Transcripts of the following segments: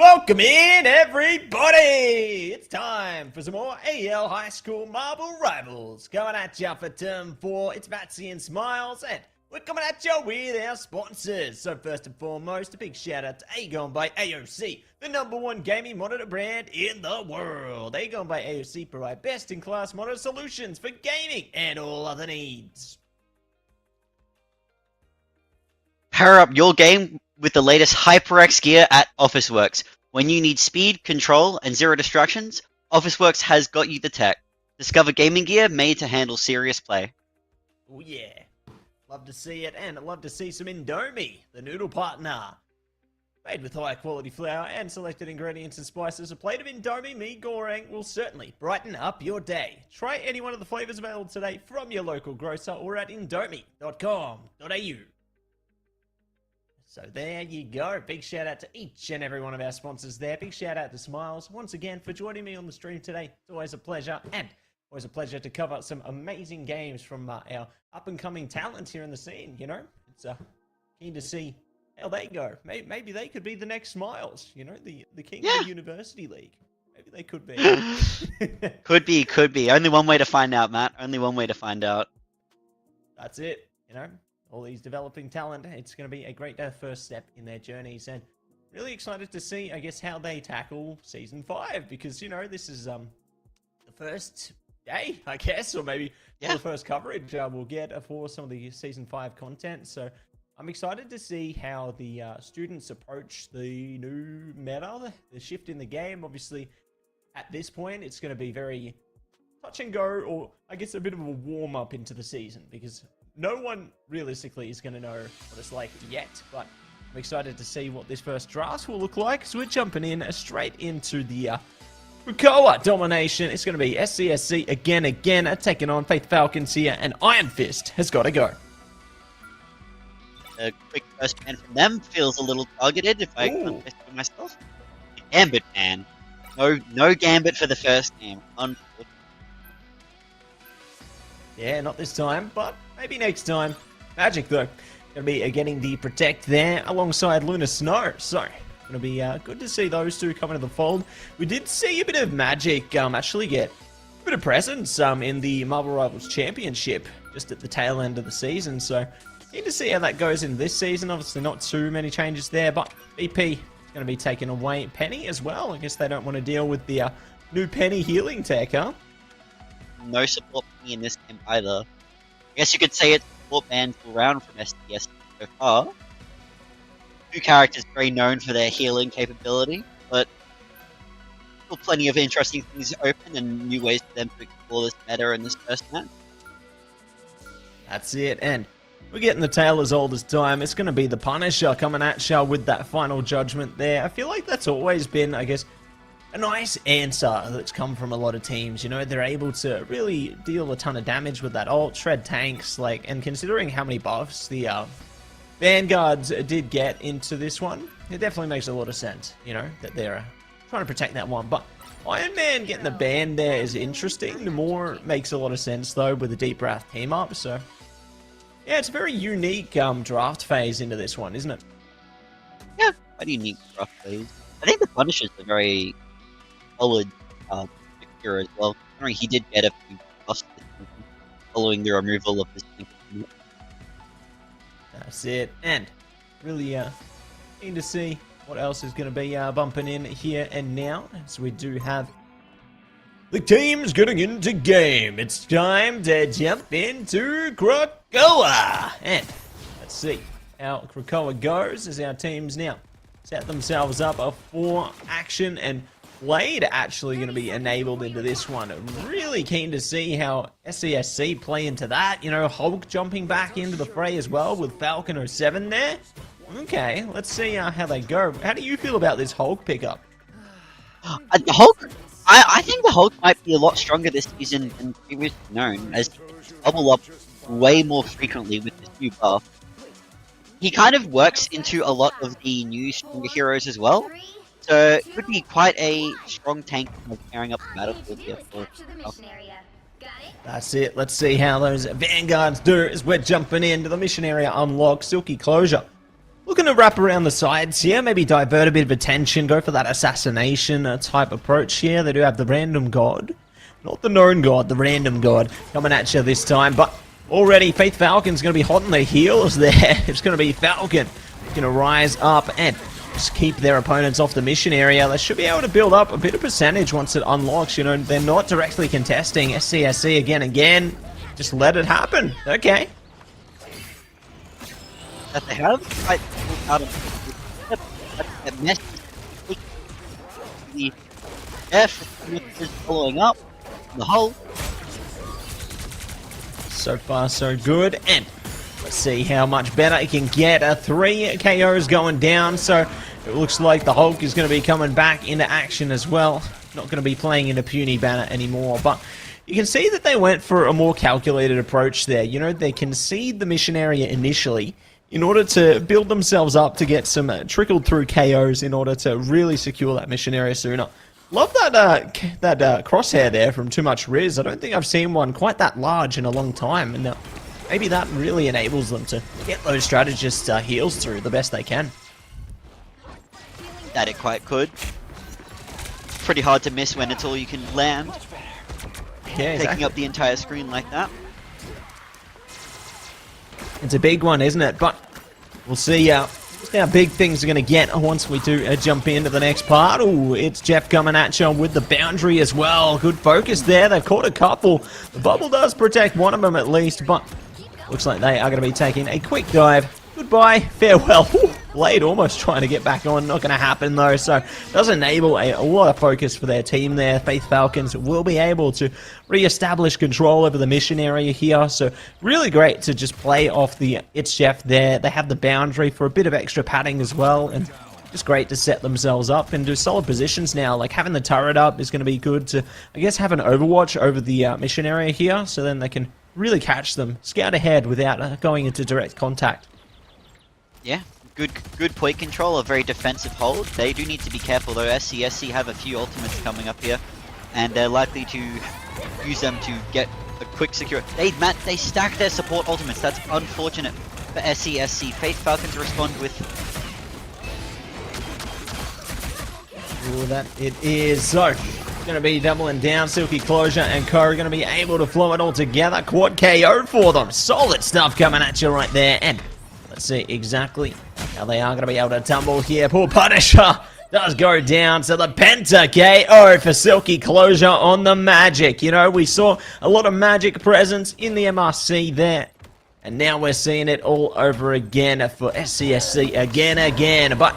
Welcome in, everybody! It's time for some more AEL High School Marble Rivals. Coming at you for Term 4, it's Matsy and Smiles, and we're coming at you with our sponsors. So first and foremost, a big shout out to AGON by AOC, the #1 gaming monitor brand in the world. AGON by AOC provide best-in-class monitor solutions for gaming and all other needs. Power up your game with the latest HyperX gear at Officeworks. When you need speed, control, and zero distractions, Officeworks has got you the tech. Discover gaming gear made to handle serious play. Oh yeah, love to see it, and I'd love to see some Indomie, the noodle partner. Made with high quality flour and selected ingredients and spices, a plate of Indomie mee goreng will certainly brighten up your day. Try any one of the flavors available today from your local grocer or at indomie.com.au. So there you go. Big shout out to each and every one of our sponsors there. Big shout out to Smiles once again for joining me on the stream today. It's always a pleasure, and always a pleasure to cover some amazing games from our up-and-coming talent here in the scene, you know? It's keen to see how they go. Maybe they could be the next Smiles, you know, the king of the University League. Maybe they could be. Could be. Only one way to find out, Matt. Only one way to find out. That's it, you know? All these developing talent, it's going to be a great first step in their journeys, and really excited to see, I guess, how they tackle Season 5, because, you know, this is the first day, I guess, or maybe the first coverage we'll get for some of the Season 5 content, so I'm excited to see how the students approach the new meta, the shift in the game. Obviously, at this point, it's going to be very touch and go, or I guess a bit of a warm-up into the season, because no one realistically is going to know what it's like yet, but I'm excited to see what this first draft will look like. So we're jumping in straight into the Krakoa domination. It's going to be SCSC again, taking on Faith Falcons here, and Iron Fist has got to go. A quick first ban from them feels a little targeted, if I confess to myself. Gambit ban. No Gambit for the first game, unfortunately. Yeah, not this time, but maybe next time. Magic, though, going to be getting the Protect there alongside Luna Snow. So, going to be good to see those two come into the fold. We did see a bit of Magic actually get a bit of presence in the Marble Rivals Championship just at the tail end of the season. So, need to see how that goes in this season. Obviously, not too many changes there, but BP is going to be taking away Penny as well. I guess they don't want to deal with the new Penny healing tech, huh? No support in this game either. I guess you could say it's support bans all round from SDS so far. Two characters very known for their healing capability, but still plenty of interesting things open and new ways for them to explore this meta in this first match. That's it, and we're getting the tale as old as time. It's going to be the Punisher coming at you with that final judgment there. I feel like that's always been, I guess, a nice answer that's come from a lot of teams. You know, they're able to really deal a ton of damage with that ult, shred tanks, like, and considering how many buffs the Vanguards did get into this one, it definitely makes a lot of sense, you know, that they're trying to protect that one. But Iron Man getting the ban there is interesting. The more makes a lot of sense, though, with the Deep Wrath team up. So, yeah, it's a very unique draft phase into this one, isn't it? Yeah, quite unique draft phase. I think the Punisher's a very solid figure as well. I mean, he did get a few buffs following the removal of his thing. That's it, and really keen to see what else is going to be bumping in here and now. So we do have the teams getting into game. It's time to jump into Krakoa, and let's see how Krakoa goes as our teams now set themselves up for action, and Blade actually going to be enabled into this one. Really keen to see how SCSC play into that. You know, Hulk jumping back into the fray as well with Falcon 07 there. Okay, let's see how they go. How do you feel about this Hulk pickup? The Hulk, I think the Hulk might be a lot stronger this season than previously known, as he bubble up way more frequently with this new buff. He kind of works into a lot of the new stronger heroes as well. So it could be quite a strong tank carrying up the battlefield here for That's it. Let's see how those Vanguards do as we're jumping into the mission area unlock. Silky Closure looking to wrap around the sides here, maybe divert a bit of attention, go for that assassination type approach here. They do have the random god. Not the known god, the random god coming at you this time. But already Faith Falcon's going to be hot on their heels there. It's going to be Falcon going to rise up and just keep their opponents off the mission area. They should be able to build up a bit of percentage once it unlocks. You know, they're not directly contesting SCSC again. Just let it happen. Okay. That they have quite out of that mess. The F is following up the hole. So far, so good. And let's see how much better it can get. 3 KOs going down, so it looks like the Hulk is going to be coming back into action as well. Not going to be playing in a puny banner anymore, but you can see that they went for a more calculated approach there. You know, they concede the mission area initially in order to build themselves up to get some trickled through KOs in order to really secure that mission area sooner. Love that crosshair there from Too Much Riz. I don't think I've seen one quite that large in a long time, and maybe that really enables them to get those strategist heals through the best they can. That it quite could. Pretty hard to miss when it's all you can land. Yeah, exactly. Taking up the entire screen like that. It's a big one, isn't it? But we'll see just how big things are going to get once we do jump into the next part. Oh, it's Jeff coming at you with the boundary as well. Good focus there. They've caught a couple. The bubble does protect one of them at least, but looks like they are going to be taking a quick dive. Goodbye, farewell. Blade almost trying to get back on, not going to happen though, so it does enable a lot of focus for their team there. Faith Falcons will be able to re-establish control over the mission area here, so really great to just play off the It's Jeff there. They have the boundary for a bit of extra padding as well, and just great to set themselves up and do solid positions now. Like having the turret up is going to be good to, I guess, have an overwatch over the mission area here, so then they can really catch them, scout ahead without going into direct contact. Yeah, good point control, a very defensive hold. They do need to be careful though. SCSC have a few ultimates coming up here, and they're likely to use them to get a quick secure. They stack their support ultimates. That's unfortunate for SCSC. Faith Falcons respond with. Ooh, that it is. So, going to be doubling down. Silky Closure and Co are going to be able to flow it all together. Quad KO for them. Solid stuff coming at you right there. And let's see exactly how they are going to be able to tumble here. Poor Punisher does go down. So the Penta KO for Silky Closure on the Magic. You know, we saw a lot of Magic presence in the MRC there. And now we're seeing it all over again for SCSC again. But,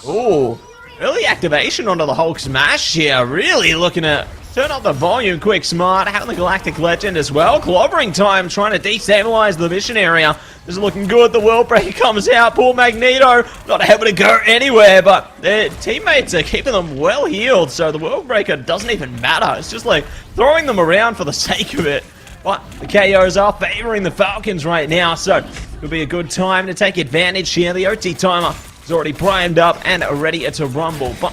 ooh, early activation onto the Hulk Smash here. Really looking to turn up the volume quick smart. Having the Galactic Legend as well. Clobbering time trying to destabilize the mission area. This is looking good. The World Breaker comes out. Poor Magneto not able to go anywhere, but their teammates are keeping them well healed. So the World Breaker doesn't even matter. It's just like throwing them around for the sake of it. But the KOs are favoring the Falcons right now. So it could be a good time to take advantage here. The OT timer is already primed up and ready to rumble. But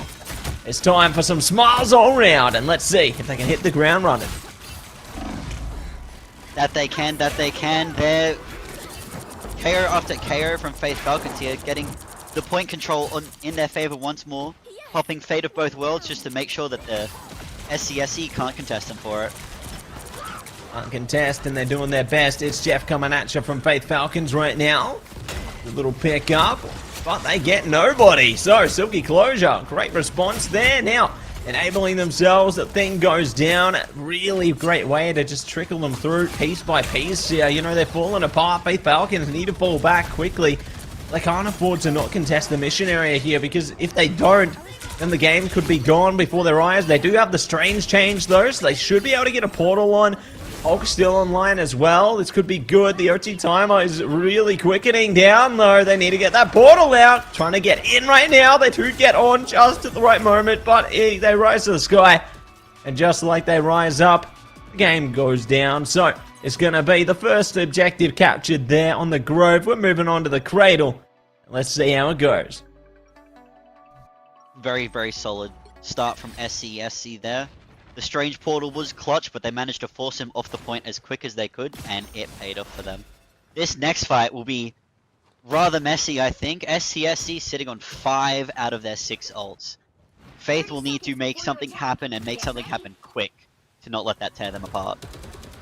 it's time for some smiles all round, and let's see if they can hit the ground running. That they can. They're KO after KO from Faith Falcons here, getting the point control in their favor once more. Popping Fate of Both Worlds just to make sure that the SCSE can't contest them for it. Can't contest, and they're doing their best. It's Jeff coming at you from Faith Falcons right now. A little pick up. But they get nobody. So, Silky Closure, great response there. Now, enabling themselves, the thing goes down. Really great way to just trickle them through piece by piece. Yeah, you know, they're falling apart. Faith Falcons need to fall back quickly. They can't afford to not contest the mission area here, because if they don't, then the game could be gone before their eyes. They do have the Strange Change though, so they should be able to get a portal on. Hulk still online as well. This could be good. The OT timer is really quickening down though. They need to get that portal out. Trying to get in right now. They do get on just at the right moment, but they rise to the sky. And just like they rise up, the game goes down. So it's going to be the first objective captured there on the Grove. We're moving on to the Cradle. Let's see how it goes. Very, very solid start from SCSC there. The Strange Portal was clutch, but they managed to force him off the point as quick as they could, and it paid off for them. This next fight will be rather messy, I think. SCSC sitting on 5 out of their 6 ults. Faith will need to make something happen and make something happen quick to not let that tear them apart.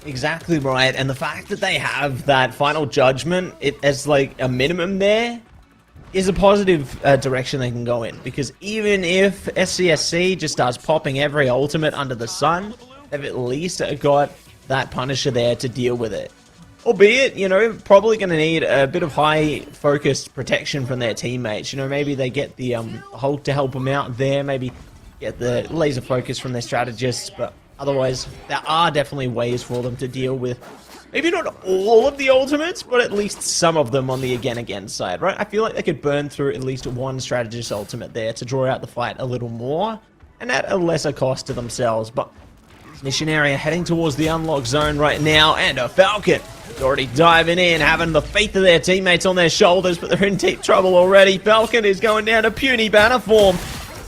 Exactly right, and the fact that they have that final judgment it as like a minimum there is a positive direction they can go in, because even if SCSC just starts popping every ultimate under the sun, they've at least got that Punisher there to deal with it. Albeit, you know, probably going to need a bit of high focused protection from their teammates. You know, maybe they get the Hulk to help them out there, maybe get the laser focus from their strategists, but otherwise, there are definitely ways for them to deal with maybe not all of the ultimates, but at least some of them on the again side, right? I feel like they could burn through at least one strategist ultimate there to draw out the fight a little more, and at a lesser cost to themselves. But Mission Area heading towards the unlock zone right now, and a Falcon already diving in, having the faith of their teammates on their shoulders, but they're in deep trouble already. Falcon is going down to puny banner form,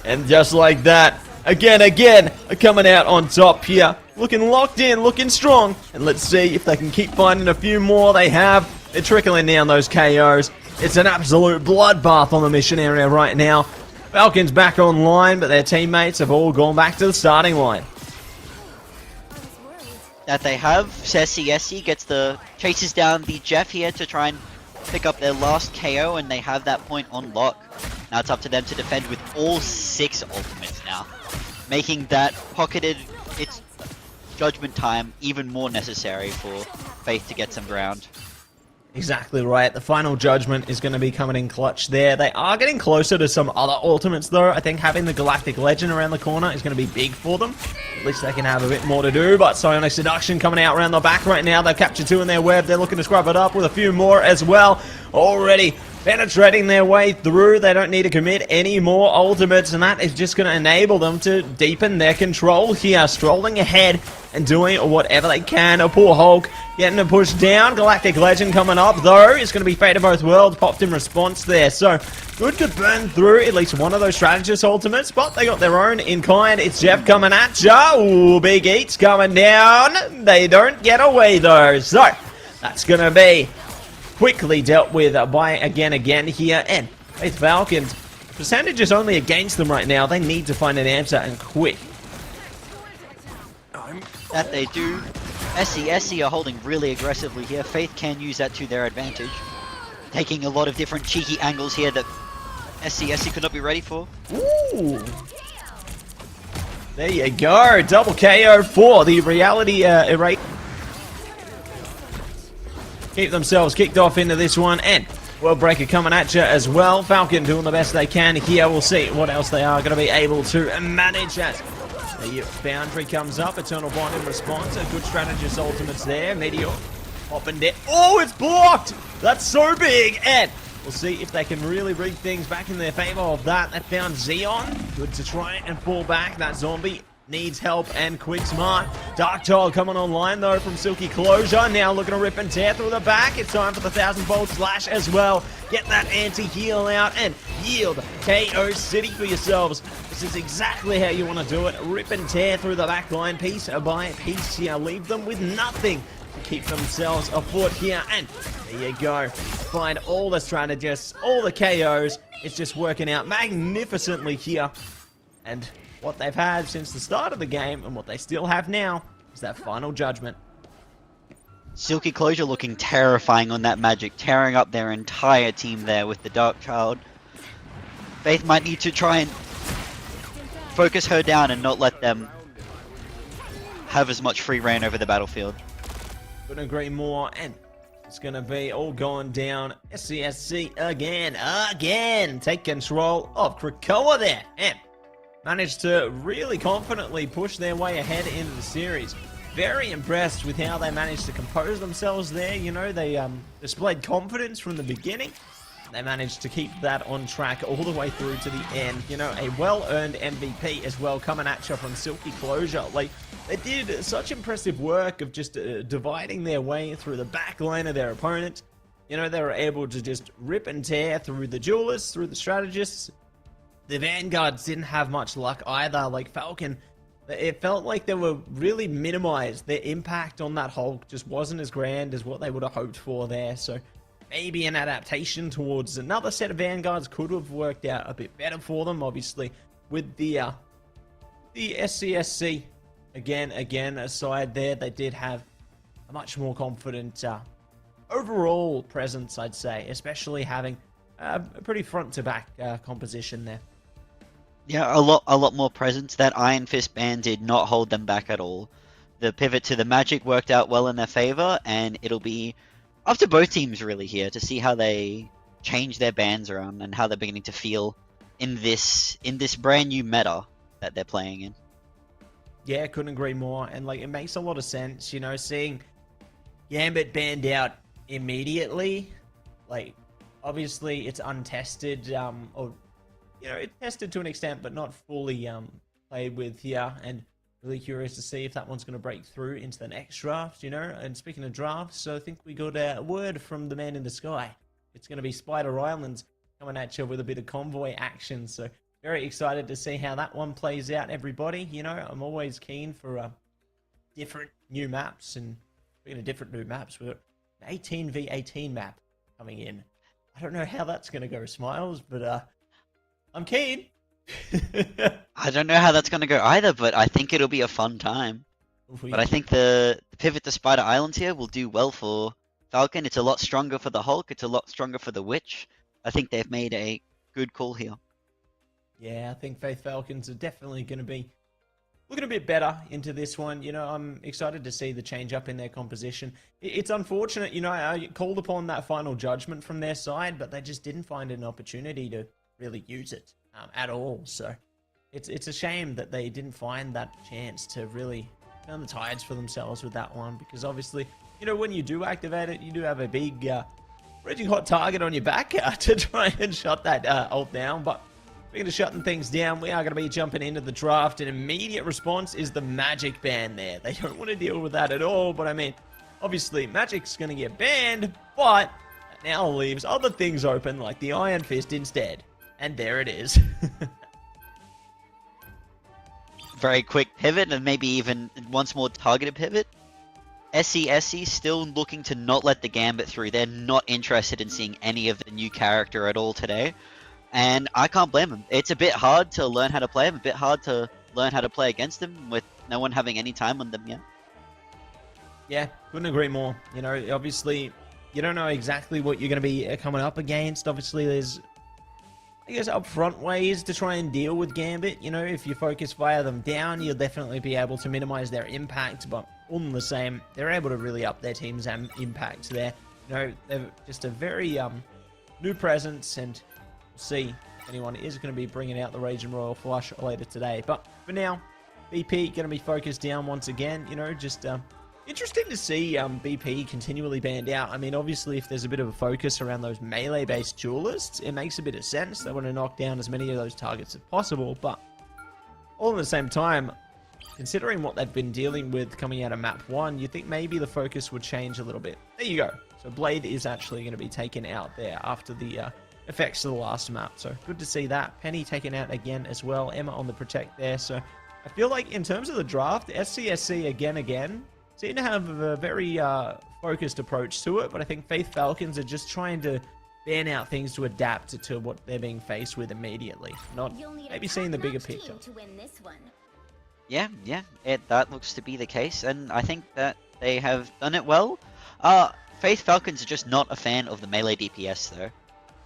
and just like that, again, coming out on top here. Looking locked in, looking strong. And let's see if they can keep finding a few more. They have. They're trickling down those KOs. It's an absolute bloodbath on the Mission Area right now. Falcon's back online, but their teammates have all gone back to the starting line. That they have. SCSC gets chases down the Jeff here to try and pick up their last KO, and they have that point on lock. Now it's up to them to defend with all 6 ultimates now, making that pocketed its judgment time even more necessary for Faith to get some ground. Exactly right. The final judgment is going to be coming in clutch there. They are getting closer to some other ultimates though. I think having the Galactic Legend around the corner is going to be big for them. At least they can have a bit more to do. But Psionic Seduction coming out around the back right now. They've captured 2 in their web. They're looking to scrub it up with a few more as well. Already penetrating their way through. They don't need to commit any more ultimates, and that is just going to enable them to deepen their control here, strolling ahead and doing whatever they can. A poor Hulk getting a push down. Galactic Legend coming up though. It's going to be Fate of Both Worlds popped in response there. So good to burn through at least one of those strategist ultimates, but they got their own in kind. It's Jeff coming at ya. Ooh, Big Eats coming down. They don't get away though. So that's going to be quickly dealt with by again here, and Faith Falcons, percentage is only against them right now. They need to find an answer, and quick. That they do. SCSC are holding really aggressively here. Faith can use that to their advantage, taking a lot of different cheeky angles here that SCSC could not be ready for. Ooh. There you go, double KO for the reality erase. Keep themselves kicked off into this one, and World Breaker coming at you as well. Falcon doing the best they can here. We'll see what else they are going to be able to manage as the Foundry comes up. Eternal Bond in response. A good strategist ultimates there. Meteor popping down. Oh, it's blocked! That's so big, and we'll see if they can really rig things back in their favor of that. They found Xeon. Good to try and fall back. That zombie needs help, and quick smart. Darkchild coming online though from Silky Closure. Now looking to rip and tear through the back. It's time for the 1000-volt slash as well. Get that anti-heal out and yield KO City for yourselves. This is exactly how you want to do it. Rip and tear through the back line piece by piece here. Leave them with nothing to keep themselves afoot here. And there you go. Find all the strategists, all the KOs. It's just working out magnificently here. And what they've had since the start of the game, and what they still have now, is that final judgment. Silky Closure looking terrifying on that magic, tearing up their entire team there with the Darkchild. Faith might need to try and focus her down and not let them have as much free reign over the battlefield. Couldn't agree more, and it's going to be all going down. SCSC again. Take control of Krakoa there, and managed to really confidently push their way ahead into the series. Very impressed with how they managed to compose themselves there. You know, they displayed confidence from the beginning. They managed to keep that on track all the way through to the end. You know, a well-earned MVP as well coming at you from Silky Closure. Like, they did such impressive work of just dividing their way through the back line of their opponent. You know, they were able to just rip and tear through the duelists, through the strategists. The Vanguards didn't have much luck either. Like Falcon, it felt like they were really minimized. Their impact on that Hulk just wasn't as grand as what they would have hoped for there. So maybe an adaptation towards another set of Vanguards could have worked out a bit better for them. Obviously, with the SCSC again aside there, they did have a much more confident overall presence, I'd say, especially having a pretty front-to-back composition there. Yeah, a lot more presence. That Iron Fist ban did not hold them back at all. The pivot to the Magic worked out well in their favor, and it'll be up to both teams really here to see how they change their bans around and how they're beginning to feel in this brand new meta that they're playing in. Yeah, couldn't agree more. And like, it makes a lot of sense, you know, seeing Gambit banned out immediately. Like, obviously it's untested, or you know, it's tested to an extent, but not fully played with here. And really curious to see if that one's going to break through into the next draft, you know. And speaking of drafts, so I think we got a word from the man in the sky. It's going to be Spider Islands coming at you with a bit of convoy action. So very excited to see how that one plays out, everybody. You know, I'm always keen for different new maps. And speaking of different new maps, we've got an 18v18 map coming in. I don't know how that's going to go, Smiles, but I'm keen. I don't know how that's going to go either, but I think it'll be a fun time. But I think the pivot to Spider Islands here will do well for Falcon. It's a lot stronger for the Hulk. It's a lot stronger for the Witch. I think they've made a good call here. Yeah, I think Faith Falcons are definitely going to be looking a bit better into this one. You know, I'm excited to see the change up in their composition. It's unfortunate, you know, I called upon that final judgment from their side, but they just didn't find an opportunity to really use it at all. So it's a shame that they didn't find that chance to really turn the tides for themselves with that one, because obviously, you know, when you do activate it, you do have a big raging hot target on your back to try and shut that ult down. But speaking of shutting things down, we are going to be jumping into the draft. An immediate response is the Magic ban there. They don't want to deal with that at all, but I mean, obviously Magic's going to get banned, but that now leaves other things open like the Iron Fist instead. And there it is. Very quick pivot, and maybe even once more targeted pivot. SCSC still looking to not let the Gambit through. They're not interested in seeing any of the new character at all today. And I can't blame them. It's a bit hard to learn how to play them, a bit hard to learn how to play against them with no one having any time on them yet. Yeah, couldn't agree more. You know, obviously, you don't know exactly what you're going to be coming up against. Obviously, there's, I guess, upfront ways to try and deal with Gambit. You know, if you focus fire them down, you'll definitely be able to minimize their impact. But all in the same, they're able to really up their team's impact there. You know, they're just a very new presence, and we'll see if anyone is going to be bringing out the Raging Royal Flush later today. But for now, BP going to be focused down once again. You know, just interesting to see BP continually banned out. I mean, obviously, if there's a bit of a focus around those melee-based duelists, it makes a bit of sense. They want to knock down as many of those targets as possible, but all at the same time, considering what they've been dealing with coming out of map 1, you think maybe the focus would change a little bit. There you go. So Blade is actually going to be taken out there after the effects of the last map. So good to see that. Penny taken out again as well. Emma on the protect there. So I feel like in terms of the draft, SCSC again seem to have a very focused approach to it, but I think Faith Falcons are just trying to ban out things to adapt to what they're being faced with immediately, not maybe seeing the bigger picture. Yeah, that looks to be the case, and I think that they have done it well. Faith Falcons are just not a fan of the melee DPS, though.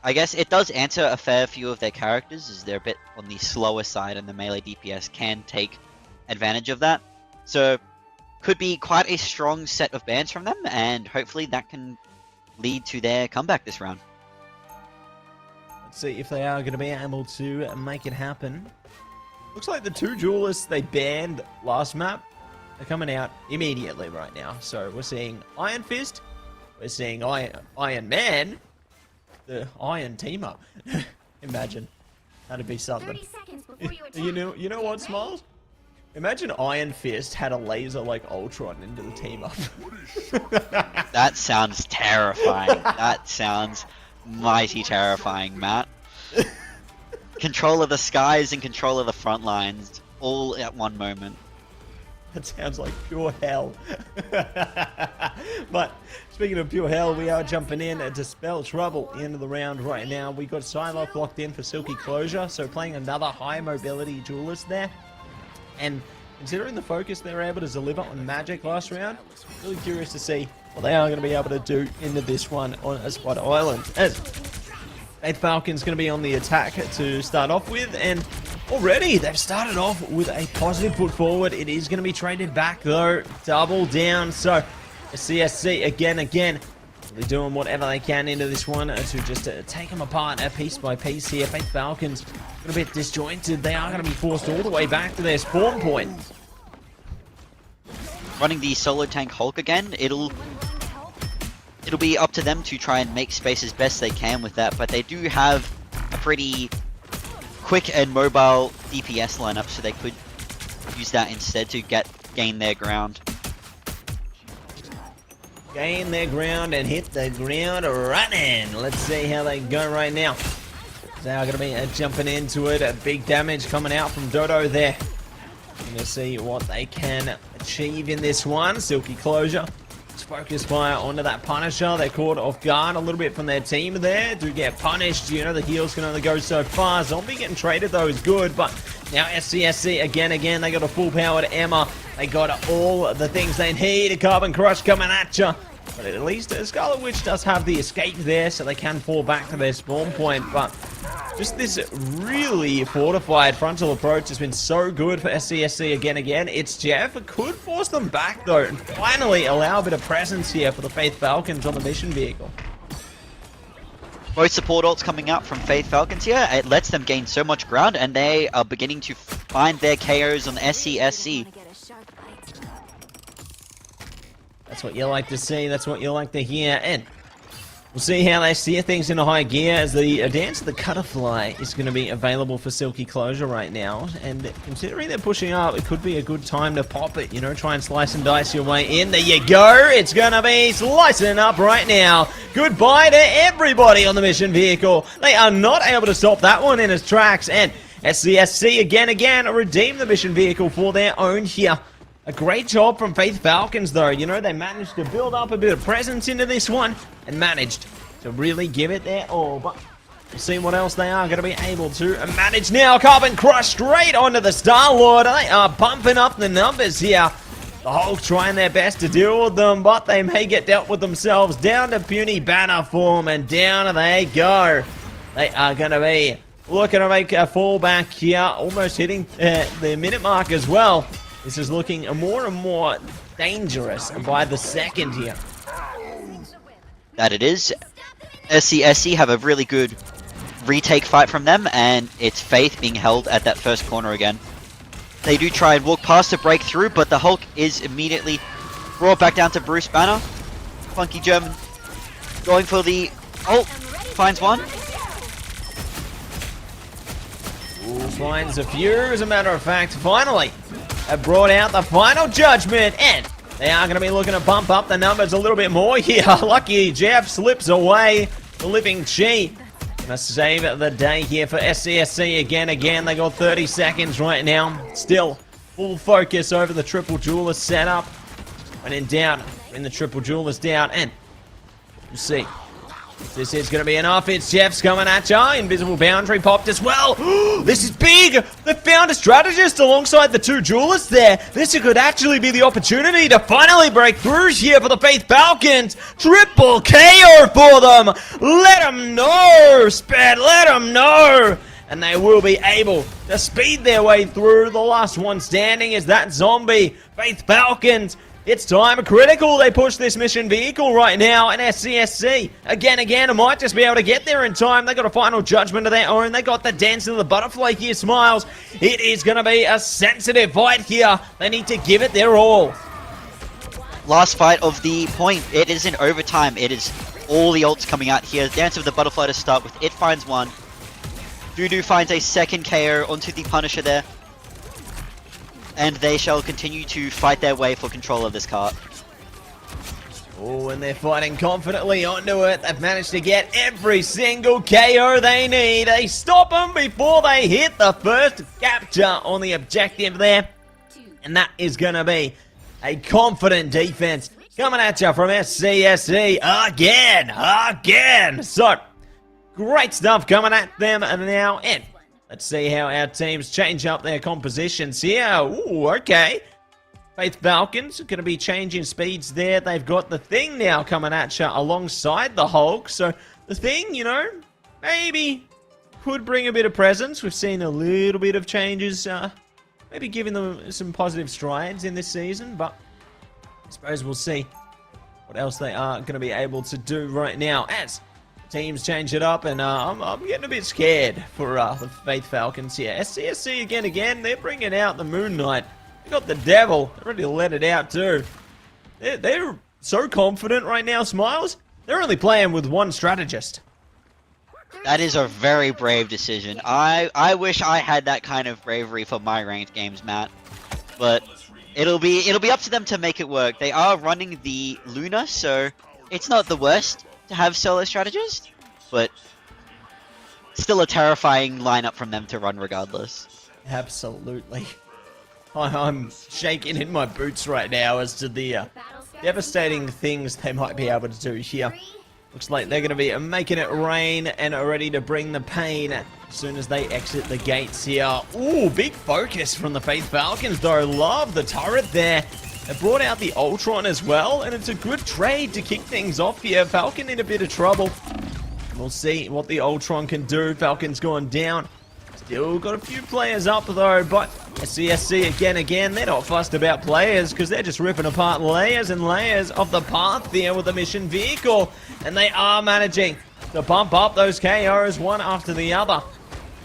I guess it does answer a fair few of their characters, as they're a bit on the slower side, and the melee DPS can take advantage of that. So could be quite a strong set of bans from them, and hopefully that can lead to their comeback this round. Let's see if they are going to be able to make it happen. Looks like the two duelists they banned last map are coming out immediately right now. So we're seeing Iron Fist, we're seeing Iron Man, the Iron team up. Imagine. That'd be something. You know what, Smiles? Imagine Iron Fist had a laser like Ultron into the team up. That sounds terrifying. That sounds mighty terrifying, Matt. Control of the skies and control of the front lines, all at one moment. That sounds like pure hell. But speaking of pure hell, we are jumping in to spell trouble into the round right now. We got Psylocke locked in for Silky Closure, so playing another high mobility duelist there. And considering the focus they were able to deliver on Magic last round, really curious to see what they are going to be able to do into this one on a Spot Island. As Faith Falcon's going to be on the attack to start off with, and already they've started off with a positive foot forward. It is going to be traded back though, double down. So CSC again, really doing whatever they can into this one to just take them apart piece by piece here. Faith Falcons a bit disjointed. They are going to be forced all the way back to their spawn point. Running the solo tank Hulk again, it'll be up to them to try and make space as best they can with that, but they do have a pretty quick and mobile DPS lineup, so they could use that instead to gain their ground. Gain their ground and hit the ground running. Let's see how they go right now. They are going to be jumping into it. Big damage coming out from Dodo there. Going to see what they can achieve in this one. Silky Closure. Focus fire onto that Punisher. They're caught off guard a little bit from their team there. Do get punished. You know, the heals can only go so far. Zombie getting traded though is good, but now SCSC again. They got a full powered Emma. They got all the things they need. A Carbon Crush coming at you. But at least Scarlet Witch does have the escape there, so they can fall back to their spawn point. But just this really fortified frontal approach has been so good for SCSC again. It's Jeff. It could force them back though, and finally allow a bit of presence here for the Faith Falcons on the mission vehicle. Both support ults coming out from Faith Falcons here. It lets them gain so much ground, and they are beginning to find their KOs on SCSC. That's what you like to see, that's what you like to hear, and we'll see how they steer things into high gear as the Dance of the Cutterfly is going to be available for Silky Closure right now. And considering they're pushing up, it could be a good time to pop it, you know, try and slice and dice your way in. There you go, it's going to be slicing up right now. Goodbye to everybody on the mission vehicle. They are not able to stop that one in its tracks, and SCSC again redeem the mission vehicle for their own here. A great job from Faith Falcons though, you know, they managed to build up a bit of presence into this one and managed to really give it their all, but we'll see what else they are going to be able to manage now. Carbon Crush straight onto the Star-Lord. They are bumping up the numbers here. The Hulk trying their best to deal with them, but they may get dealt with themselves. Down to puny banner form, and down they go. They are going to be looking to make a fallback here, almost hitting the minute mark as well. This is looking more and more dangerous by the second here. That it is. SCSC have a really good retake fight from them, and it's Faith being held at that first corner again. They do try and walk past to break through, but the Hulk is immediately brought back down to Bruce Banner. Funky German going for the ult, finds one. Ooh, finds a few, as a matter of fact. Finally, have brought out the final judgment, and they are going to be looking to bump up the numbers a little bit more here. Lucky Jeff slips away. The living Chi must save the day here for SCSC again. They got 30 seconds right now. Still full focus over the triple duelist setup. When in doubt, bring the triple duelist down, and we'll see. This is going to be enough. It's Jeff's coming at ya. Invisible boundary popped as well. This is big. They found a strategist alongside the two duelists there. This could actually be the opportunity to finally break through here for the Faith Falcons. Triple KO for them. Let them know, Sped. Let them know. And they will be able to speed their way through. The last one standing is that zombie. Faith Falcons. It's time critical. They push this mission vehicle right now, and SCSC again might just be able to get there in time. They got a final judgment of their own. They got the Dance of the Butterfly here, Smiles. It is going to be a sensitive fight here. They need to give it their all. Last fight of the point. It is in overtime. It is all the ults coming out here. Dance of the Butterfly to start with. It finds one. Doodoo finds a second KO onto the Punisher there. And they shall continue to fight their way for control of this cart. Oh, and they're fighting confidently onto it. They've managed to get every single KO they need. They stop them before they hit the first capture on the objective there. And that is going to be a confident defense coming at you from SCSC again. So, great stuff coming at them now. And let's see how our teams change up their compositions here. Ooh, okay. Faith Falcons are going to be changing speeds there. They've got the Thing now coming at you alongside the Hulk. So, the Thing, you know, maybe could bring a bit of presence. We've seen a little bit of changes, maybe giving them some positive strides in this season, but I suppose we'll see what else they are going to be able to do right now as teams change it up, and I'm getting a bit scared for the Faith Falcons here. SCSC again, they're bringing out the Moon Knight. They got the Devil. They already let it out too. They're so confident right now, Smiles. They're only playing with one strategist. That is a very brave decision. I wish I had that kind of bravery for my ranked games, Matt. But it'll be up to them to make it work. They are running the Luna, so it's not the worst to have solo strategist, but still a terrifying lineup from them to run regardless. Absolutely. I'm shaking in my boots right now as to the devastating things they might be able to do here. Looks like they're going to be making it rain and are ready to bring the pain as soon as they exit the gates here. Ooh, big focus from the Faith Falcons though. Love the turret there. They brought out the Ultron as well, and it's a good trade to kick things off here. Falcon in a bit of trouble. We'll see what the Ultron can do. Falcon's gone down. Still got a few players up though, but SCSC again, they're not fussed about players because they're just ripping apart layers and layers of the path there with the mission vehicle. And they are managing to bump up those KOs one after the other.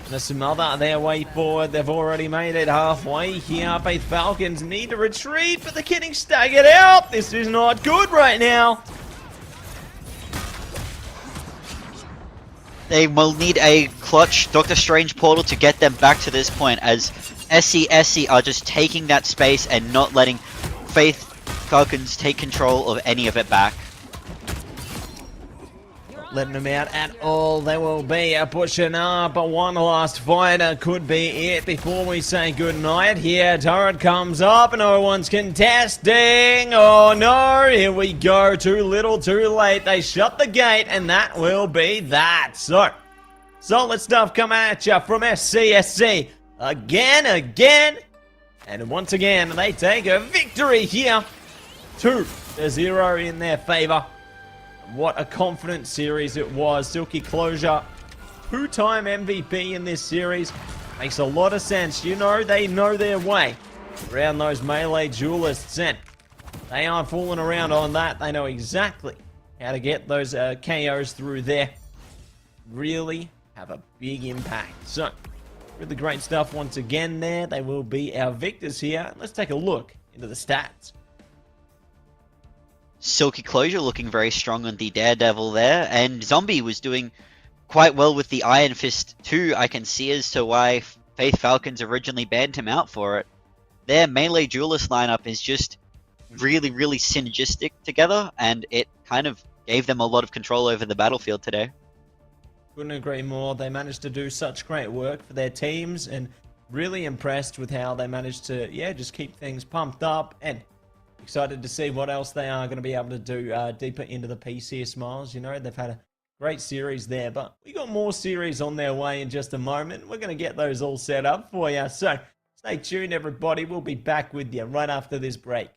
And there's some other their way forward. They've already made it halfway here. Faith Falcons need to retreat, but they're getting staggered out. This is not good right now. They will need a clutch Doctor Strange portal to get them back to this point, as SCSC are just taking that space and not letting Faith Falcons take control of any of it back. Not letting them out at all. They will be pushing up, but one last fighter could be it before we say goodnight here. Turret comes up, no one's contesting. Oh no, here we go. Too little, too late. They shut the gate, and that will be that. So, solid stuff coming at you from SCSC. Again. And once again, they take a victory here. 2-0 in their favor. What a confident series it was. Silky Closure, 2-time MVP in this series. Makes a lot of sense. You know, they know their way around those melee duelists, and they aren't fooling around on that. They know exactly how to get those KOs through there. Really have a big impact. So, really great stuff once again there. They will be our victors here. Let's take a look into the stats. Silky Closure looking very strong on the Daredevil there, and Zombie was doing quite well with the Iron Fist too. I can see as to why Faith Falcons originally banned him out for it. Their melee duelist lineup is just really synergistic together, and it kind of gave them a lot of control over the battlefield today. Couldn't agree more. They managed to do such great work for their teams, and really impressed with how they managed to, just keep things pumped up, and excited to see what else they are going to be able to do deeper into the piece here, Smiles. You know, they've had a great series there, but we got more series on their way in just a moment. We're going to get those all set up for you. So stay tuned, everybody. We'll be back with you right after this break.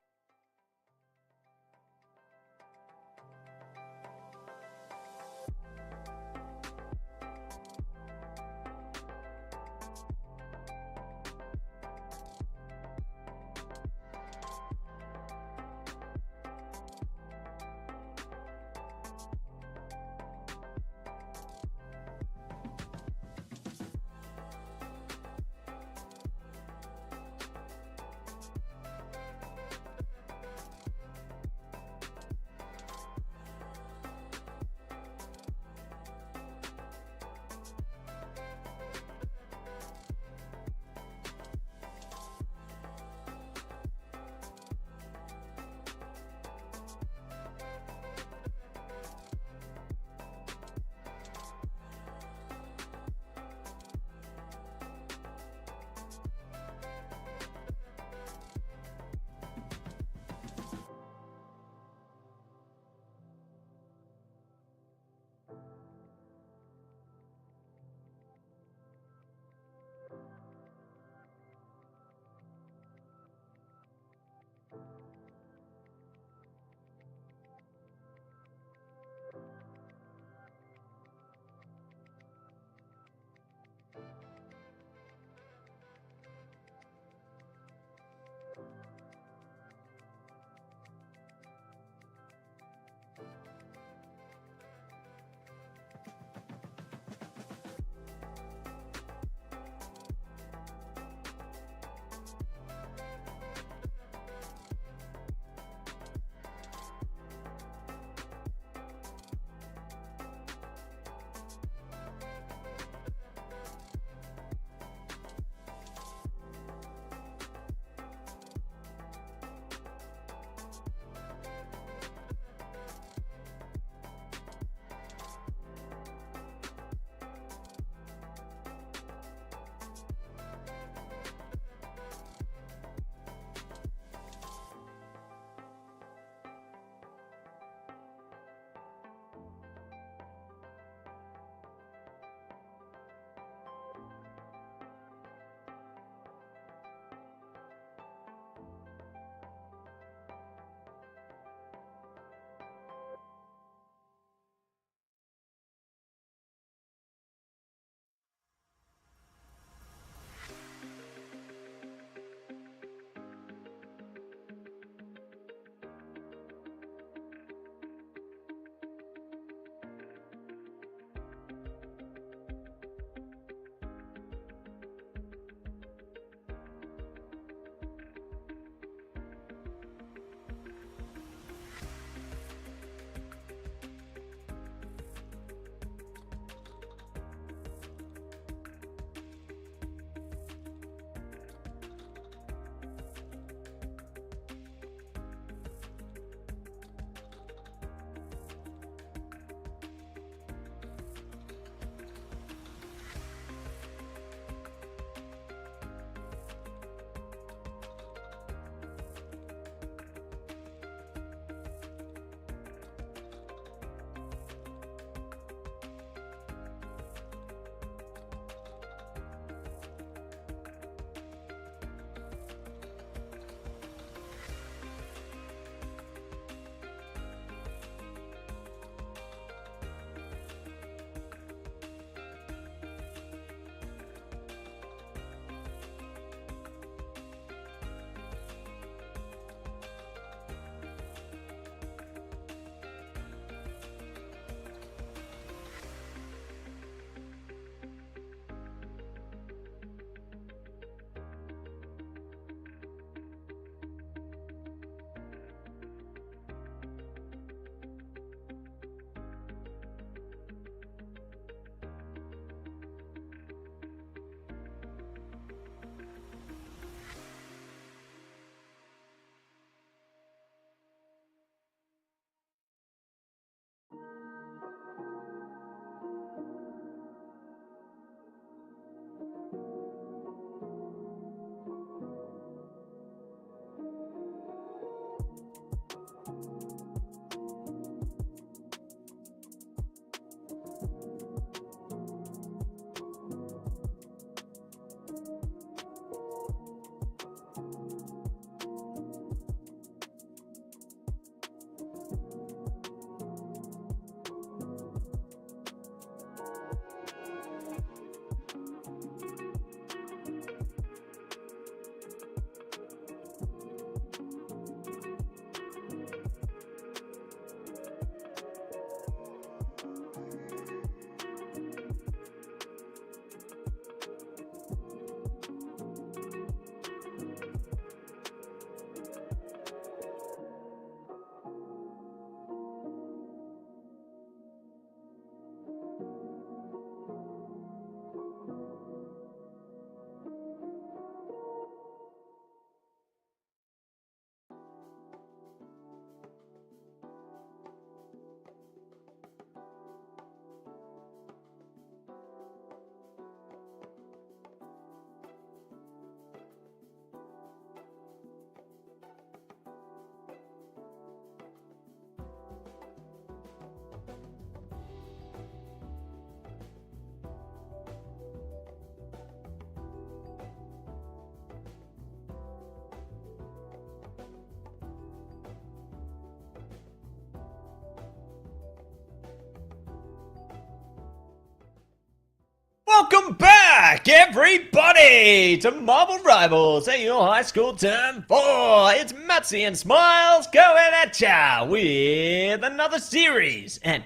welcome back, everybody, to Marvel Rivals AEL High School Term 4. It's Matsy and Smiles going at ya with another series. And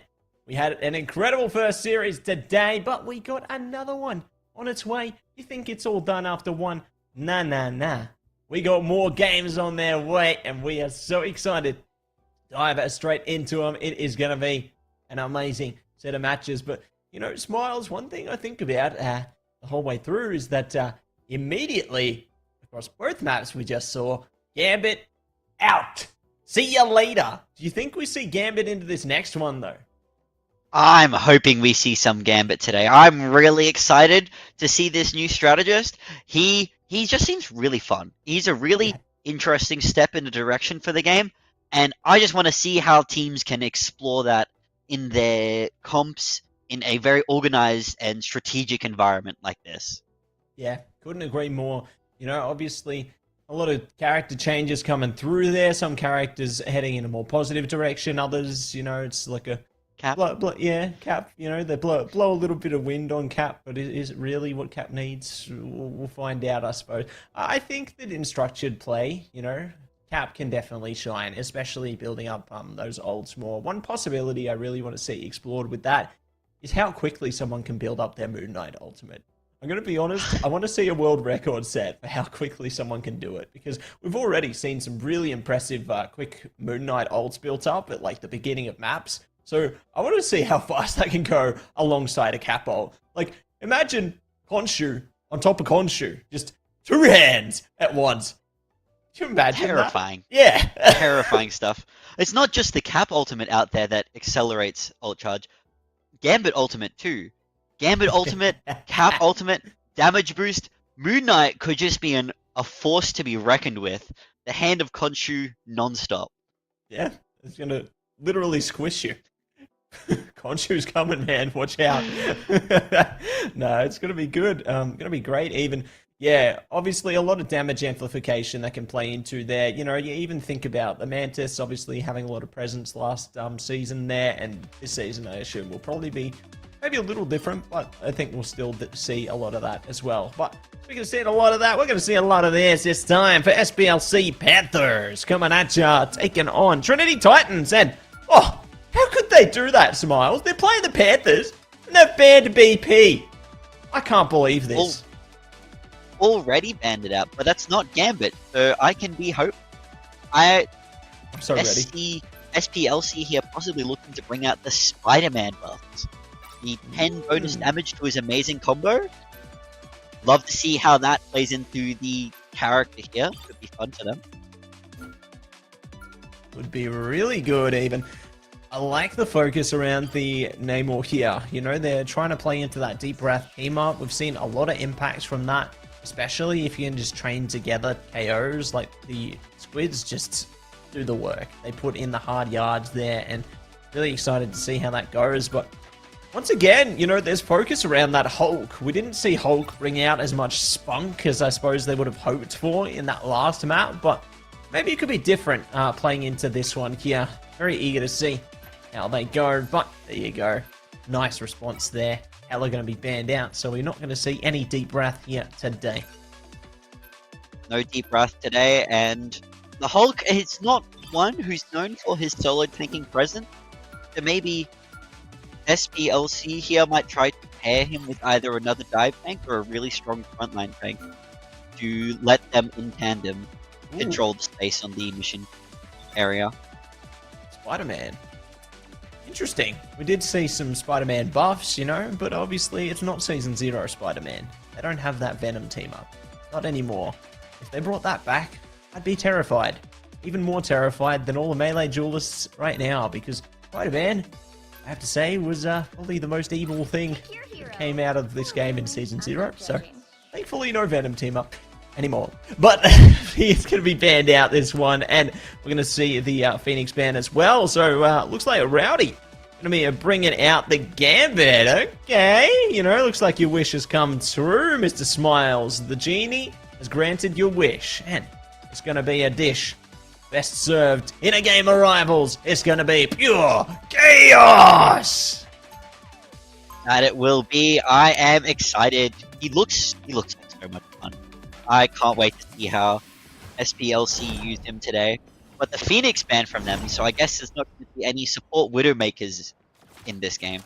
we had an incredible first series today, but we got another one on its way. You think it's all done after one? Nah. We got more games on their way, and we are so excited to dive straight into them. It is going to be an amazing set of matches, but you know, Smiles, one thing I think about the whole way through is that immediately across both maps we just saw, Gambit out. See ya later. Do you think we see Gambit into this next one, though? I'm hoping we see some Gambit today. I'm really excited to see this new strategist. He just seems really fun. He's a really interesting step in the direction for the game, and I just want to see how teams can explore that in their comps in a very organized and strategic environment like this. Yeah, couldn't agree more. You know, obviously a lot of character changes coming through there. Some characters heading in a more positive direction. Others, you know, it's like a Cap. Cap. You know, they blow a little bit of wind on Cap, but is it really what Cap needs? We'll find out, I suppose. I think that in structured play, you know, Cap can definitely shine, especially building up those olds more. One possibility I really want to see explored with that is how quickly someone can build up their Moon Knight ultimate. I'm going to be honest, I want to see a world record set for how quickly someone can do it, because we've already seen some really impressive quick Moon Knight ults built up at like the beginning of maps. So I want to see how fast that can go alongside a Cap ult. Like, imagine Khonshu on top of Khonshu, just two hands at once. Can you imagine Terrifying. That? Yeah. Terrifying stuff. It's not just the Cap ultimate out there that accelerates ult charge. Gambit ultimate too. Gambit ultimate, Cap ultimate, damage boost. Moon Knight could just be a force to be reckoned with. The hand of Khonshu non-stop. Yeah, it's gonna literally squish you. Khonshu's coming, man. Watch out. No, it's gonna be good. Gonna be great. Even, yeah, obviously a lot of damage amplification that can play into there. You know, you even think about the Mantis obviously having a lot of presence last season there, and this season I assume will probably be maybe a little different, but I think we'll still see a lot of that as well. But we're going to see a lot of that. We're going to see a lot of this time for SPLC Panthers coming at ya, taking on Trinity Titans. And, oh, how could they do that, Smiles? They're playing the Panthers, and they've banned BP. I can't believe this. Already banned it out, but that's not Gambit, so I can be hope. I'm so ready. SPLC here possibly looking to bring out the Spider-Man buffs. The 10 bonus damage to his amazing combo. Love to see how that plays into the character here. Could be fun for them. Would be really good, even. I like the focus around the Namor here. You know, they're trying to play into that Deep Breath team up. We've seen a lot of impacts from that, especially if you can just train together KOs. Like, the Squids just do the work. They put in the hard yards there, and really excited to see how that goes. But once again, you know, there's focus around that Hulk. We didn't see Hulk bring out as much spunk as I suppose they would have hoped for in that last map, but maybe it could be different playing into this one here. Very eager to see how they go, but there you go. Nice response there. Hella going to be banned out, so we're not going to see any Deep Breath here today. No Deep Breath today, and the Hulk is not one who's known for his solo tanking presence, so maybe SPLC here might try to pair him with either another dive tank or a really strong frontline tank to let them in tandem control the space on the mission area. Spider-Man. Interesting. We did see some Spider-Man buffs, you know, but obviously it's not Season 0 Spider-Man. They don't have that Venom team up. Not anymore. If they brought that back, I'd be terrified. Even more terrified than all the melee duelists right now, because Spider-Man, I have to say, was probably the most evil thing that came out of this game in Season 0. So, thankfully, no Venom team up anymore. But he's going to be banned out this one, and we're going to see the Phoenix ban as well. So, looks like Rowdy going to be bringing out the Gambit. Okay, you know, looks like your wish has come true, Mr. Smiles. The genie has granted your wish, and it's going to be a dish best served in a game of Rivals. It's going to be pure chaos. That it will be. I am excited. He looks like so much fun. I can't wait to see how SPLC used him today. But the Phoenix banned from them, so I guess there's not going to be any support Widowmakers in this game.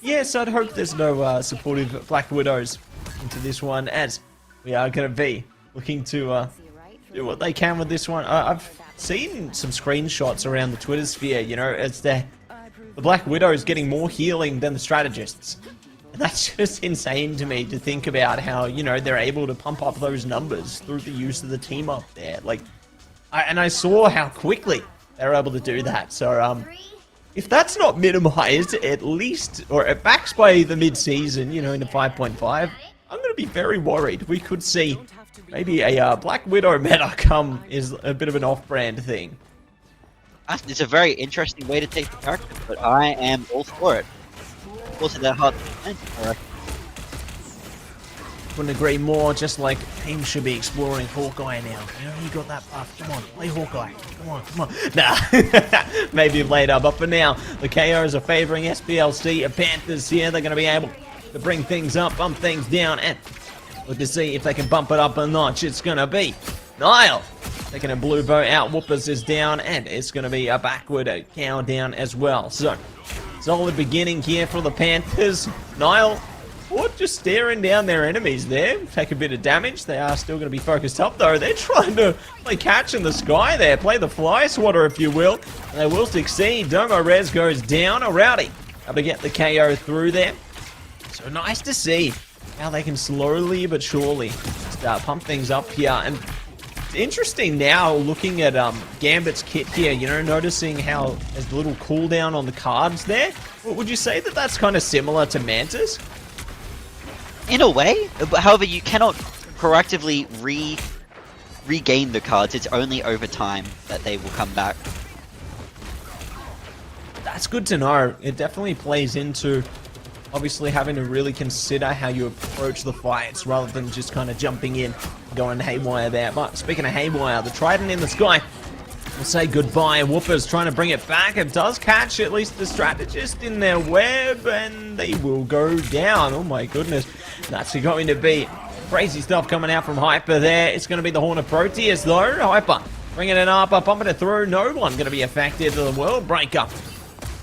Yes, I'd hope there's no supportive Black Widows into this one, as we are going to be looking to do what they can with this one. I've seen some screenshots around the Twitter sphere, you know, as the Black Widow is getting more healing than the strategists. And that's just insane to me to think about how, you know, they're able to pump up those numbers through the use of the team up there. Like, I saw how quickly they're able to do that. So, if that's not minimized, at least, or at max by the mid-season, you know, into 5.5, I'm going to be very worried. We could see maybe a Black Widow meta come is a bit of an off-brand thing. It's a very interesting way to take the character, but I am all for it. Also, that hard to defend. Couldn't agree more, just like teams should be exploring Hawkeye now. You know, he got that buff. Come on, play Hawkeye. Come on. Nah, maybe later, but for now, the KOs are favoring SPLC and Panthers here. They're going to be able to bring things up, bump things down, and look to see if they can bump it up a notch. It's going to be Nile taking a blue bow out. Whoopers is down, and it's going to be a backward cow down as well. So, solid beginning here for the Panthers. Nile, what, just staring down their enemies there. Take a bit of damage. They are still going to be focused up, though. They're trying to play catch in the sky there. Play the fly swatter, if you will. And they will succeed. Domo Rez goes down. A Rowdy able to get the KO through there. So nice to see how they can slowly but surely start pump things up here. And it's interesting now looking at Gambit's kit here, you know, noticing how there's a little cooldown on the cards there. Would you say that that's kind of similar to Manta's? In a way, however, you cannot proactively regain the cards. It's only over time that they will come back. That's good to know. It definitely plays into obviously having to really consider how you approach the fights rather than just kind of jumping in, going haywire there. But speaking of haywire, the Trident in the sky will say goodbye. Whoopers trying to bring it back. It does catch at least the strategist in their web, and they will go down. Oh my goodness. That's going to be crazy stuff coming out from Hyper there. It's going to be the Horn of Proteus though. Hyper bringing it up, pumping it through. No one going to be affected. The World Breaker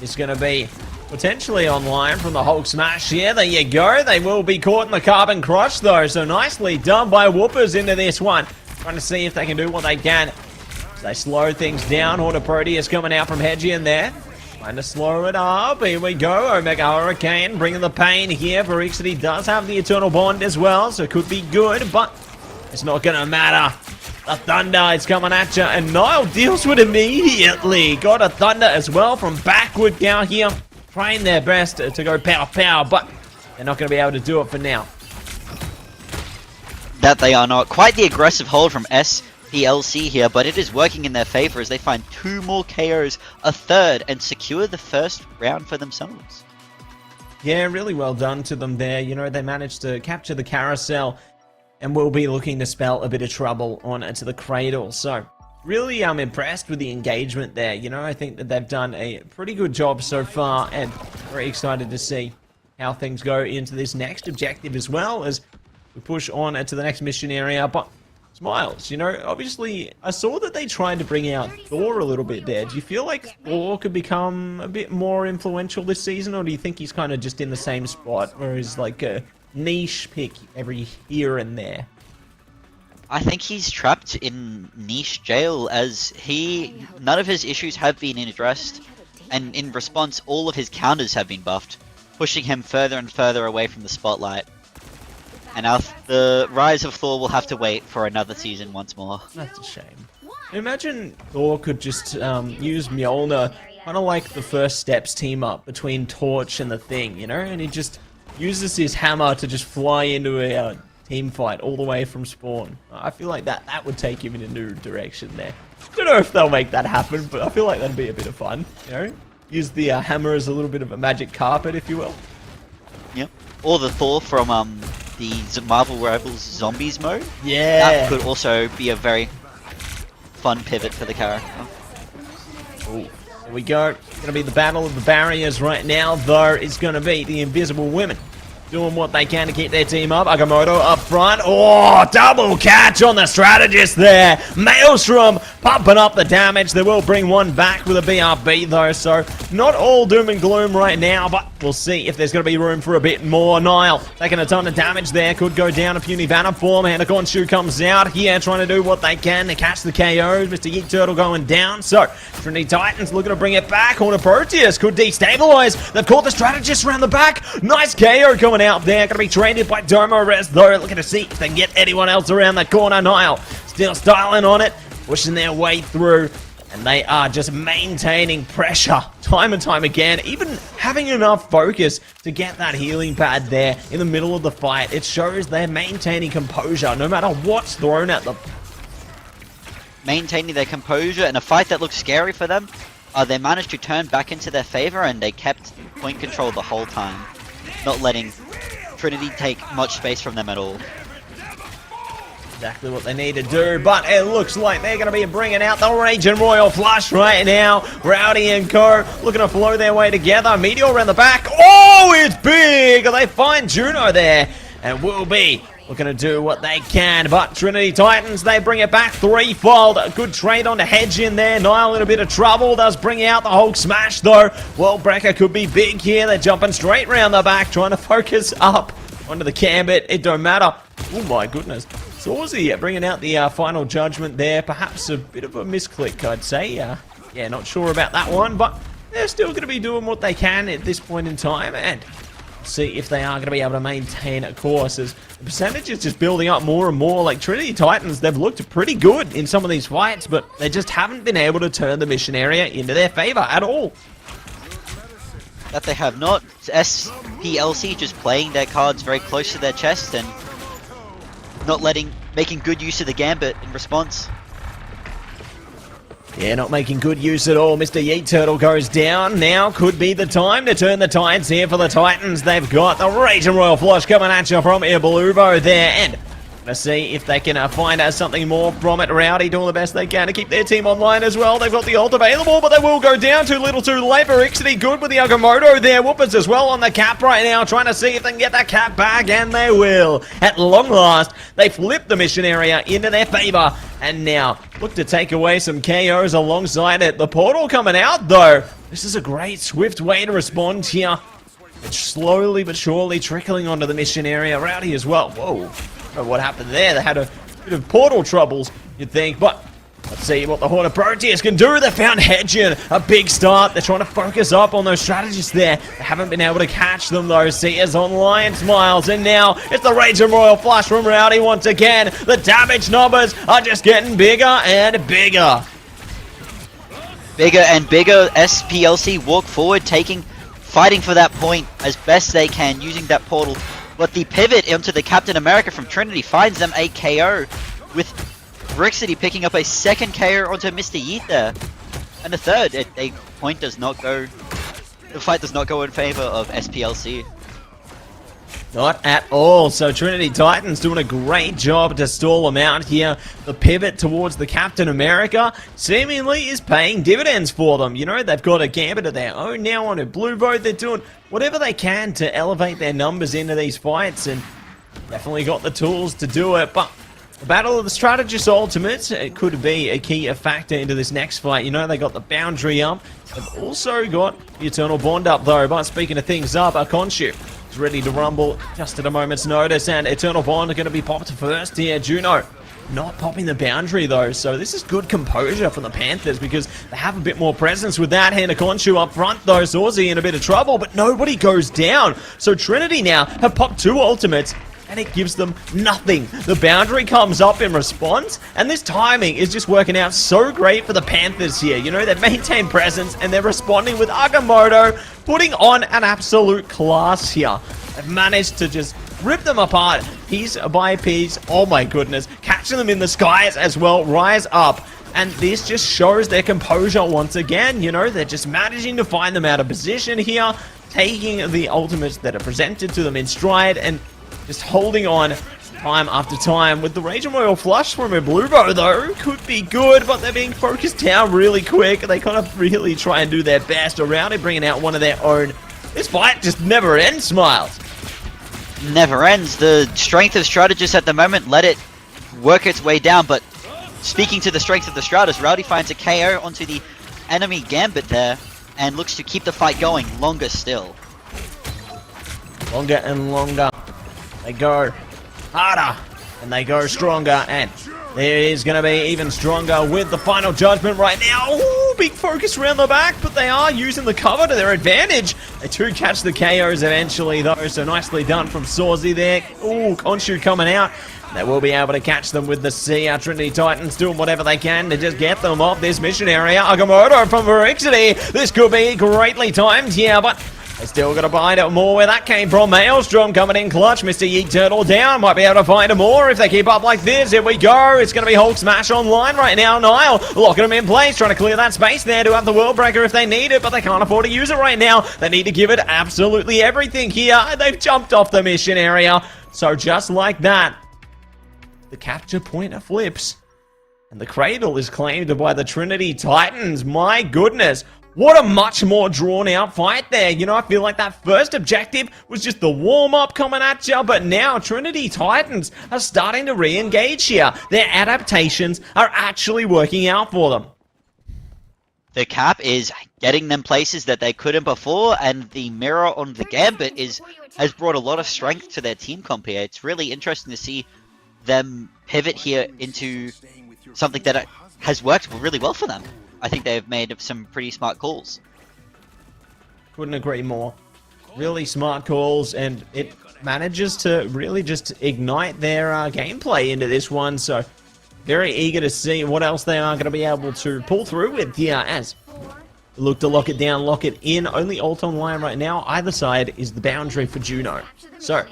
is going to be potentially online from the Hulk Smash. Yeah, there you go. They will be caught in the Carbon Crush though. So nicely done by Whoopers into this one. Trying to see if they can do what they can. They slow things down. Horn of Proteus coming out from Hedgian there. Trying to slow it up. Here we go. Omega Hurricane bringing the pain here. Verixity does have the Eternal Bond as well, so it could be good, but it's not going to matter. The Thunder is coming at you, and Nile deals with it immediately. Got a Thunder as well from backward down here. Trying their best to go pow, but they're not going to be able to do it for now. That they are not. Quite the aggressive hold from SPLC here, but it is working in their favor as they find 2 more KOs, a third, and secure the first round for themselves. Yeah, really well done to them there. You know, they managed to capture the carousel and will be looking to spell a bit of trouble on to the Cradle. So, really impressed with the engagement there. You know, I think that they've done a pretty good job so far, and very excited to see how things go into this next objective as well as we push on to the next mission area. But Smiles, you know, obviously I saw that they tried to bring out Thor a little bit there. Do you feel like Thor could become a bit more influential this season, or do you think he's kind of just in the same spot where he's like a niche pick every here and there? I think he's trapped in niche jail as none of his issues have been addressed, and in response all of his counters have been buffed, pushing him further and further away from the spotlight. And now the Rise of Thor will have to wait for another season once more. That's a shame. Imagine Thor could just use Mjolnir, kind of like the First Steps team up between Torch and the Thing, you know? And he just uses his hammer to just fly into a team fight all the way from spawn. I feel like that would take him in a new direction there. Don't know if they'll make that happen, but I feel like that'd be a bit of fun, you know? Use the hammer as a little bit of a magic carpet, if you will. Yep. Or the Thor from the Marvel Rivals Zombies mode. Yeah. That could also be a very fun pivot for the character. Ooh. Here we go. It's going to be the battle of the barriers right now, though. It's going to be the Invisible Women doing what they can to keep their team up. Agamotto up front. Oh, double catch on the strategist there. Maelstrom pumping up the damage. They will bring one back with a BRB, though, so not all doom and gloom right now, but we'll see if there's going to be room for a bit more. Nile taking a ton of damage there. Could go down a puny banner form. Hanakonshu comes out here trying to do what they can to catch the KOs. Mr. Yeet Turtle going down. So, Trinity Titans looking to bring it back. Hornet Proteus could destabilize. They've caught the strategist around the back. Nice KO coming out there. Going to be traded by Domo Res, though. Looking to see if they can get anyone else around that corner. Nile still styling on it, pushing their way through. And they are just maintaining pressure time and time again, even having enough focus to get that healing pad there in the middle of the fight. It shows they're maintaining composure no matter what's thrown at them. Maintaining their composure in a fight that looks scary for them, they managed to turn back into their favor, and they kept point control the whole time, not letting Trinity take much space from them at all. Exactly what they need to do, but it looks like they're going to be bringing out the Raging Royal Flush right now. Rowdy and Co. looking to flow their way together. Meteor around the back. Oh, it's big! They find Juno there, and will be looking to do what they can, but Trinity Titans, they bring it back threefold. A good trade on the hedge in there. Nile in a bit of trouble, does bring out the Hulk Smash, though. Worldbreaker could be big here. They're jumping straight round the back, trying to focus up onto the Gambit. It don't matter. Oh my goodness. Sawzy bringing out the final judgment there. Perhaps a bit of a misclick, I'd say. Yeah, not sure about that one, but they're still going to be doing what they can at this point in time, and see if they are going to be able to maintain a course as the percentage is just building up more and more. Like Trinity Titans, they've looked pretty good in some of these fights, but they just haven't been able to turn the mission area into their favor at all. That they have not. SPLC just playing their cards very close to their chest and not making good use of the Gambit in response. Yeah, not making good use at all. Mr. Yeet Turtle goes down. Now could be the time to turn the tides here for the Titans. They've got the Raging Royal Flush coming at you from Ibeluvo there, and let's see if they can find something more from it. Rowdy doing the best they can to keep their team online as well. They've got the ult available, but they will go down too little too late. Barixity good with the Agamotto there. Whoopers as well on the cap right now, trying to see if they can get that cap back, and they will. At long last, they flip the mission area into their favor, and now look to take away some KOs alongside it. The portal coming out, though. This is a great, swift way to respond here. It's slowly but surely trickling onto the mission area. Rowdy as well. Whoa. I don't know what happened there. They had a bit of portal troubles, you'd think, but let's see what the Hornet Proteus can do. They found Hedgen, a big start. They're trying to focus up on those strategists there. They haven't been able to catch them, though. Sia's online, Smiles, and now it's the Raging Royal Flush from Rowdy once again. The damage numbers are just getting bigger and bigger. Bigger and bigger. SPLC walk forward, fighting for that point as best they can, using that portal. But the pivot into the Captain America from Trinity finds them a KO, with Brixity picking up a second KO onto Mr. Yeet there. And a third. The fight does not go in favor of SPLC. Not at all. So Trinity Titans doing a great job to stall them out here. The pivot towards the Captain America seemingly is paying dividends for them. You know, they've got a Gambit of their own now on a blue vote. They're doing whatever they can to elevate their numbers into these fights, and definitely got the tools to do it. But the Battle of the Strategist Ultimates, it could be a key factor into this next fight. You know, they got the boundary up. They've also got the Eternal Bond up, though. But speaking of things up, Akonshu is ready to rumble just at a moment's notice, and Eternal Bond are going to be popped first here. Juno not popping the boundary, though, so this is good composure from the Panthers because they have a bit more presence with that. Hanakonshu up front, though. Sawzy in a bit of trouble, but nobody goes down. So Trinity now have popped 2 ultimates, and it gives them nothing. The boundary comes up in response, and this timing is just working out so great for the Panthers here. You know, they've maintained presence, and they're responding with Agamotto, putting on an absolute class here. They've managed to just rip them apart piece by piece. Oh my goodness. Catching them in the skies as well. Rise up. And this just shows their composure once again. You know, they're just managing to find them out of position here, taking the ultimates that are presented to them in stride and just holding on time after time. With the Raging Royal flush from a Bluebo, though, could be good, but they're being focused down really quick. They kind of really try and do their best around it, bringing out one of their own. This fight just never ends, Smiles. Never ends. The strength of Strategist at the moment let it work its way down, but speaking to the strength of the Stratus, Rowdy finds a KO onto the enemy Gambit there and looks to keep the fight going longer still. Longer and longer. They go harder and they go stronger, and there is going to be even stronger with the final judgment right now. Ooh, big focus around the back, but they are using the cover to their advantage. They do catch the KOs eventually, though, so nicely done from Sawzy there. Ooh, Khonshu coming out. They will be able to catch them with the C. Our Trinity Titans doing whatever they can to just get them off this mission area. Agamotto from Verixity. This could be greatly timed here, but they still got to find out more where that came from. Maelstrom coming in clutch. Mr. Yeet Turtle down. Might be able to find more if they keep up like this. Here we go. It's going to be Hulk Smash online right now. Nile locking him in place, trying to clear that space there to have the World Breaker if they need it, but they can't afford to use it right now. They need to give it absolutely everything here. They've jumped off the mission area. So just like that, the capture pointer flips, and the cradle is claimed by the Trinity Titans. My goodness. What a much more drawn-out fight there. You know, I feel like that first objective was just the warm-up coming at you, but now Trinity Titans are starting to re-engage here. Their adaptations are actually working out for them. The cap is getting them places that they couldn't before, and the mirror on the Gambit has brought a lot of strength to their team comp here. It's really interesting to see them pivot here into something that has worked really well for them. I think they've made some pretty smart calls. Couldn't agree more. Really smart calls, and it manages to really just ignite their gameplay into this one. So very eager to see what else they are going to be able to pull through with here as look to lock it down, lock it in. Only ult online right now. Either side is the boundary for Juno. So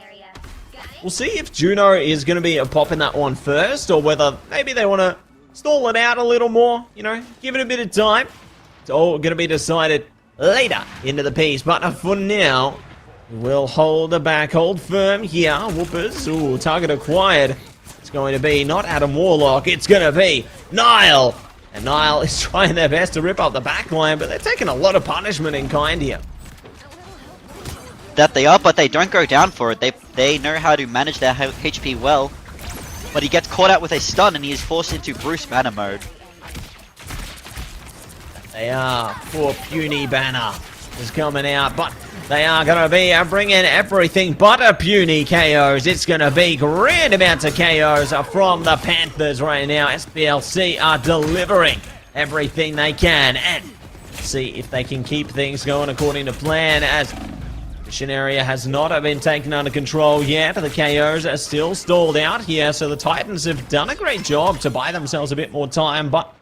we'll see if Juno is going to be a pop in that one first, or whether maybe they want to stall it out a little more, you know, give it a bit of time. It's all going to be decided later into the piece, but for now, we'll hold the back, hold firm here. Whoopers, ooh, target acquired. It's going to be not Adam Warlock, it's going to be Nile. And Nile is trying their best to rip up the back line, but they're taking a lot of punishment in kind here. That they are, but they don't go down for it. They know how to manage their HP well. But he gets caught out with a stun and he is forced into Bruce Banner mode. They are. Poor puny Banner is coming out, but they are going to be bringing everything but a puny KOs. It's going to be grand amounts of KOs from the Panthers right now. SPLC are delivering everything they can, and see if they can keep things going according to plan, as mission area has not been taken under control yet. The KOs are still stalled out here, so the Titans have done a great job to buy themselves a bit more time, but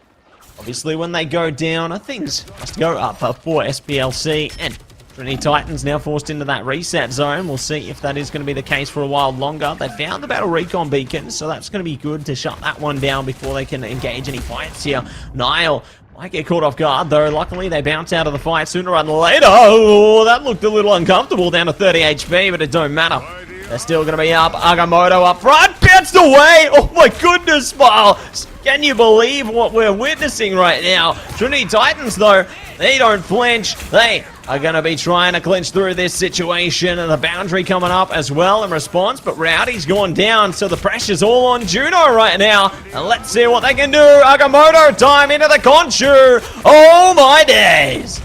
obviously when they go down, things must go up for SPLC, and Trinity Titans now forced into that reset zone. We'll see if that is going to be the case for a while longer. They found the Battle Recon Beacon, so that's going to be good to shut that one down before they can engage any fights here. Nile might get caught off guard, though. Luckily, they bounce out of the fight sooner rather than later. Oh, that looked a little uncomfortable, down to 30 HP, but it don't matter. They're still going to be up. Agamotto up front, bounced away. Oh my goodness, Smile. Can you believe what we're witnessing right now? Trinity Titans, though, they don't flinch. They are going to be trying to clinch through this situation, and the boundary coming up as well in response, but Rowdy's gone down, so the pressure's all on Juno right now, and let's see what they can do. Agamotto time into the Khonshu. Oh my days.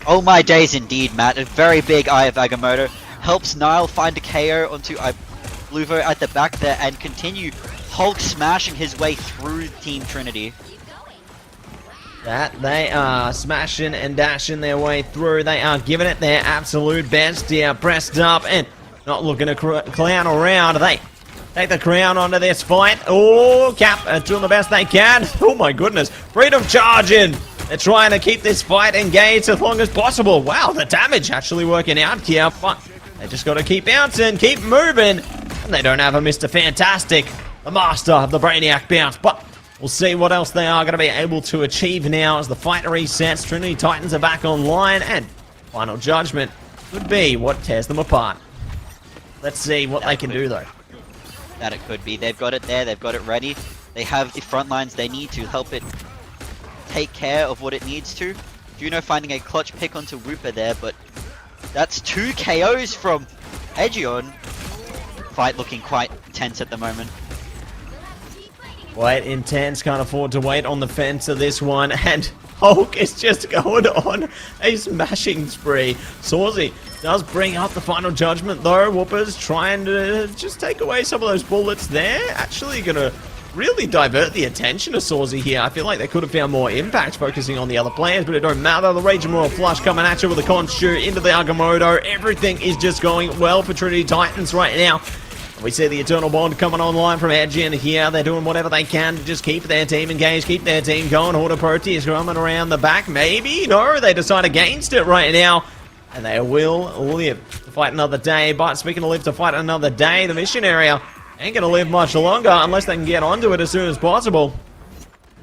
Oh my days indeed, Matt. A very big eye of Agamotto helps Nile find a KO onto Bluvo at the back there and continue Hulk smashing his way through Team Trinity. That they are smashing and dashing their way through. They are giving it their absolute best here, pressed up and not looking to clown around. They take the crown onto this fight. Oh, Cap doing the best they can. Oh my goodness, Freedom charging. They're trying to keep this fight engaged as long as possible. Wow, the damage actually working out here, but they just got to keep bouncing, keep moving. And they don't have a Mr. Fantastic, the master of the Brainiac bounce, but we'll see what else they are going to be able to achieve now as the fight resets. Trinity Titans are back online, and final judgment could be what tears them apart. Let's see what they can do, though. that it could be. They've got it there, they've got it ready. They have the front lines they need to help it take care of what it needs to. Juno finding a clutch pick onto Wooper there, but that's 2 KOs from AGON. Fight looking quite tense at the moment. Quite intense, can't afford to wait on the fence of this one, and Hulk is just going on a smashing spree. Sawzy does bring up the final judgment though. Whooper's trying to just take away some of those bullets there. Actually gonna really divert the attention of Sawzy here. I feel like they could have found more impact focusing on the other players, but it don't matter. The Raging Royal Flush coming at you with a con shoot into the Agamotto. Everything is just going well for Trinity Titans right now. We see the Eternal Bond coming online from AGON here. They're doing whatever they can to just keep their team engaged, keep their team going. Horde of Proteus coming around the back. Maybe? No, they decide against it right now. And they will live to fight another day. But speaking of live to fight another day, the mission area ain't going to live much longer unless they can get onto it as soon as possible.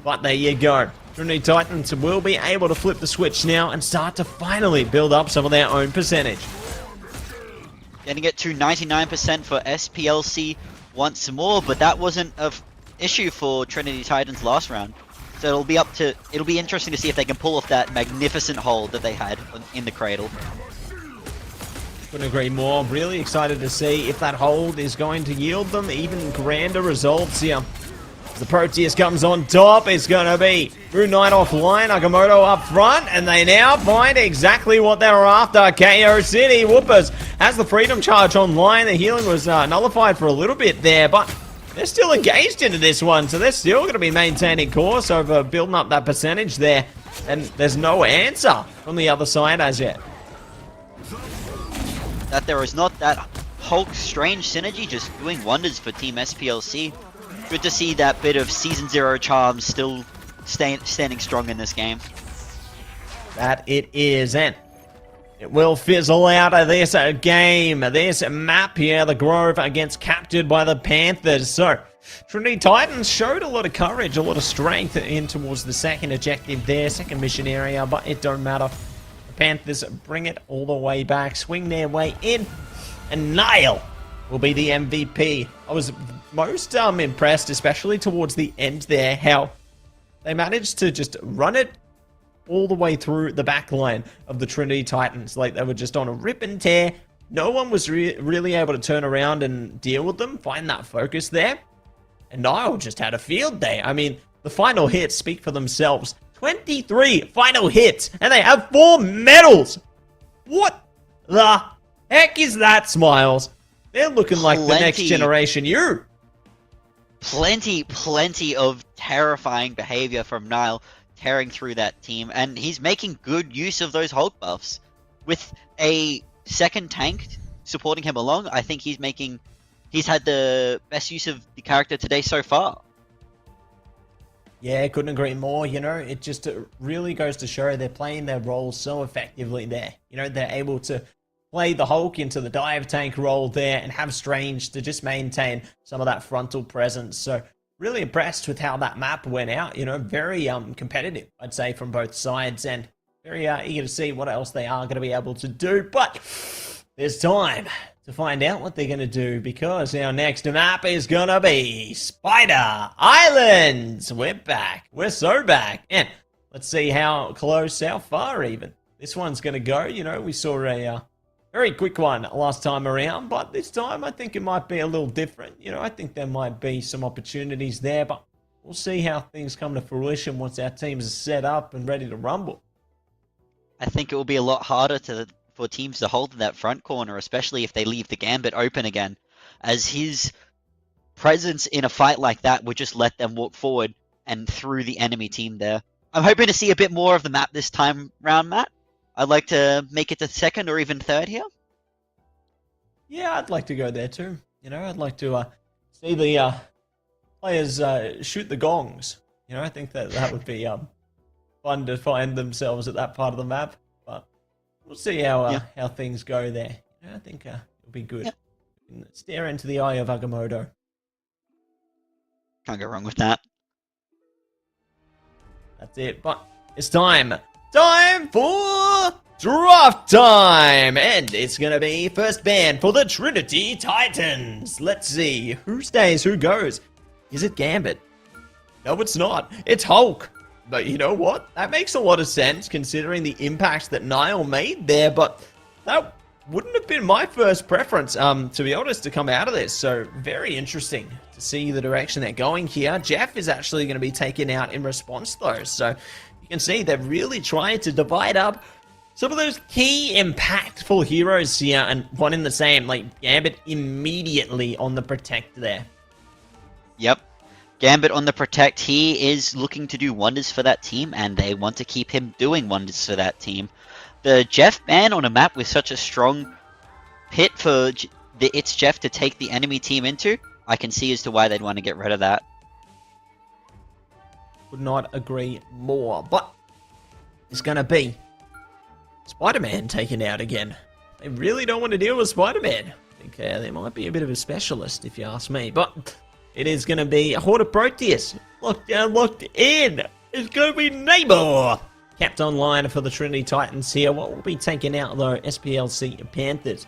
But there you go. Trinity Titans will be able to flip the switch now and start to finally build up some of their own percentage. Getting it to 99% for SPLC once more, but that wasn't an issue for Trinity Titans last round. So it'll be interesting to see if they can pull off that magnificent hold that they had in the cradle. Couldn't agree more. Really excited to see if that hold is going to yield them even grander results here. The Proteus comes on top. It's going to be Moon Knight offline, Agamotto up front, and they now find exactly what they were after. KO City Whoopers has the Freedom Charge online. The healing was nullified for a little bit there, but they're still engaged into this one, so they're still going to be maintaining course over building up that percentage there, and there's no answer from the other side as yet. That there is not that Hulk strange synergy just doing wonders for Team SPLC. Good to see that bit of Season 0 charm still standing strong in this game. That it is, and it will fizzle out of this game, this map here, the Grove against captured by the Panthers. So, Trinity Titans showed a lot of courage, a lot of strength in towards the second objective there, second mission area, but it don't matter. The Panthers bring it all the way back, swing their way in, and Niall will be the MVP. I was most impressed, especially towards the end there, how they managed to just run it all the way through the back line of the Trinity Titans. Like they were just on a rip and tear. No one was really able to turn around and deal with them, find that focus there. And Niall just had a field day. I mean, the final hits speak for themselves. 23 final hits, and they have 4 medals. What the heck is that, Smiles? They're looking like the next generation you. Plenty of terrifying behavior from Niall tearing through that team, and he's making good use of those Hulk buffs. With a second tank supporting him along, I think he's had the best use of the character today so far. Yeah, couldn't agree more. You know, it just really goes to show they're playing their roles so effectively there. You know, they're able to play the Hulk into the dive tank role there and have Strange to just maintain some of that frontal presence. So really impressed with how that map went out. You know, very competitive, I'd say, from both sides, and very eager to see what else they are going to be able to do. But there's time to find out what they're going to do, because our next map is going to be Spider Islands. We're back. We're so back. And let's see how close, how far even this one's going to go. You know, we saw a very quick one last time around, but this time I think it might be a little different. You know, I think there might be some opportunities there, but we'll see how things come to fruition once our teams are set up and ready to rumble. I think it will be a lot harder for teams to hold in that front corner, especially if they leave the Gambit open again, as his presence in a fight like that would just let them walk forward and through the enemy team there. I'm hoping to see a bit more of the map this time round, Matt. I'd like to make it to second or even third here. Yeah, I'd like to go there too. You know, I'd like to see the players shoot the gongs. You know, I think that would be fun to find themselves at that part of the map. But we'll see how things go there. You know, I think it'll be good. Yep. Stare into the eye of Agamotto. Can't go wrong with that. That's it. But it's time for Draft time! And it's gonna be first ban for the Trinity Titans. Let's see, who stays, who goes? Is it Gambit? No, it's not. It's Hulk. But you know what? That makes a lot of sense considering the impact that Niall made there, but that wouldn't have been my first preference, to be honest, to come out of this. So very interesting to see the direction they're going here. Jeff is actually going to be taken out in response though. So you can see they're really trying to divide up some of those key impactful heroes here, and one in the same, like Gambit immediately on the protect there. Yep. Gambit on the protect, he is looking to do wonders for that team, and they want to keep him doing wonders for that team. The Jeff ban on a map with such a strong pit for it's Jeff to take the enemy team into, I can see as to why they'd want to get rid of that. Would not agree more, but it's going to be Spider-Man taken out again. They really don't want to deal with Spider-Man. I think they might be a bit of a specialist, if you ask me. But it is going to be Horde of Proteus. Locked down, locked in. It's going to be Namor. Kept online for the Trinity Titans here. What will be taken out, though? SPLC Panthers.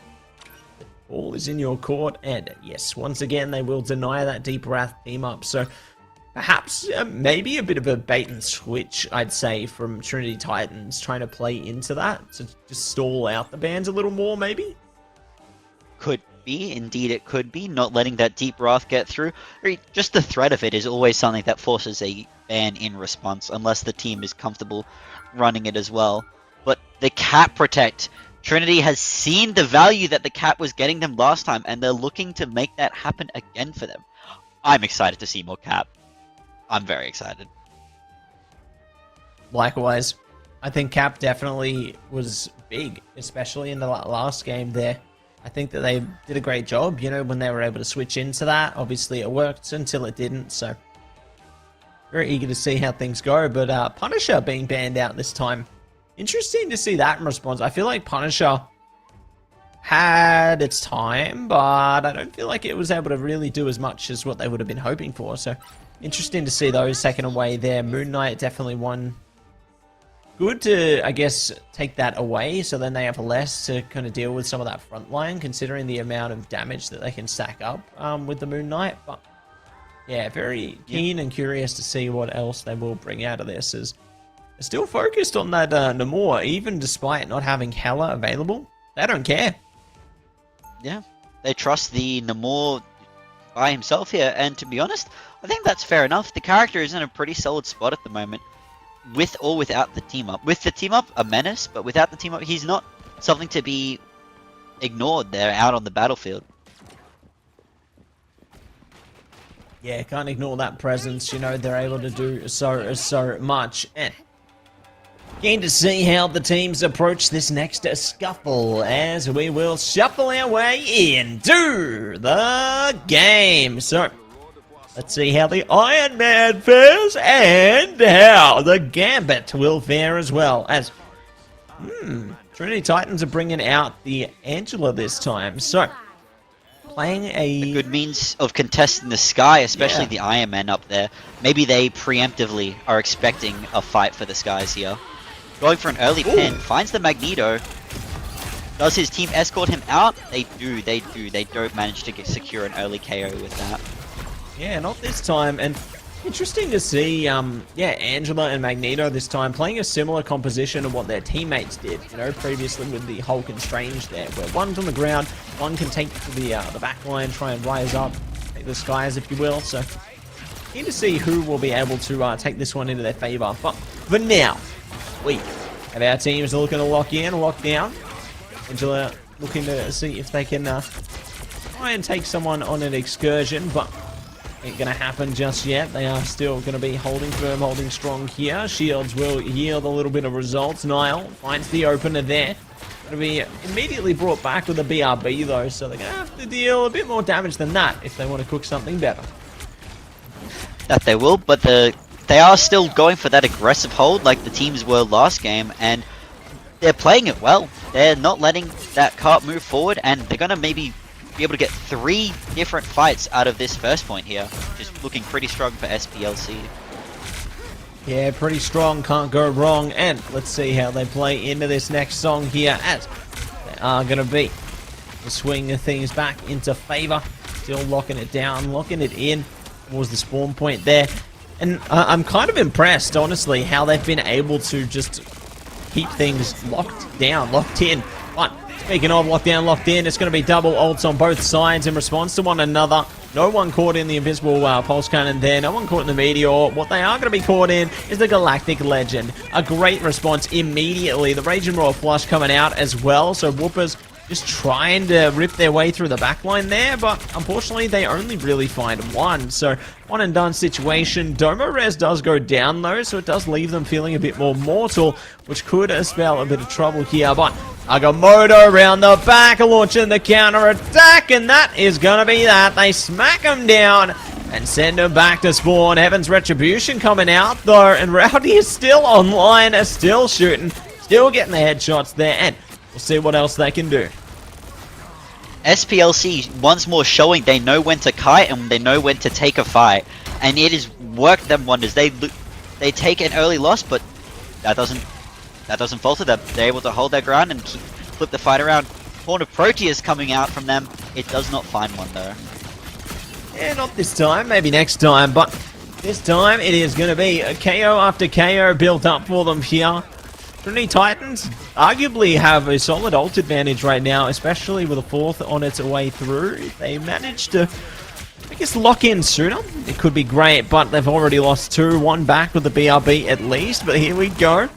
The ball is in your court. And yes, once again, they will deny that Deep Wrath team up. So perhaps maybe a bit of a bait and switch, I'd say, from Trinity Titans, trying to play into that to just stall out the bans a little more, maybe? Could be, indeed it could be, not letting that Deep Wrath get through. Just the threat of it is always something that forces a ban in response, unless the team is comfortable running it as well. But the Cap Protect, Trinity has seen the value that the Cap was getting them last time, and they're looking to make that happen again for them. I'm excited to see more Cap. I'm very excited. Likewise. I think Cap definitely was big, especially in the last game there. I think that they did a great job, you know, when they were able to switch into that. Obviously, it worked until it didn't, so very eager to see how things go. But Punisher being banned out this time. Interesting to see that in response. I feel like Punisher had its time, but I don't feel like it was able to really do as much as what they would have been hoping for, so interesting to see those taken away there. Moon Knight definitely one. Good to, I guess, take that away, so then they have less to kind of deal with some of that front line, considering the amount of damage that they can stack up with the Moon Knight. But yeah, very keen and curious to see what else they will bring out of this. As they're still focused on that Namor, even despite not having Hela available. They don't care. Yeah, they trust the Namor by himself here, and to be honest, I think that's fair enough. The character is in a pretty solid spot at the moment, with or without the team up. With the team up, a menace, but without the team up, he's not something to be ignored there out on the battlefield. Yeah, can't ignore that presence. You know, they're able to do so much. And keen to see how the teams approach this next scuffle, as we will shuffle our way into the game. So let's see how the Iron Man fares and how the Gambit will fare as well. As Trinity Titans are bringing out the Angela this time. So playing a good means of contesting the Sky, especially the Iron Man up there. Maybe they preemptively are expecting a fight for the Skies here. Going for an early pin, finds the Magneto. Does his team escort him out? They do. They don't manage to secure an early KO with that. Yeah, not this time. And interesting to see, Angela and Magneto this time playing a similar composition of what their teammates did, you know, previously with the Hulk and Strange there, where one's on the ground, one can take the back line, try and rise up, take the Skies, if you will. So, keen to see who will be able to take this one into their favor. But for now, we have our teams looking to lock in, lock down. Angela looking to see if they can try and take someone on an excursion, but ain't gonna happen just yet. They are still gonna be holding firm, holding strong here. Shields will yield a little bit of results. Niall finds the opener there. Gonna be immediately brought back with a BRB though, so they're gonna have to deal a bit more damage than that if they want to cook something better. That they will, but they are still going for that aggressive hold like the teams were last game, and they're playing it well. They're not letting that cart move forward, and they're gonna maybe be able to get 3 different fights out of this first point here. Just looking pretty strong for SPLC. Yeah, pretty strong, can't go wrong. And let's see how they play into this next song here, as they are going to be swinging things back into favor. Still locking it down, locking it in towards the spawn point there. And I'm kind of impressed, honestly, how they've been able to just keep things locked down, locked in. But speaking of lockdown, locked in, it's going to be double ults on both sides in response to one another. No one caught in the invisible pulse cannon there. No one caught in the meteor. What they are going to be caught in is the Galactic Legend. A great response immediately. The Raging Royal Flush coming out as well. So Whoopers just trying to rip their way through the backline there, but unfortunately they only really find one. So one and done situation. Sm1lez does go down though, so it does leave them feeling a bit more mortal, which could spell a bit of trouble here. But Agamotto around the back, launching the counter attack, and that is gonna be that. They smack him down and send him back to spawn. Heaven's Retribution coming out though, and Rowdy is still online, still shooting, still getting the headshots there, and we'll see what else they can do. SPLC once more showing they know when to kite and they know when to take a fight, and it has worked them wonders. They take an early loss, but that doesn't falter them. They're able to hold their ground and flip the fight around. Horn of Proteus coming out from them. It does not find one though. Yeah, not this time. Maybe next time, but this time it is going to be a KO after KO built up for them here. Trinity Titans arguably have a solid ult advantage right now, especially with a fourth on its way through. If they manage to, I guess, lock in sooner, it could be great, but they've already lost two. One back with the BRB at least, but here we go.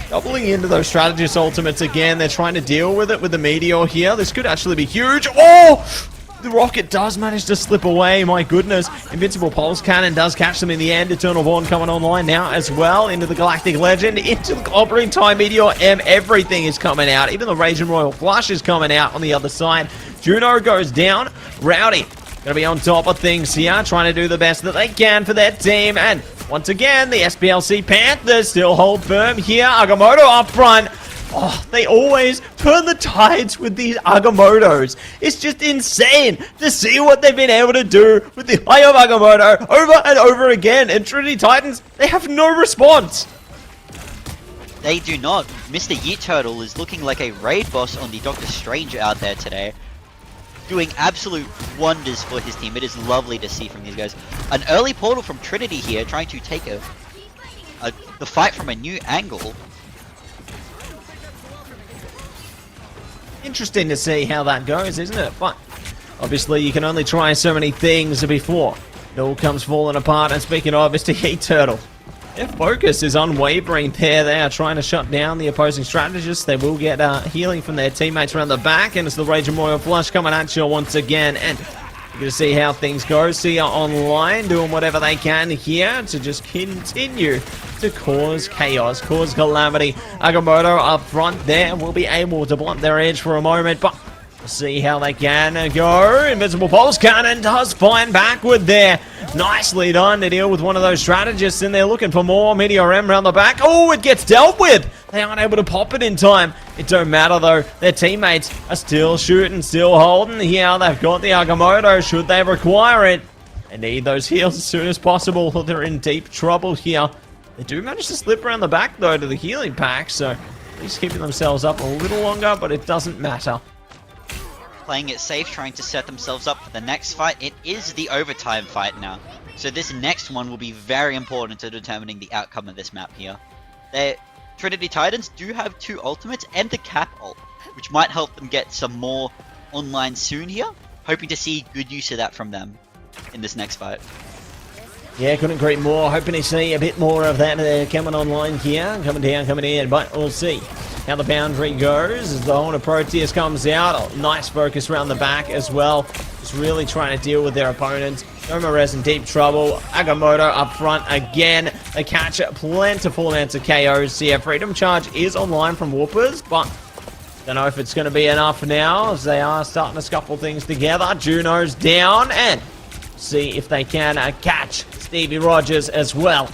Doubling into those strategist ultimates again. They're trying to deal with it with the meteor here. This could actually be huge. Oh! The rocket does manage to slip away, my goodness. Invincible Pulse Cannon does catch them in the end. Eternal Vorn coming online now as well. Into the Galactic Legend, into the Clobbering Time Meteor M. Everything is coming out. Even the Raging Royal Flush is coming out on the other side. Juno goes down. Rowdy gonna be on top of things here, trying to do the best that they can for their team. And once again, the SPLC Panthers still hold firm here. Agamotto up front. Oh, they always turn the tides with these Agamottos. It's just insane to see what they've been able to do with the Eye of Agamotto over and over again. And Trinity Titans, they have no response. They do not. Mr. Yeet Turtle is looking like a raid boss on the Doctor Strange out there today. Doing absolute wonders for his team. It is lovely to see from these guys. An early portal from Trinity here, trying to take the fight from a new angle. Interesting to see how that goes, isn't it? But obviously you can only try so many things before it all comes falling apart. And speaking of Mr. Yeet Turtle, their focus is unwavering there. They are trying to shut down the opposing strategists. They will get healing from their teammates around the back, and it's the Raging Royal Flush coming at you once again. And you're going to see how things go. See ya online, doing whatever they can here to just continue to cause chaos, cause calamity. Agamotto up front there will be able to blunt their edge for a moment, but we'll see how they can go. Invincible Pulse Cannon does find backward there. Nicely done to deal with one of those strategists, and they're looking for more. Meteor M around the back. Oh, it gets dealt with. They aren't able to pop it in time. It don't matter though. Their teammates are still shooting, still holding. Here they've got the Agamotto should they require it. They need those heals as soon as possible, or they're in deep trouble here. They do manage to slip around the back though to the healing pack, so at least keeping themselves up a little longer, but it doesn't matter. Playing it safe, trying to set themselves up for the next fight. It is the overtime fight now, so this next one will be very important to determining the outcome of this map here. Trinity Titans do have two ultimates and the Cap ult, which might help them get some more online soon here. Hoping to see good use of that from them in this next fight. Yeah, couldn't agree more. Hoping to see a bit more of that coming online here. Coming down, coming in, but we'll see how the boundary goes as the Horn of Proteus comes out. Oh, nice focus around the back as well. Just really trying to deal with their opponents. Sm1lez in deep trouble. Agamotto up front again. They catch plentiful amounts of KOs here. Freedom Charge is online from Whoopers, but don't know if it's going to be enough now as they are starting to scuffle things together. Juno's down, and see if they can catch Stevie Rogers as well.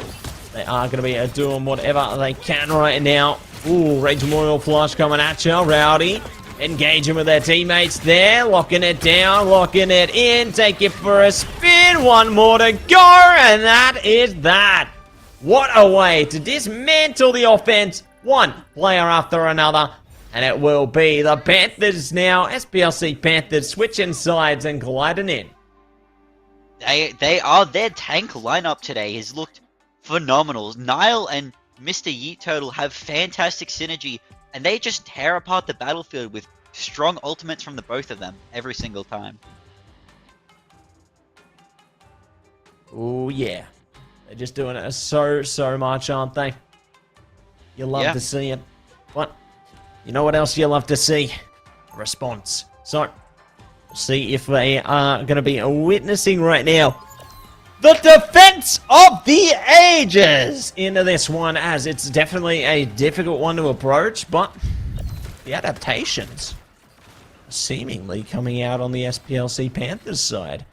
They are going to be doing whatever they can right now. Ooh, Raging Royal Flush coming at you. Rowdy engaging with their teammates there. Locking it down, locking it in. Take it for a spin. One more to go, and that is that. What a way to dismantle the offense, one player after another. And it will be the Panthers now. SPLC Panthers switching sides and gliding in. Their tank lineup today has looked phenomenal. Nile and Mr. Yeet Turtle have fantastic synergy, and they just tear apart the battlefield with strong ultimates from the both of them every single time. Oh yeah, they're just doing it so much, aren't they? You love to see it. But you know what else you love to see? A response. So, we'll see if they are going to be witnessing right now the defense of the ages into this one, as it's definitely a difficult one to approach, but the adaptations are seemingly coming out on the SPLC Panthers side.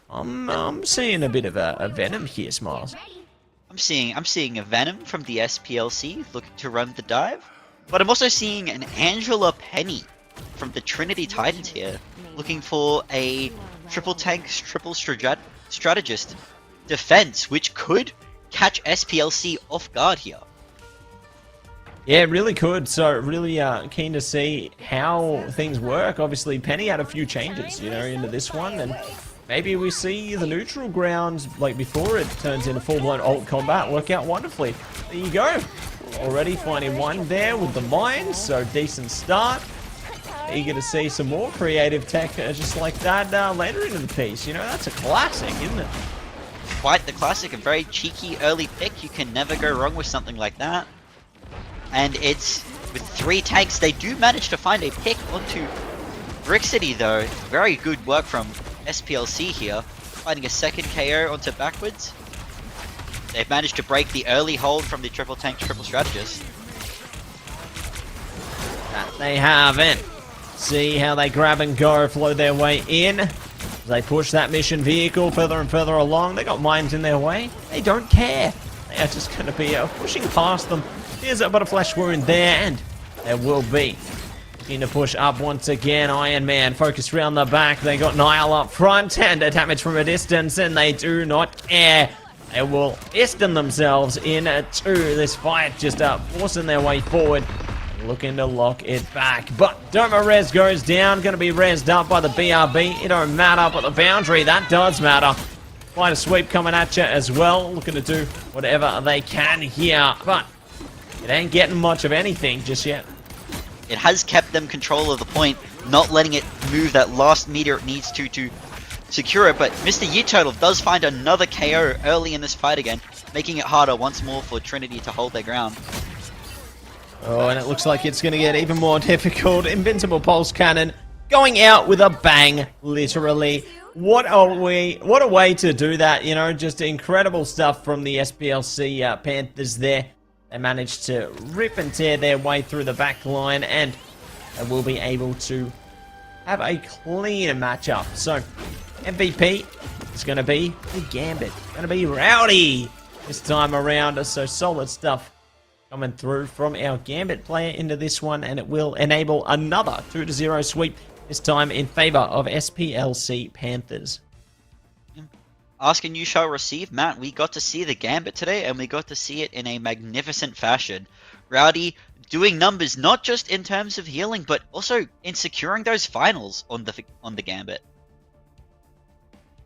I'm seeing a bit of a Venom here, Smiles. I'm seeing a Venom from the SPLC looking to run the dive, but I'm also seeing an Angela Penny from the Trinity Titans here, looking for a triple tank, triple strategist defense, which could catch SPLC off guard here. Yeah, it really could. So really keen to see how things work. Obviously, Penny had a few changes, into this one, and maybe we see the neutral ground, like before it turns into full-blown ult combat, work out wonderfully. There you go. Already finding one there with the mines, so decent start. Eager to see some more creative tech just like that later into the piece. That's a classic, isn't it? Quite the classic, a very cheeky early pick. You can never go wrong with something like that. And it's, with 3 tanks, they do manage to find a pick onto Brick City though. Very good work from SPLC here, finding a second KO onto backwards. They've managed to break the early hold from the triple tank, triple strategist. That they haven't. See how they grab and go, flow their way in. They push that mission vehicle further and further along. They got mines in their way. They don't care. They are just going to be pushing past them. Here's a butterfly wound there, and there will be. Looking to push up once again. Iron Man focused around the back. They got Nile up front, and a damage from a distance, and they do not care. They will distance themselves into this fight, just forcing their way forward. Looking to lock it back, but Doma Res goes down, going to be rezzed up by the BRB. It don't matter, but the boundary, that does matter. Quite a sweep coming at you as well, looking to do whatever they can here, but it ain't getting much of anything just yet. It has kept them control of the point, not letting it move that last meter it needs to secure it, but Mr. Yeet Turtle does find another KO early in this fight again, making it harder once more for Trinity to hold their ground. Oh, and it looks like it's going to get even more difficult. Invincible Pulse Cannon going out with a bang, literally. What a way to do that, just incredible stuff from the SPLC Panthers there. They managed to rip and tear their way through the back line, and they will be able to have a clean matchup. So, MVP is going to be the Gambit. Going to be Rowdy this time around. So, solid stuff coming through from our Gambit player into this one, and it will enable another 2-0 sweep, this time in favor of SPLC Panthers. Ask and you shall receive. Matt, we got to see the Gambit today, and we got to see it in a magnificent fashion. Rowdy doing numbers not just in terms of healing, but also in securing those finals on the Gambit.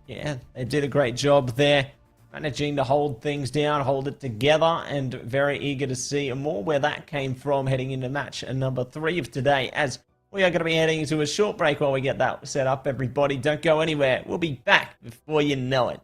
Yeah, they did a great job there, managing to hold things down, hold it together, and very eager to see more where that came from heading into match number 3 of today, as we are going to be heading into a short break while we get that set up. Everybody, don't go anywhere. We'll be back before you know it.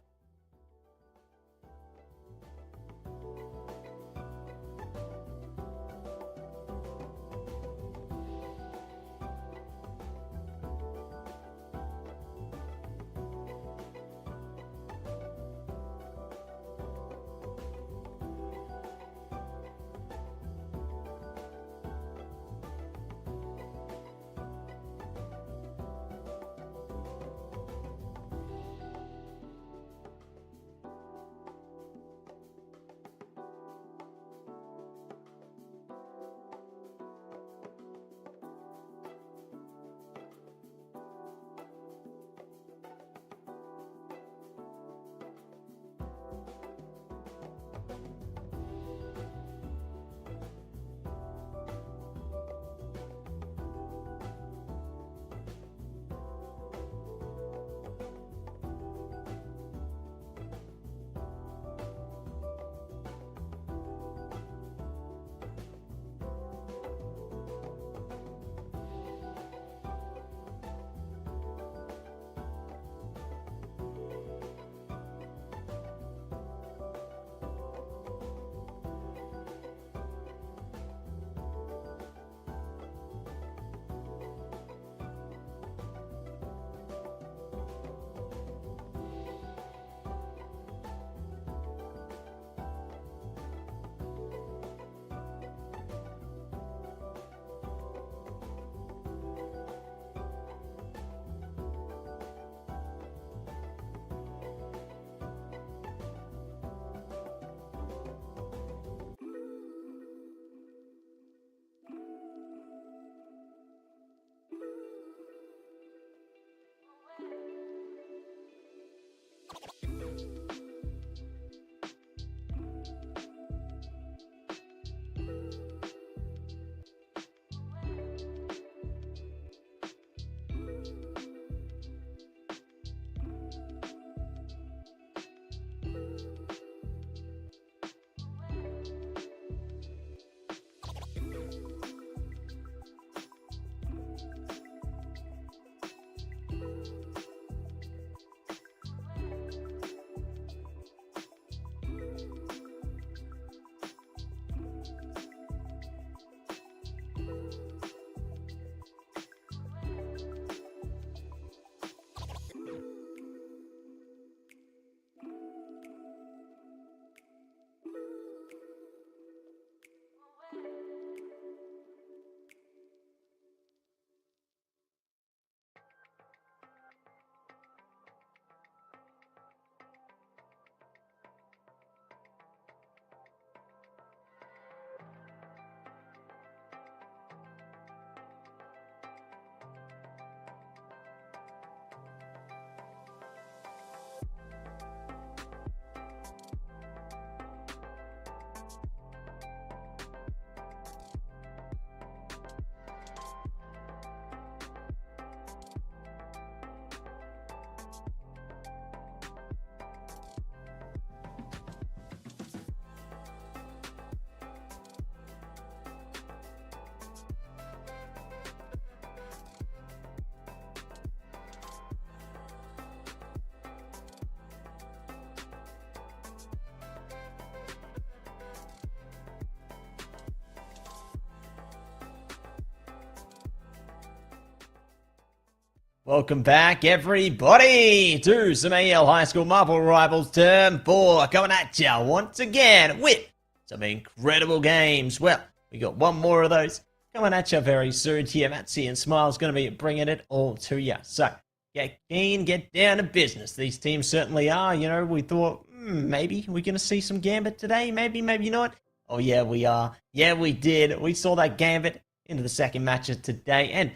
Welcome back, everybody, to some AEL High School Marble Rivals Term 4, coming at ya once again with some incredible games. Well, we got one more of those coming at you very soon here. Matsy and Smile's going to be bringing it all to you. So, get keen, get down to business. These teams certainly are. You know, we thought, maybe we're going to see some Gambit today. Maybe, maybe not. Oh, yeah, we are. Yeah, we did. We saw that Gambit into the second match of today, and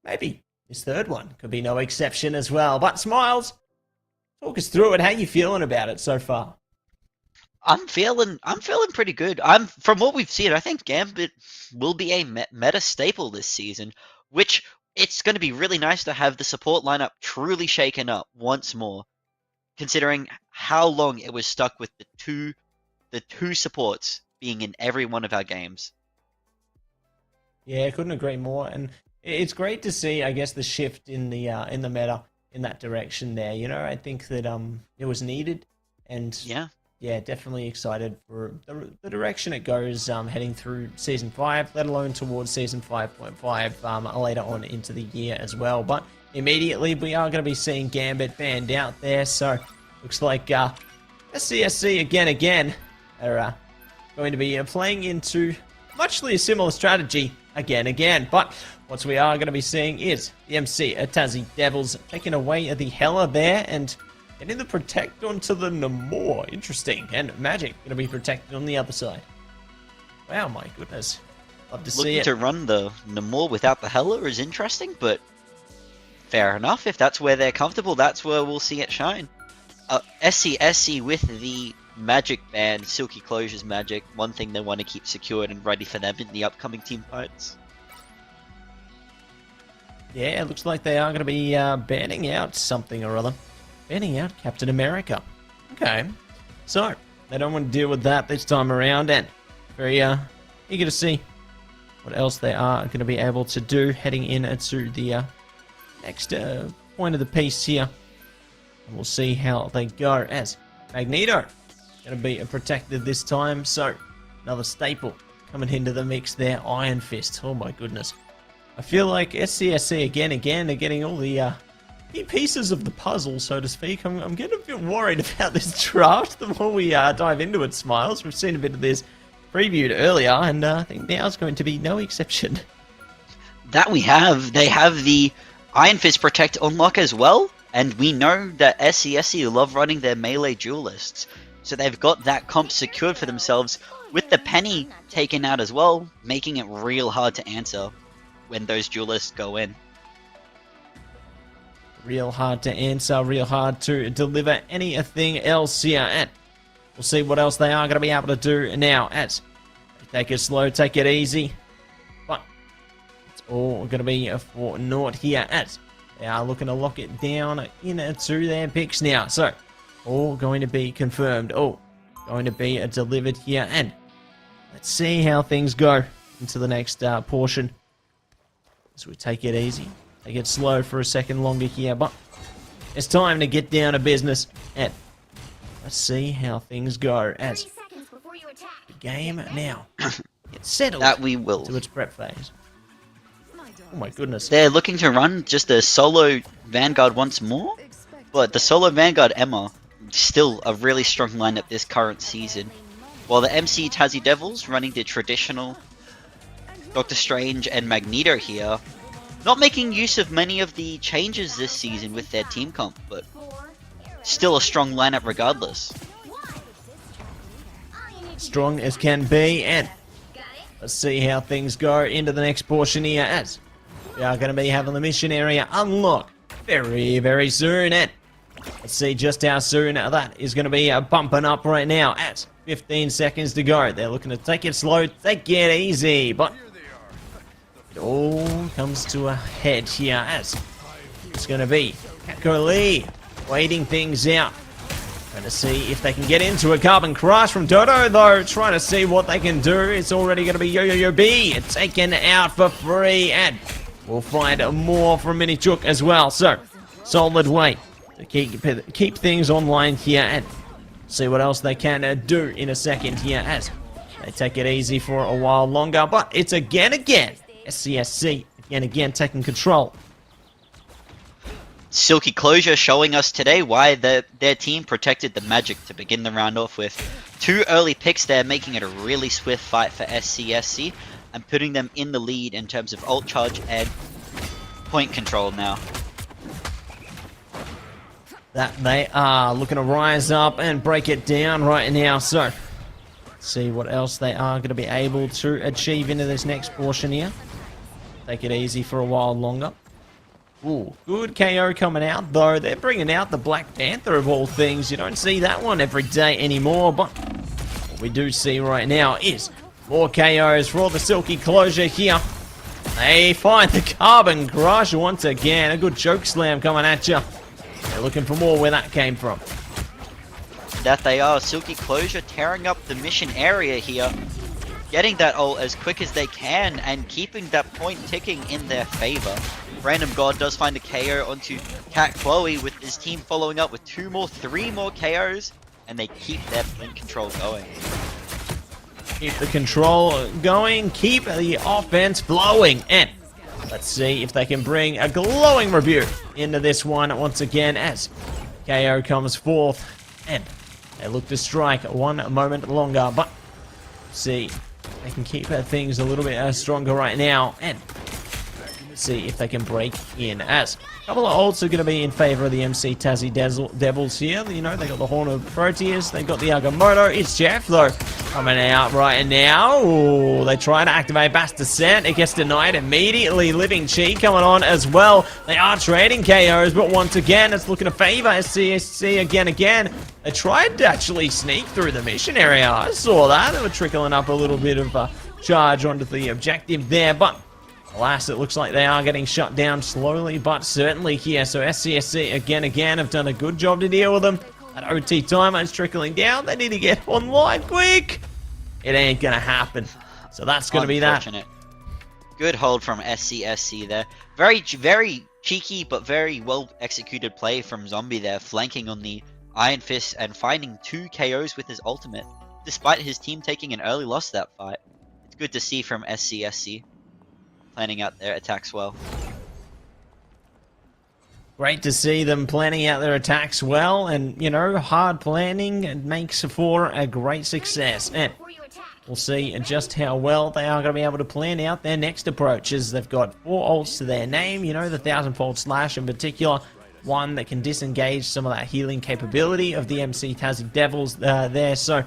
maybe this third one could be no exception as well. But Smiles, talk us through it. How you feeling about it so far? I'm feeling pretty good. From what we've seen, I think Gambit will be a meta staple this season, which it's going to be really nice to have the support lineup truly shaken up once more, considering how long it was stuck with the two supports being in every one of our games. Yeah, I couldn't agree more, and it's great to see, I guess, the shift in the meta in that direction there. You know, I think that it was needed, and yeah, definitely excited for the direction it goes heading through Season 5, let alone towards Season 5.5 later on into the year as well. But immediately we are going to be seeing Gambit banned out there, so looks like SCSC again are going to be playing into muchly a similar strategy again. But what we are going to be seeing is the MC Tassie Devils taking away the Hella there and getting the Protect onto the Namor. Interesting. And Magic going to be protected on the other side. Wow, my goodness. Love to see it. Looking to run the Namor without the Hella is interesting, but fair enough. If that's where they're comfortable, that's where we'll see it shine. SCSC with the Magic ban, Silky Closures Magic, one thing they want to keep secured and ready for them in the upcoming team fights. Yeah, it looks like they are going to be banning out something or other. Banning out Captain America. Okay. So, they don't want to deal with that this time around, and very eager to see what else they are going to be able to do heading into the next point of the piece here. And we'll see how they go as Magneto going to be protected this time. So, another staple coming into the mix there. Iron Fist. Oh my goodness. I feel like SCSC again, they're getting all the key pieces of the puzzle, so to speak. I'm getting a bit worried about this draft the more we dive into it, Smiles. We've seen a bit of this previewed earlier, and I think now's going to be no exception. That we have. They have the Iron Fist Protect unlock as well, and we know that SCSC love running their melee duelists. So they've got that comp secured for themselves, with the Penny taken out as well, making it real hard to answer when those duelists go in. Real hard to answer, real hard to deliver anything else here. And we'll see what else they are going to be able to do now as they take it slow, take it easy. But it's all going to be for naught here as they are looking to lock it down into their picks now. So, all going to be confirmed. All going to be delivered here. And let's see how things go into the next portion. So we take it easy. Take it slow for a second longer here. But it's time to get down to business. And let's see how things go as the game now gets settled that we will to its prep phase. Oh my goodness. They're looking to run just a solo Vanguard once more, but the solo Vanguard Emma still a really strong lineup this current season, while the MC Tassie Devils running the traditional Doctor Strange and Magneto here, not making use of many of the changes this season with their team comp, but still a strong lineup regardless. Strong as can be, and let's see how things go into the next portion here as we are going to be having the mission area unlock very soon, and let's see just how soon that is going to be bumping up right now at 15 seconds to go. They're looking to take it slow, take it easy, but it all comes to a head here as it's going to be Kakko Lee waiting things out. Trying to see if they can get into a Carbon Crush from Dodo, though. Trying to see what they can do. It's already going to be Yo-Yo-Yo B taken out for free, and we'll find more from Mini Chook as well. So, solid way to keep things online here and see what else they can do in a second here as they take it easy for a while longer. But it's again, SCSC again taking control. Silky Closure showing us today why their team protected the Magic to begin the round off with. 2 early picks there, making it a really swift fight for SCSC and putting them in the lead in terms of ult charge and point control now. That they are looking to rise up and break it down right now. So, let's see what else they are going to be able to achieve into this next portion here. Take it easy for a while longer. Ooh, good KO coming out, though. They're bringing out the Black Panther of all things. You don't see that one every day anymore, but what we do see right now is more KOs for the Silky Closure here. They find the Carbon Crush once again. A good choke slam coming at you. They're looking for more where that came from. That they are. Silky Closure tearing up the mission area here. Getting that ult as quick as they can and keeping that point ticking in their favor. Random God does find a KO onto Cat Chloe with his team following up with 3 more KOs, and they keep their point control going. Keep the control going, keep the offense flowing, and let's see if they can bring a glowing review into this one once again as KO comes forth, and they look to strike 1 moment longer, but see, they can keep things a little bit stronger right now, and see if they can break in as a couple of ults are going to be in favor of the MC Tassie Devils here. You know, they got the Horn of Proteus, they got the Agamotto. It's Jeff, though, coming out right now. Ooh, they try to activate Bass Descent. It gets denied immediately. Living Chi coming on as well. They are trading KOs, but once again, it's looking to favor SCSC again. They tried to actually sneak through the mission area. I saw that. They were trickling up a little bit of charge onto the objective there, but alas, it looks like they are getting shut down slowly but certainly here. So SCSC again have done a good job to deal with them. That OT timer is trickling down. They need to get online quick. It ain't gonna happen. So that's gonna be that. Good hold from SCSC there. Very cheeky but very well executed play from Zombie there, flanking on the Iron Fist and finding 2 KOs with his ultimate, despite his team taking an early loss that fight. It's good to see from SCSC. Planning out their attacks well. Great to see them planning out their attacks well, and you know, hard planning makes for a great success. And we'll see just how well they are going to be able to plan out their next approaches. They've got 4 ults to their name, you know, the 1000-fold slash in particular, one that can disengage some of that healing capability of the MC Tassie Devils there. So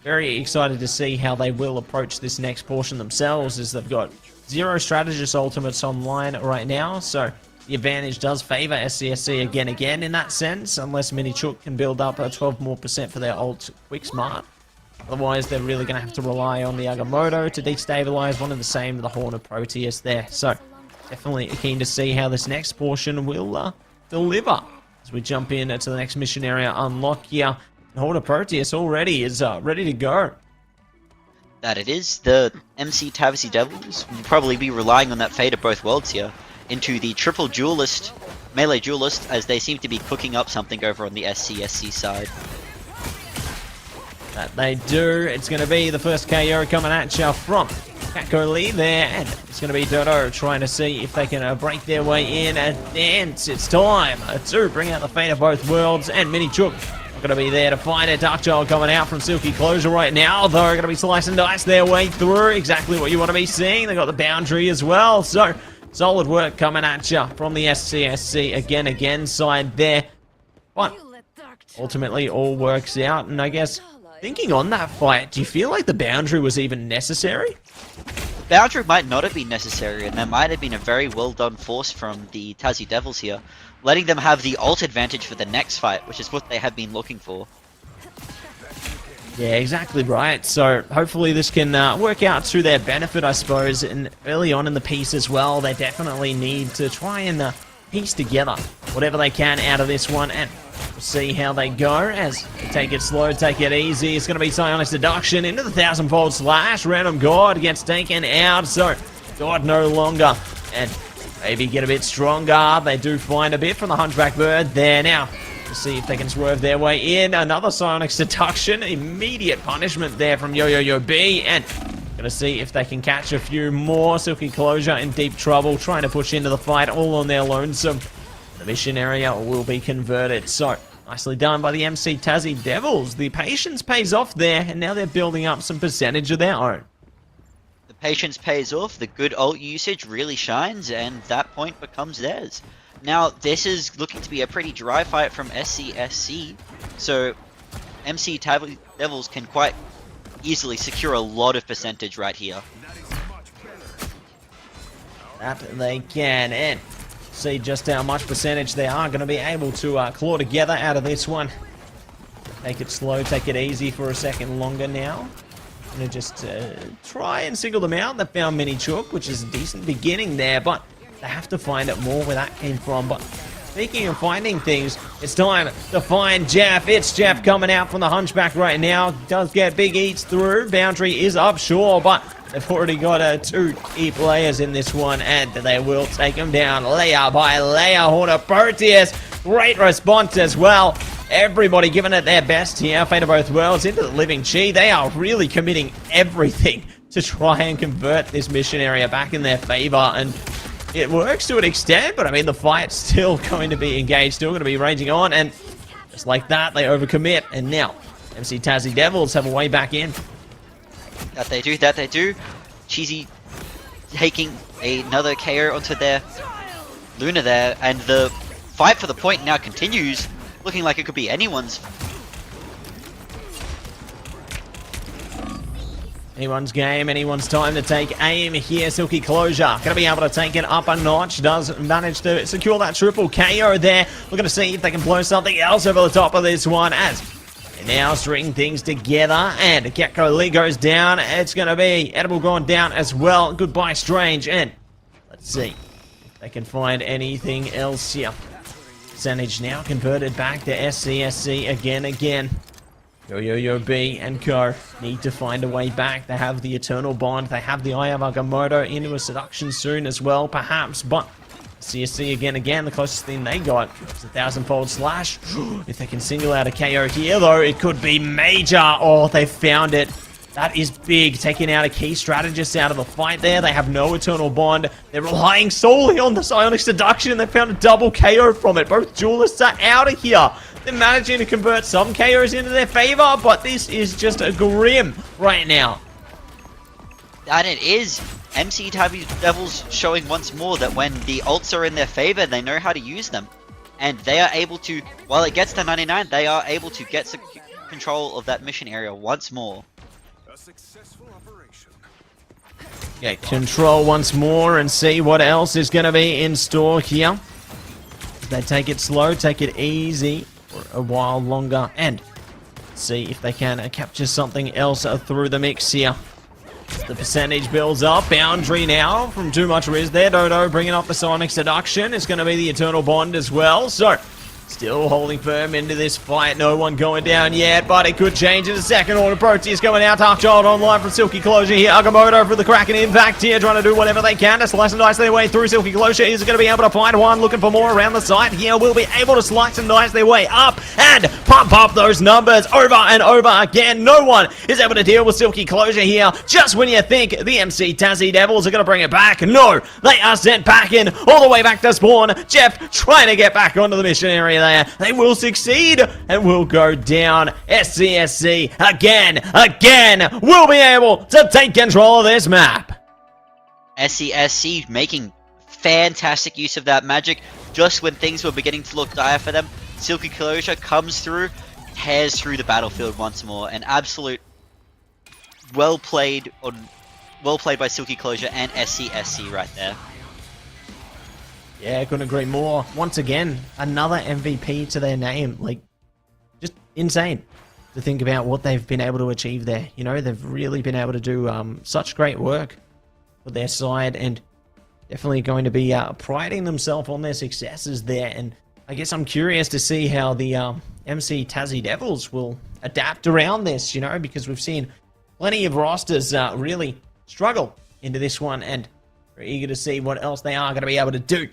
very excited to see how they will approach this next portion themselves, as they've got 0 strategist ultimates online right now, so the advantage does favor SCSC again in that sense, unless Minichuk can build up a 12% more for their ult quick smart. Otherwise, they're really going to have to rely on the Agamotto to destabilize, one of the same with the Horn of Proteus there. So definitely keen to see how this next portion will deliver as we jump in to the next mission area unlock here. The Horn of Proteus already is ready to go. That it is. The MC Tassie Devils will probably be relying on that Fate of Both Worlds here into the triple duelist, melee duelist, as they seem to be cooking up something over on the SCSC side. That they do. It's going to be the first KO coming at you from Kako Lee there, and it's going to be Dodo trying to see if they can break their way in, and it's time to bring out the Fate of Both Worlds, and Minichuk going to be there to find it. Darkchild coming out from Silky Closure right now. They're going to be slice and dice their way through. Exactly what you want to be seeing. They got the boundary as well. So solid work coming at you from the SCSC again side there. But ultimately all works out. And I guess thinking on that fight, do you feel like the boundary was even necessary? The boundary might not have been necessary, and there might have been a very well done force from the Tassie Devils here, letting them have the ult advantage for the next fight, which is what they have been looking for. Yeah, exactly right. So hopefully this can work out to their benefit, I suppose. And early on in the piece as well, they definitely need to try and piece together whatever they can out of this one. And we'll see how they go as they take it slow, take it easy. It's going to be Psionic Seduction into the 1000-fold slash. Random God gets taken out. So God no longer. And maybe get a bit stronger. They do find a bit from the Hunchback Bird there. Now, to see if they can swerve their way in. Another Psionic Seduction. Immediate punishment there from Yo-Yo-Yo B. And gonna see if they can catch a few more. Silky Closure in deep trouble, trying to push into the fight all on their lonesome. The mission area will be converted. So, nicely done by the MC Tassie Devils. The patience pays off there, and now they're building up some percentage of their own. The patience pays off, the good ult usage really shines, and that point becomes theirs. Now, this is looking to be a pretty dry fight from SCSC, so MC Devils can quite easily secure a lot of percentage right here. That they can, and see just how much percentage they are going to be able to claw together out of this one. Take it slow, take it easy for a second longer now. Gonna just try and single them out. They found Mini Chook, which is a decent beginning there, but they have to find it more where that came from. But speaking of finding things, it's time to find Jeff. It's Jeff coming out from the Hunchback right now. Does get big eats through. Boundary is up, sure, but they've already got 2 key players in this one, and they will take him down. Layer by layer. Horner Proteus, great response as well. Everybody giving it their best here. Fate of Both Worlds into the Living Chi. They are really committing everything to try and convert this mission area back in their favor, and it works to an extent, but I mean, the fight's still going to be engaged, still going to be raging on, and just like that, they overcommit, and now MC Tassie Devils have a way back in. That they do. Cheesy taking another KO onto their Luna there, and the fight for the point now continues, looking like it could be anyone's. Anyone's game, anyone's time to take aim here. Silky Closure going to be able to take it up a notch. Does manage to secure that triple KO there. We're going to see if they can blow something else over the top of this one as they now string things together. And Gecko Lee goes down. It's going to be Edible gone down as well. Goodbye, Strange. And let's see if they can find anything else here. Percentage now converted back to SCSC again. Yo B and Co need to find a way back. They have the Eternal Bond. They have the Eye of Agamotto into a Seduction soon as well, perhaps. But CSC again, the closest thing they got is a 1000-fold slash. If they can single out a KO here, though, it could be major. Oh, they found it. That is big, taking out a key strategist out of the fight there. They have no Eternal Bond. They're relying solely on the Psionic Seduction, and they found a double KO from it. Both duelists are out of here. They're managing to convert some KOs into their favor, but this is just a grim right now. And it is. MC Devils showing once more that when the ults are in their favor, they know how to use them. And they are able to, while it gets to 99, they are able to get control of that mission area once more. A successful operation. Get control once more and see what else is going to be in store here. They take it slow, take it easy for a while longer, and see if they can capture something else through the mix here. The percentage builds up. Boundary now from too much Riz there. Dodo bringing up the Sonic Seduction. It's going to be the Eternal Bond as well. So, still holding firm into this fight. No one going down yet, but it could change in a second. Order Proteus going out. Darkchild online from Silky Closure here. Agamotto for the Kraken impact here, trying to do whatever they can to slice and dice their way through. Silky Closure is going to be able to find one. Looking for more around the side here. Will be able to slice and dice their way up and pump up those numbers over and over again. No one is able to deal with Silky Closure here. Just when you think the MC Tassie Devils are going to bring it back, no, they are sent back in all the way back to spawn. Jeff trying to get back onto the mission area there. They will succeed and will go down. SCSC again will be able to take control of this map. SCSC making fantastic use of that magic just when things were beginning to look dire for them. Silky Closure comes through, tears through the battlefield once more. An absolute well played by Silky Closure and SCSC right there. Yeah, I couldn't agree more. Once again, another MVP to their name. Like, just insane to think about what they've been able to achieve there. You know, they've really been able to do such great work with their side, and definitely going to be priding themselves on their successes there. And I guess I'm curious to see how the MC Tassie Devils will adapt around this, you know, because we've seen plenty of rosters really struggle into this one, and we're eager to see what else they are going to be able to do,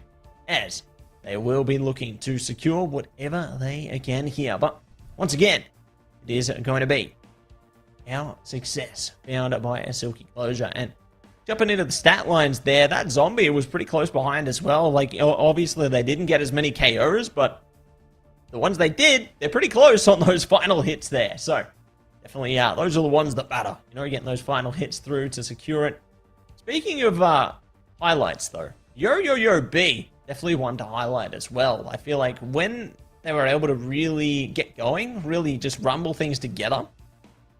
as they will be looking to secure whatever they can here. But once again, it is going to be our success found by a Silky Closure, and jumping into the stat lines there, that zombie was pretty close behind as well. Like, obviously they didn't get as many KOs, but the ones they did, they're pretty close on those final hits there. So, definitely, those are the ones that matter. You know, getting those final hits through to secure it. Speaking of highlights, though, Yo B, definitely one to highlight as well. I feel like when they were able to really get going, really just rumble things together,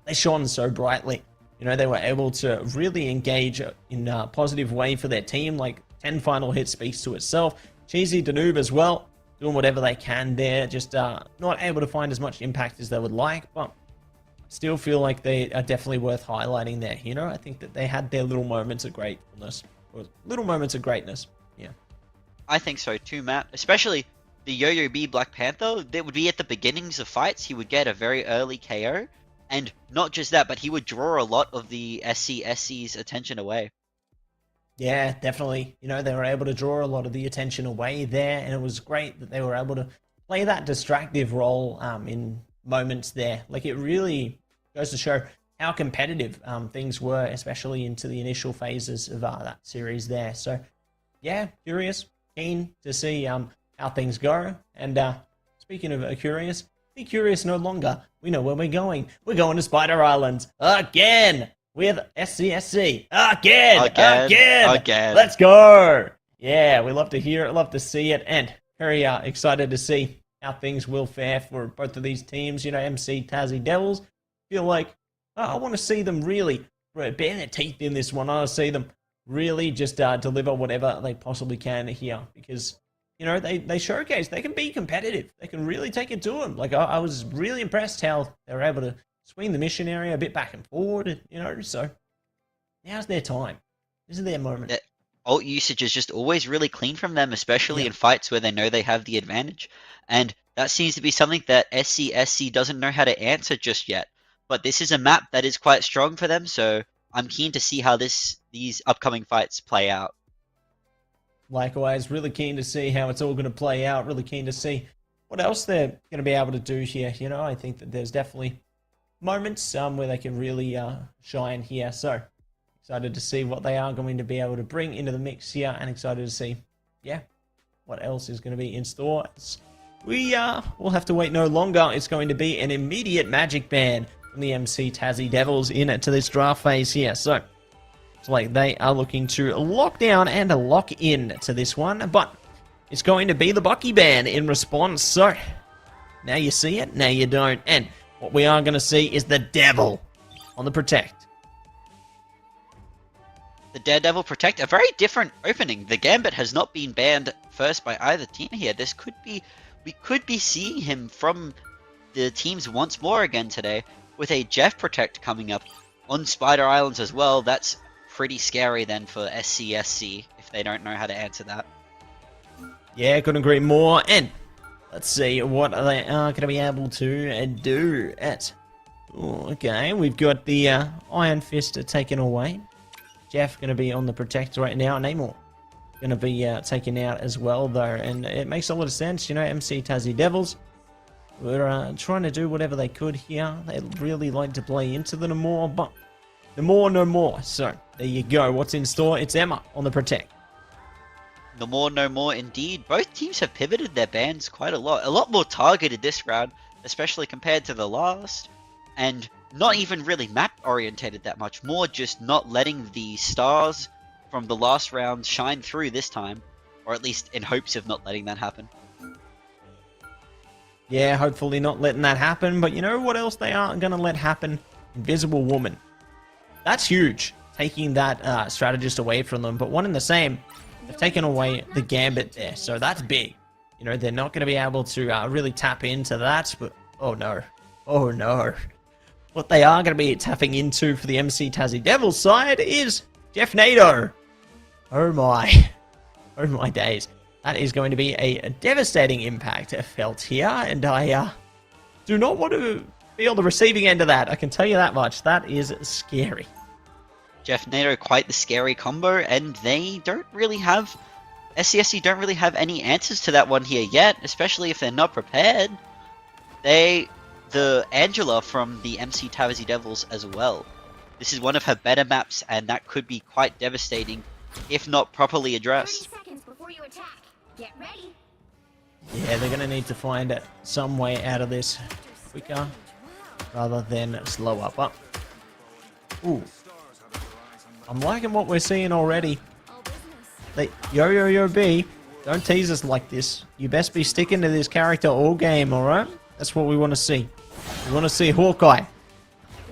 they shone so brightly. You know, they were able to really engage in a positive way for their team. Like, 10 final hits speaks to itself. Cheesy Danube as well, doing whatever they can there. Just not able to find as much impact as they would like, but still feel like they are definitely worth highlighting there. You know, I think that they had their little moments of gratefulness, or little moments of greatness. Yeah. I think so too, Matt. Especially the Yo-Yo B Black Panther, that would be at the beginnings of fights. He would get a very early KO. And not just that, but he would draw a lot of the SC's attention away. Yeah, definitely. You know, they were able to draw a lot of the attention away there, and it was great that they were able to play that distractive role in moments there. Like, it really goes to show how competitive things were, especially into the initial phases of that series there. So, yeah, curious, keen to see how things go. And speaking of curious, be curious no longer. We know where we're going. We're going to Spider Islands again with SCSC. Again. Let's go. Yeah, we love to hear it, love to see it, and very excited to see how things will fare for both of these teams. You know, MC Tassie Devils feel like I want to see them really bare their teeth in this one. I want to see them really just deliver whatever they possibly can here, because you know, they showcase they can be competitive. They can really take it to them. Like, I was really impressed how they were able to swing the mission area a bit back and forward, you know, so now's their time. This is their moment. That ult usage is just always really clean from them, especially in fights where they know they have the advantage. And that seems to be something that SCSC doesn't know how to answer just yet. But this is a map that is quite strong for them, so I'm keen to see how these upcoming fights play out. Likewise, really keen to see how it's all going to play out. Really keen to see what else they're going to be able to do here. You know, I think that there's definitely moments where they can really shine here. So, excited to see what they are going to be able to bring into the mix here, and excited to see, yeah, what else is going to be in store. We'll have to wait no longer. It's going to be an immediate magic ban from the MC Tassie Devils into this draft phase here. So, it's like they are looking to lock down and lock in to this one, but it's going to be the Bucky ban in response. So, now you see it, now you don't. And what we are going to see is the Devil on the Protect. The Daredevil Protect, a very different opening. The Gambit has not been banned first by either team here. We could be seeing him from the teams once more again today, with a Jeff Protect coming up on Spider Islands as well. That's pretty scary then for SCSC if they don't know how to answer that. Yeah, couldn't agree more. And let's see what they are going to be able to do at. Ooh, okay, we've got the Iron Fist taken away. Jeff going to be on the Protect right now. Namor going to be taken out as well, though. And it makes a lot of sense. You know, MC Tassie Devils were trying to do whatever they could here. They really like to play into the Namor, but Namor no more. So, there you go. What's in store? It's Emma on the Protect. No more indeed. Both teams have pivoted their bans quite a lot more targeted this round, especially compared to the last, and not even really map orientated that much, more just not letting the stars from the last round shine through this time, or at least in hopes of not letting that happen. Yeah, hopefully not letting that happen, but you know what else they aren't going to let happen? Invisible Woman. That's huge, taking that strategist away from them, but one and the same, they've taken away the Gambit there, so that's big. You know, they're not going to be able to really tap into that, but oh no. What they are going to be tapping into for the MC Tassie Devils side is Jeff Nato. Oh my days. That is going to be a devastating impact felt here, and I do not want to be on the receiving end of that. I can tell you that much. That is scary. Jeff Nato, quite the scary combo, and they don't really have... SCSC don't really have any answers to that one here yet, especially if they're not prepared. The Angela from the MC Tassie Devils as well. This is one of her better maps, and that could be quite devastating if not properly addressed. 30 seconds before you attack. Get ready. Yeah, they're going to need to find some way out of this quicker rather than slow up. But, ooh, I'm liking what we're seeing already. Yo, B, don't tease us like this. You best be sticking to this character all game, alright? That's what we want to see. We want to see Hawkeye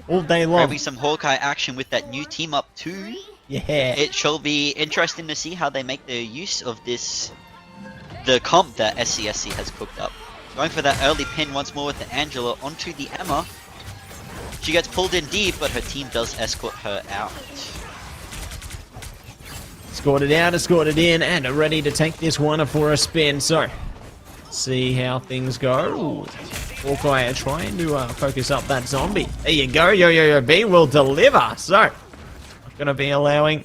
all day long. Grabbing some Hawkeye action with that new team up too. Yeah. It shall be interesting to see how they make their use of the comp that SCSC has cooked up. Going for that early pin once more with the Angela onto the Emma. She gets pulled in deep, but her team does escort her out. Escorted out, escorted in, and are ready to take this one for a spin. So, see how things go. Hawkeye are trying to focus up that zombie. There you go, Yo, B will deliver. So, not going to be allowing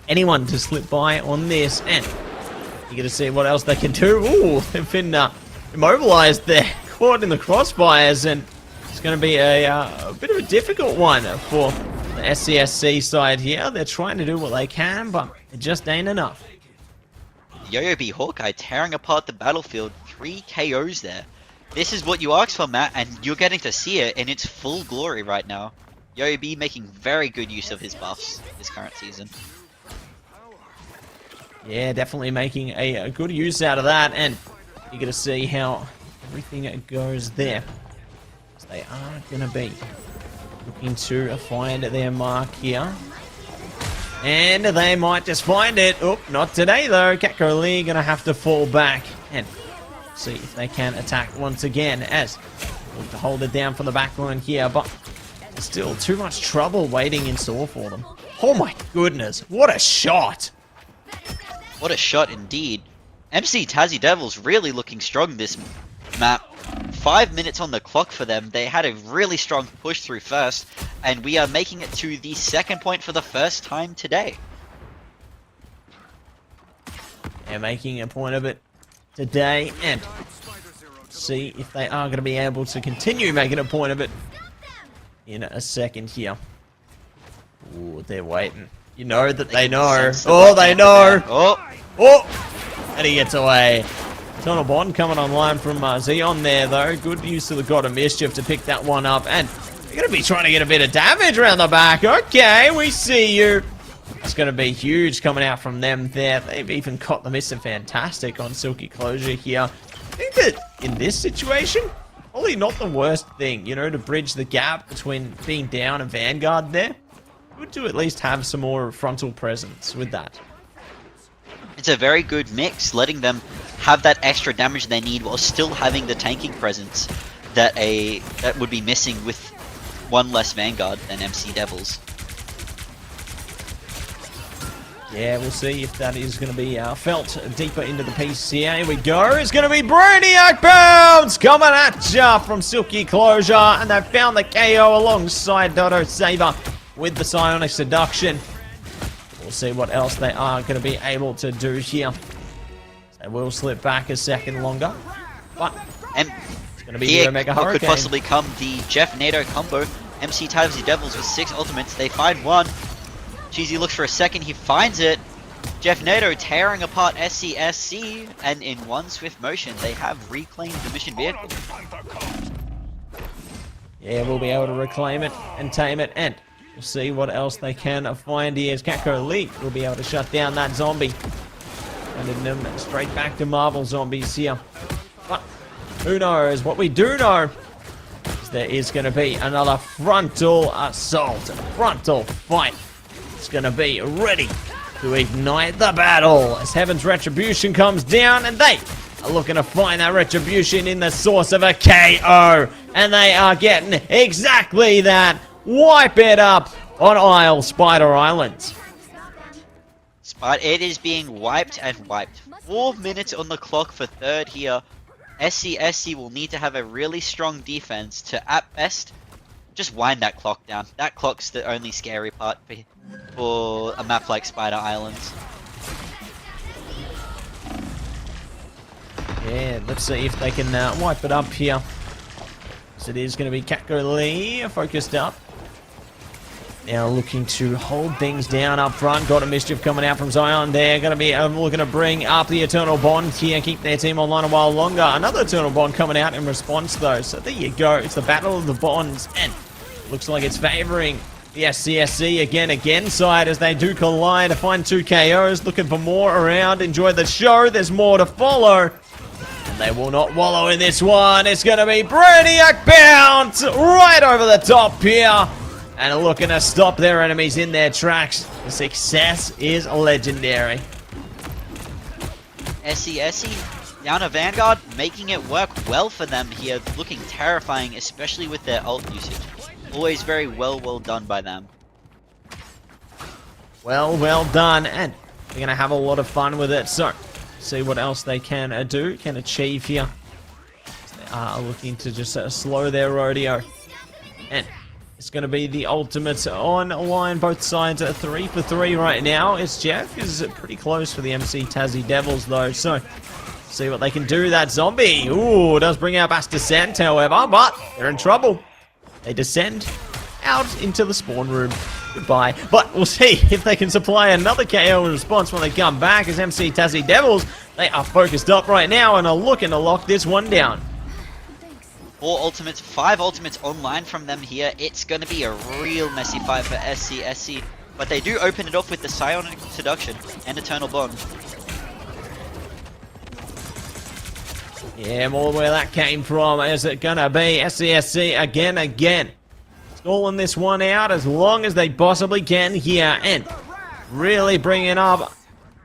anyone to slip by on this, and you're going to see what else they can do. Ooh, they've been immobilized there, caught in the crossfires, and it's going to be a bit of a difficult one for the SCSC side here. They're trying to do what they can, but it just ain't enough. Yo-Yo B Hawkeye tearing apart the battlefield, 3 KOs there. This is what you asked for, Matt, and you're getting to see it in its full glory right now. Yo-Yo B making very good use of his buffs this current season. Yeah, definitely making a good use out of that, and you're going to see how everything goes there. So they are going to be looking to find their mark here. And they might just find it. Oh, not today though. Catco Lee going to have to fall back and see if they can attack once again as look to hold it down for the back line here, but still too much trouble waiting in store for them. Oh my goodness, what a shot! What a shot indeed. MC Tassie Devils really looking strong this map. 5 minutes on the clock for them. They had a really strong push through first, and we are making it to the second point for the first time today. They're making a point of it today, and see if they are going to be able to continue making a point of it in a second here. Ooh, they're waiting. You know that they know. Oh, they know. Oh, and he gets away. Tunnel Bond coming online from Xeon there, though. Good use of the God of Mischief to pick that one up. And they're going to be trying to get a bit of damage around the back. Okay, we see you. It's going to be huge coming out from them there. They've even caught the Mr. Fantastic on Silky Closure here. I think that in this situation, probably not the worst thing, you know, to bridge the gap between being down and Vanguard there. Good to at least have some more frontal presence with that. It's a very good mix, letting them have that extra damage they need while still having the tanking presence that would be missing with one less Vanguard than MC Devils. Yeah, we'll see if that is going to be felt deeper into the piece here. Here we go. It's going to be Brainiac Bounce coming at ya from Silky Closure, and they've found the KO alongside Dodo Saber with the Psionic Seduction. We'll see what else they are going to be able to do here. They will slip back a second longer, but And it's going to be here the Omega could Hurricane. possibly come the Jeff NATO combo. MC Tassie Devils with 6 ultimates. They find one. Cheesy looks for a second. He finds it. Jeff NATO tearing apart SCSC, and in one swift motion, they have reclaimed the mission vehicle. Yeah, we'll be able to reclaim it and tame it, and we'll see what else they can find here. As Catco Elite will be able to shut down that zombie. Sending them straight back to Marvel Zombies here. But who knows? What we do know is there is going to be another frontal assault, frontal fight. It's going to be ready to ignite the battle as Heaven's Retribution comes down, and they are looking to find that Retribution in the source of a KO, and they are getting exactly that. Wipe it up on Spider Islands. But it is being wiped and wiped. 4 minutes on the clock for third here. SCSC will need to have a really strong defense to, at best, just wind that clock down. That clock's the only scary part for a map like Spider Islands. Yeah, let's see if they can wipe it up here. So it is going to be Catco Lee focused up. now looking to hold things down up front. Got a Mischief coming out from Zion there. Going to be looking to bring up the Eternal Bond here, keep their team online a while longer. Another Eternal Bond coming out in response though. So there you go. It's the battle of the bonds, and looks like it's favoring the SCSC again side as they do collide to find 2 KOs. Looking for more around. Enjoy the show. There's more to follow. They will not wallow in this one. It's going to be Brainiac Bounce right over the top here. And looking to stop their enemies in their tracks. The success is legendary. SCSC down a Vanguard, making it work well for them here. Looking terrifying, especially with their ult usage. Always very well done by them. Well done. And they're going to have a lot of fun with it. So, see what else they can achieve here. They are looking to just slow their rodeo. And it's going to be the ultimate online. Both sides are 3 for 3 right now. It's Jeff is pretty close for the MC Tassie Devils though. So, see what they can do. That zombie, ooh, does bring out Bass Descent, however, but they're in trouble. They descend out into the spawn room. Goodbye. But we'll see if they can supply another KO in response when they come back as MC Tassie Devils. They are focused up right now and are looking to lock this one down. 4 ultimates, 5 ultimates online from them here. It's going to be a real messy fight for SCSC. But they do open it off with the Psionic Seduction and Eternal Bond. Yeah, more where that came from. Is it going to be SCSC again? Stalling this one out as long as they possibly can here, and really bringing up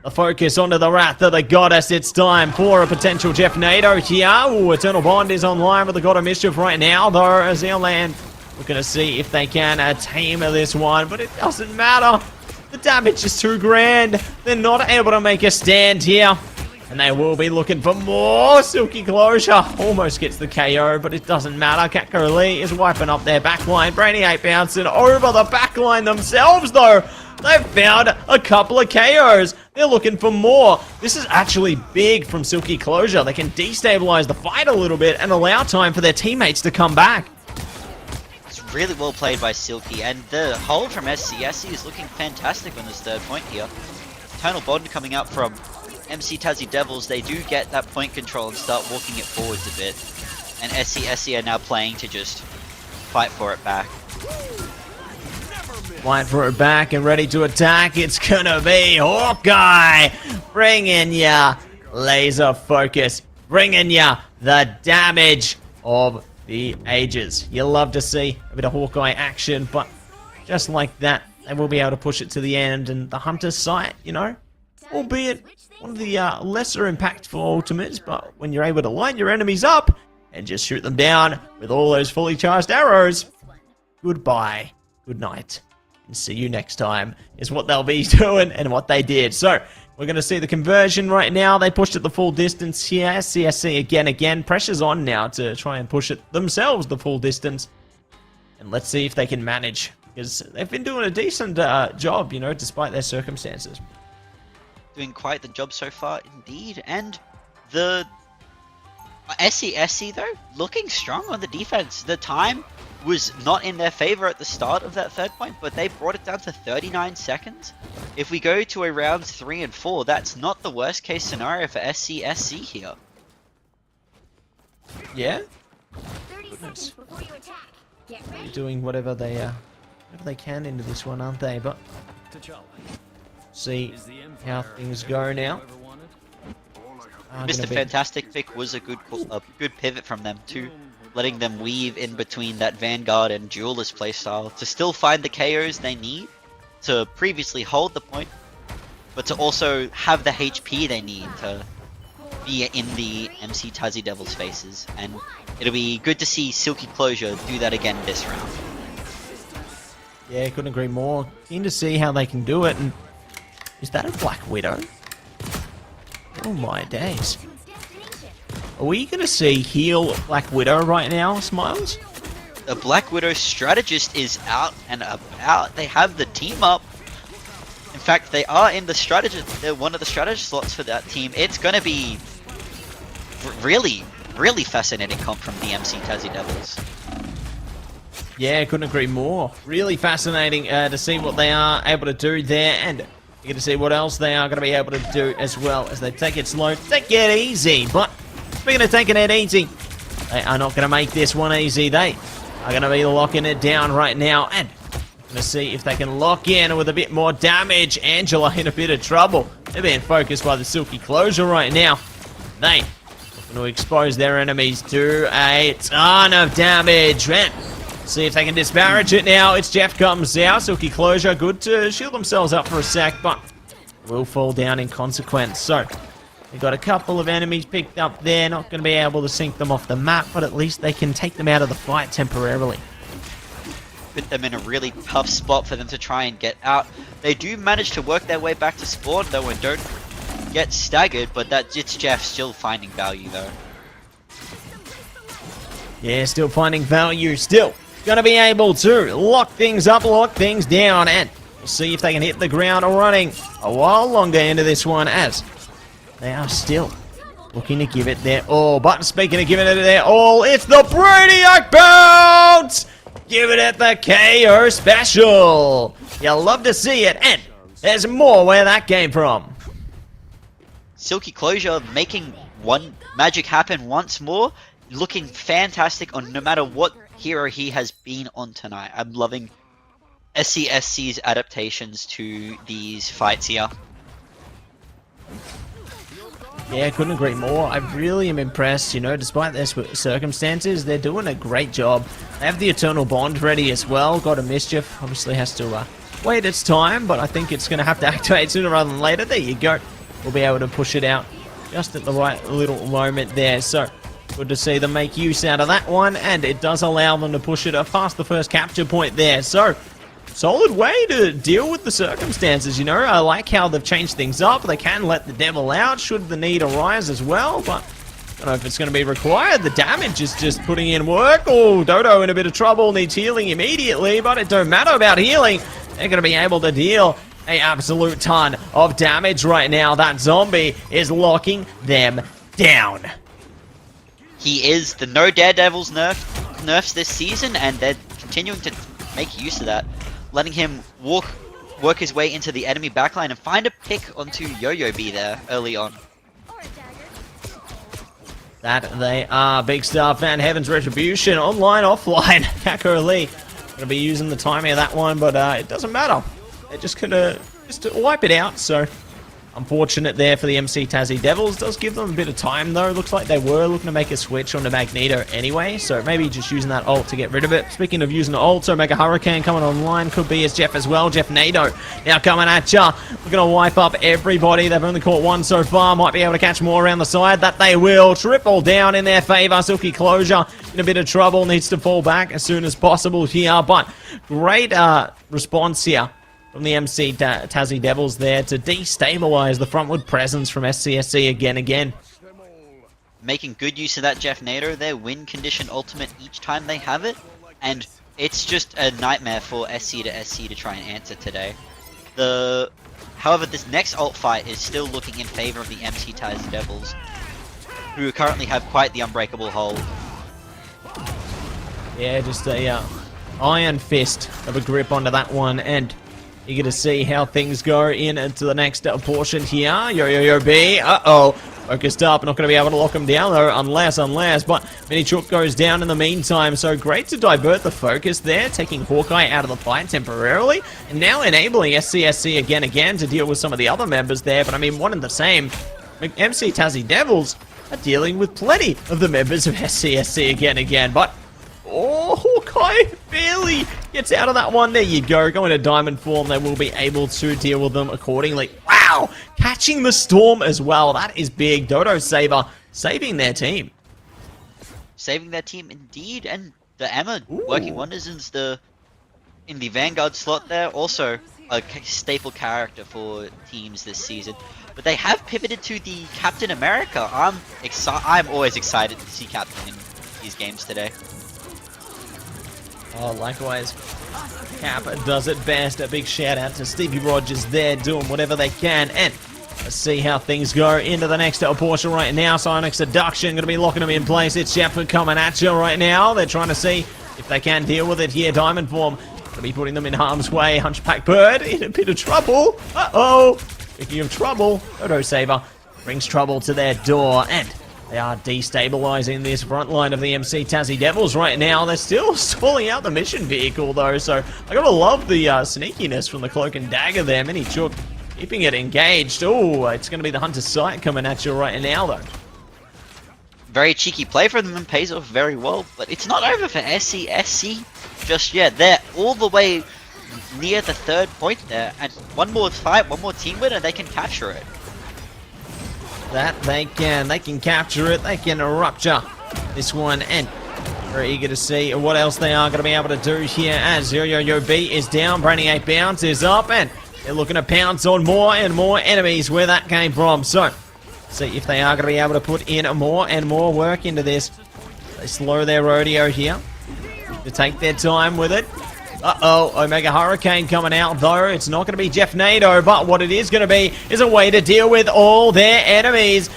the focus onto the Wrath of the Goddess. It's time for a potential Jeff Nato here. Ooh, Eternal Bond is online with the God of Mischief right now, though. Zealand looking to see if they can tame this one, but it doesn't matter. The damage is too grand. They're not able to make a stand here. And they will be looking for more. Silky Closure almost gets the KO, but it doesn't matter. Catco Lee is wiping up their backline. Brainiac bouncing over the backline themselves, though. They've found a couple of KOs. They're looking for more. This is actually big from Silky Closure. They can destabilize the fight a little bit and allow time for their teammates to come back. It's really well played by Silky, and the hold from SCSC is looking fantastic on this 3rd point here. Eternal Bond coming out from MC Tassie Devils. They do get that point control and start walking it forwards a bit. And SCSC are now playing to just fight for it back. Fight for it back and ready to attack. It's gonna be Hawkeye bringing ya laser focus, bringing ya the damage of the ages. You love to see a bit of Hawkeye action, but just like that, they will be able to push it to the end. And the Hunter's Sight, you know, albeit one of the lesser impactful ultimates, but when you're able to line your enemies up and just shoot them down with all those fully charged arrows, goodbye, good night, and see you next time is what they'll be doing and what they did. So we're going to see the conversion right now. They pushed it the full distance here. SCSC again. Pressure's on now to try and push it themselves the full distance. And let's see if they can manage, because they've been doing a decent job, you know, despite their circumstances. Doing quite the job so far indeed. And the SCSC though, looking strong on the defense. The time was not in their favor at the start of that 3rd point, but they brought it down to 39 seconds. If we go to a rounds 3 and 4, that's not the worst case scenario for SCSC here. Yeah? 30 seconds before you attack. Get They're ready. doing whatever they can into this one, aren't they? But see how things go now. Mr. Fantastic pick was a good pivot from them too, letting them weave in between that Vanguard and Duelist playstyle to still find the KOs they need to previously hold the point, but to also have the HP they need to be in the MC Tassie Devils faces. And it'll be good to see Silky Closure do that again this round. Yeah, couldn't agree more. Keen to see how they can do it. And is that a Black Widow? Oh my days. Are we going to see heal Black Widow right now, Smiles? The Black Widow strategist is out and about. They have the team up. In fact, they are in the strategist. They're one of the strategist slots for that team. It's going to be really fascinating comp from the MC Tassie Devils. Yeah, couldn't agree more. Really fascinating to see what they are able to do there, and you get to see what else they are going to be able to do as well as they take it slow, take it easy. But speaking of taking it easy, they are not going to make this one easy. They are going to be locking it down right now, and going to see if they can lock in with a bit more damage. Angela in a bit of trouble. They're being focused by the Silky Closure right now. They are going to expose their enemies to a ton of damage. And see if they can disparage it now. It's Jeff comes out. Silky Closure, good to shield themselves up for a sec, but will fall down in consequence. So, they've got a couple of enemies picked up there. Not going to be able to sink them off the map, but at least they can take them out of the fight temporarily. Put them in a really tough spot for them to try and get out. They do manage to work their way back to spawn, though, and don't get staggered, but it's Jeff still finding value, though. Yeah, still finding value. Still going to be able to lock things up, lock things down, and we'll see if they can hit the ground running a while longer into this one, as they are still looking to give it their all. But speaking of giving it their all, it's the Brainiac bounce! Giving it the KO special! You'll love to see it, and there's more where that came from. Silky Closure making one magic happen once more, looking fantastic on no matter what hero he has been on tonight. I'm loving SCSC's adaptations to these fights here. Yeah, couldn't agree more. I really am impressed, you know, despite their circumstances, they're doing a great job. They have the Eternal Bond ready as well. God of Mischief obviously has to wait its time, but I think it's going to have to activate sooner rather than later. There you go. We'll be able to push it out just at the right little moment there. So, good to see them make use out of that one, and it does allow them to push it past the first capture point there. So, solid way to deal with the circumstances, you know. I like how they've changed things up. They can let the devil out should the need arise as well, but I don't know if it's going to be required. The damage is just putting in work. Oh, Dodo in a bit of trouble, needs healing immediately, but it don't matter about healing. They're going to be able to deal an absolute ton of damage right now. That zombie is locking them down. He is the no Daredevils nerfs this season, and they're continuing to make use of that, letting him work his way into the enemy backline and find a pick onto Yo-Yo B there early on. That they are. Big Star Fan, Heaven's Retribution, online, offline. Kako Lee going to be using the timing of that one, but it doesn't matter. They're just going to wipe it out, so unfortunate there for the MC Tassie Devils. Does give them a bit of time, though. Looks like they were looking to make a switch onto Magneto anyway, so maybe just using that ult to get rid of it. Speaking of using the ult, so Mega Hurricane coming online. Could be as Jeff as well. Jeff NATO now coming at ya. We're going to wipe up everybody. They've only caught one so far. Might be able to catch more around the side. That they will. Triple down in their favor. Silky Closure in a bit of trouble. Needs to fall back as soon as possible here, but great response here from the MC Tassie Devils there to destabilize the frontward presence from SCSC again. Making good use of that Jeff NATO, their win condition ultimate each time they have it, and it's just a nightmare for SC to SC to try and answer today. However, this next ult fight is still looking in favor of the MC Tassie Devils, who currently have quite the unbreakable hold. Yeah, just a iron fist of a grip onto that one, and you're going to see how things go into the next portion here. Yo B. Uh-oh. Focused up. Not going to be able to lock him down, though, unless. But Mini Chook goes down in the meantime. So great to divert the focus there, taking Hawkeye out of the fight temporarily, and now enabling SCSC again to deal with some of the other members there. But, I mean, one and the same. MC Tassie Devils are dealing with plenty of the members of SCSC again. But, oh, Hawkeye barely gets out of that one. There you go. Going to diamond form, they will be able to deal with them accordingly. Wow! Catching the storm as well. That is big. Dodo Saber saving their team. Saving their team indeed, and the Emma working wonders in the Vanguard slot there. Also a staple character for teams this season. But they have pivoted to the Captain America. I'm always excited to see Captain in these games today. Oh, likewise. Cap does it best. A big shout out to Stevie Rogers there, doing whatever they can. And let's see how things go into the next portion right now. Psionic Seduction going to be locking them in place. It's Shepard coming at you right now. They're trying to see if they can deal with it here. Diamond Form gonna be putting them in harm's way. Hunchback Bird in a bit of trouble. Uh-oh. Speaking of trouble, Dodo Saber brings trouble to their door, and they are destabilizing this front line of the MC Tassie Devils right now. They're still stalling out the mission vehicle, though, so I gotta love the sneakiness from the Cloak and Dagger there. Mini Chook keeping it engaged. Oh, it's gonna be the Hunter's Sight coming at you right now, though. Very cheeky play from them and pays off very well, but it's not over for SC just yet. They're all the way near the 3rd point there, and one more fight, one more team win, and they can capture it. That they can capture it, they can rupture this one, and very eager to see what else they are going to be able to do here as Yo-Yo-Yo-B is down, Brainiac Bounce is up, and they're looking to pounce on more and more enemies where that came from. So, see if they are going to be able to put in more and more work into this. They slow their rodeo here to take their time with it. Uh-oh, Omega Hurricane coming out, though. It's not going to be Jeff NATO, but what it is going to be is a way to deal with all their enemies.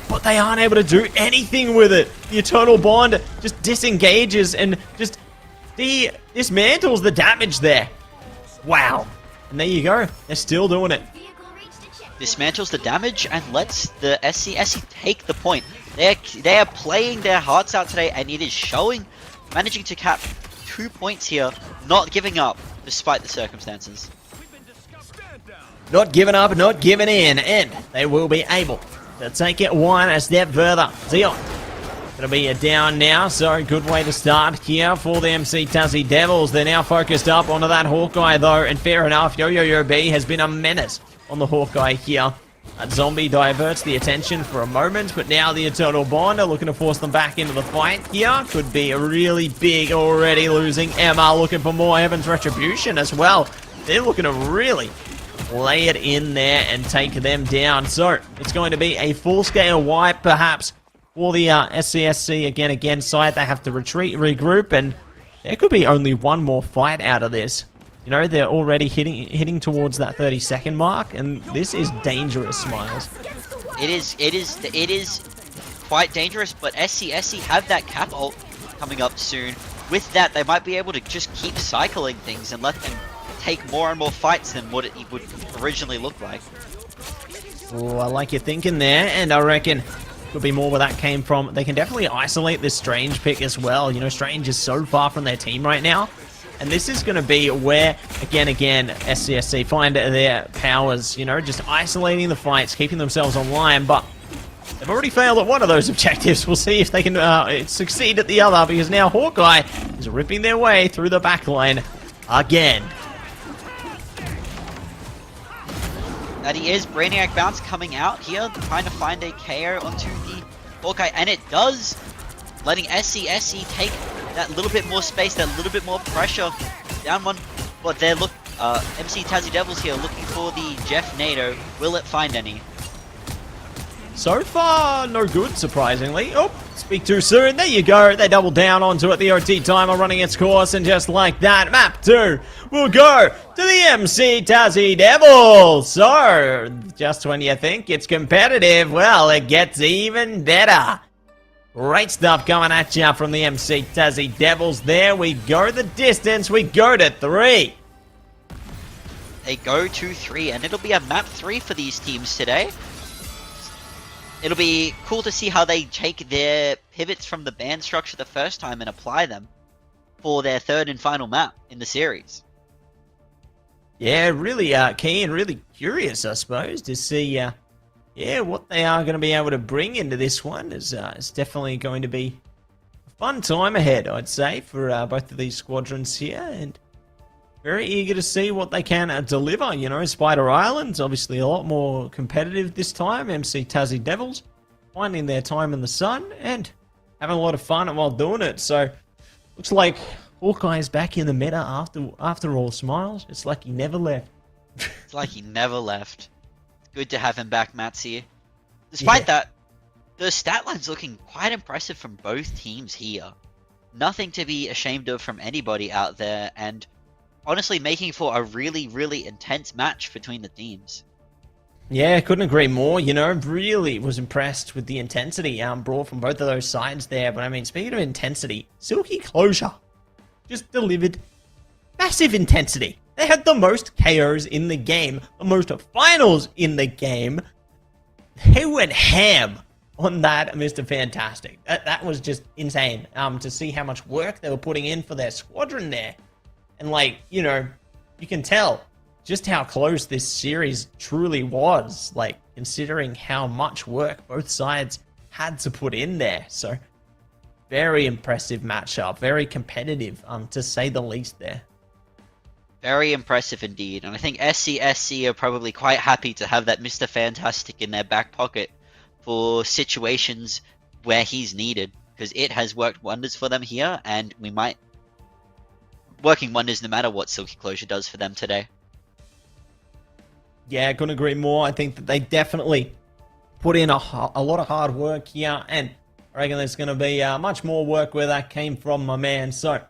But they aren't able to do anything with it. The Eternal Bond just disengages and just dismantles the damage there. Wow. And there you go. They're still doing it. Dismantles the damage and lets the SC take the point. They are playing their hearts out today, and it is showing. Managing to cap 2 points here, not giving up despite the circumstances. Not giving up, not giving in, and they will be able to take it one step further. Zeon gonna be a down now, so good way to start here for the MC Tassie Devils. They're now focused up onto that Hawkeye, though, and fair enough, Yo-Yo-Yo-B has been a menace on the Hawkeye here. That zombie diverts the attention for a moment, but now the Eternal Bond are looking to force them back into the fight here. Could be a really big, already losing Emma, looking for more Heaven's Retribution as well. They're looking to really lay it in there and take them down. So, it's going to be a full-scale wipe, perhaps, for the SCSC again side. They have to retreat, regroup, and there could be only one more fight out of this. You know, they're already hitting towards that 30-second mark, and this is dangerous, Smiles. It is quite dangerous, but SC have that cap ult coming up soon. With that, they might be able to just keep cycling things and let them take more and more fights than what it would originally look like. Oh, I like your thinking there, and I reckon could be more where that came from. They can definitely isolate this Strange pick as well. You know, Strange is so far from their team right now. And this is going to be where, again, SCSC find their powers, you know, just isolating the fights, keeping themselves online, but they've already failed at one of those objectives. We'll see if they can succeed at the other, because now Hawkeye is ripping their way through the backline again. That he is. Brainiac Bounce coming out here, trying to find a KO onto the Hawkeye, and it does, letting SCSC take that little bit more space, that little bit more pressure down one. But they're MC Tassie Devils here looking for the Jeff NATO. Will it find any? So far, no good, surprisingly. Oh, speak too soon. There you go. They double down onto it. The OT timer running its course, and just like that, map 2 will go to the MC Tassie Devils. So, just when you think it's competitive, well, it gets even better. Great stuff coming at you from the MC Tassie Devils. There we go the distance. We go to 3. They go to 3, and it'll be a map 3 for these teams today. It'll be cool to see how they take their pivots from the band structure the first time and apply them for their 3rd and final map in the series. Yeah, really keen, really curious, I suppose, to see what they are going to be able to bring into this one. It's definitely going to be a fun time ahead, I'd say, for both of these squadrons here, and very eager to see what they can deliver. You know, Spider Island's obviously a lot more competitive this time. MC Tassie Devils finding their time in the sun and having a lot of fun while doing it. So, looks like Hawkeye's back in the meta after all, Smiles. It's like he never left. It's like he never left. Good to have him back, Matsy. Despite that, the stat line's looking quite impressive from both teams here. Nothing to be ashamed of from anybody out there, and honestly making for a really, really intense match between the teams. Yeah, couldn't agree more. You know, really was impressed with the intensity brought from both of those sides there. But I mean, speaking of intensity, Silky Closure just delivered massive intensity. They had the most KOs in the game, the most finals in the game. They went ham on that Mr. Fantastic. That was just insane to see how much work they were putting in for their squadron there. And like, you know, you can tell just how close this series truly was, like considering how much work both sides had to put in there. So very impressive matchup, very competitive to say the least there. Very impressive indeed, and I think SCSC are probably quite happy to have that Mr. Fantastic in their back pocket for situations where he's needed, because it has worked wonders for them here, and we might working wonders no matter what Silky Closure does for them today. Yeah, couldn't agree more. I think that they definitely put in a lot of hard work here, and I reckon there's going to be much more work where that came from, my man. So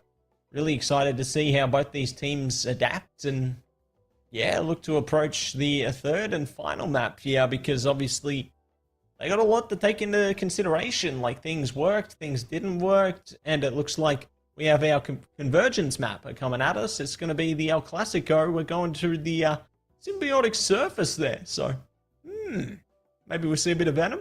really excited to see how both these teams adapt and, yeah, look to approach the third and final map here, because obviously they got a lot to take into consideration. Like, things worked, things didn't work, and it looks like we have our convergence map coming at us. It's going to be the El Clasico. We're going to the symbiotic surface there. So, maybe we'll see a bit of Venom.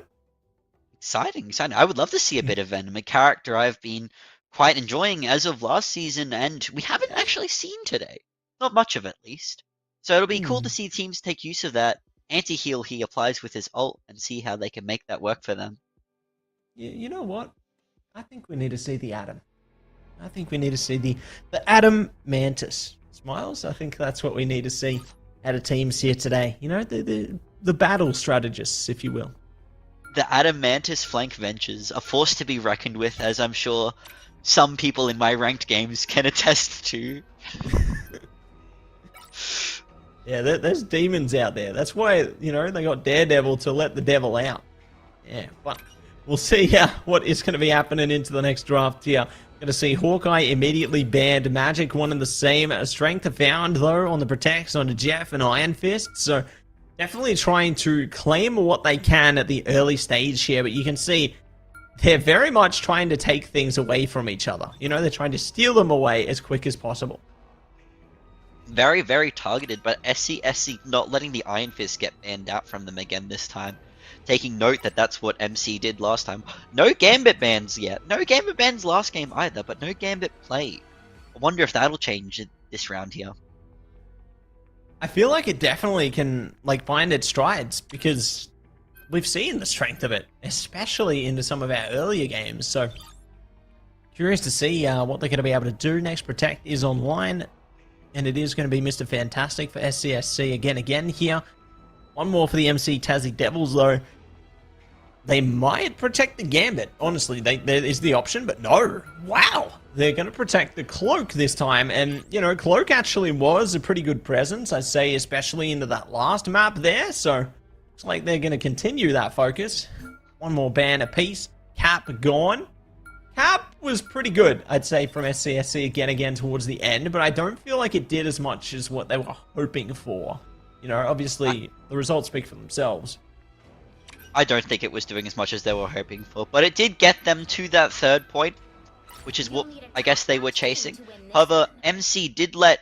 Exciting. I would love to see a bit of Venom, a character I've been quite enjoying as of last season, and we haven't actually seen today. Not much of it, at least. So it'll be cool to see teams take use of that anti-heal he applies with his ult and see how they can make that work for them. You know what? I think we need to see the Atom. I think we need to see the Atom Mantis. Smiles, I think that's what we need to see out of teams here today. You know, the battle strategists, if you will. The Atom Mantis flank ventures are forced to be reckoned with, as I'm sure some people in my ranked games can attest to. Yeah, there's demons out there. That's why, you know, they got Daredevil to let the devil out. Yeah, but we'll see what is going to be happening into the next draft here. Going to see Hawkeye immediately banned. Magic one and the same. Strength found, though, on the protects onto Jeff and Iron Fist. So definitely trying to claim what they can at the early stage here. But you can see they're very much trying to take things away from each other. You know, they're trying to steal them away as quick as possible. Very, very targeted, but SCSC not letting the Iron Fist get banned out from them again this time. Taking note that that's what MC did last time. No Gambit bans yet. No Gambit bans last game either, but no Gambit play. I wonder if that'll change this round here. I feel like it definitely can, like, find its strides, because we've seen the strength of it, especially into some of our earlier games. So curious to see what they're going to be able to do. Next Protect is online, and it is going to be Mr. Fantastic for SCSC again here. One more for the MC Tassie Devils, though. They might protect the Gambit. Honestly, there is the option, but no. Wow. They're going to protect the Cloak this time. And, you know, Cloak actually was a pretty good presence, I'd say, especially into that last map there. So, looks like they're going to continue that focus. One more ban apiece. Cap gone. Cap was pretty good, I'd say, from SCSC again towards the end, but I don't feel like it did as much as what they were hoping for. You know, obviously, the results speak for themselves. I don't think it was doing as much as they were hoping for, but it did get them to that third point, which is what I guess they were chasing. However, MC did let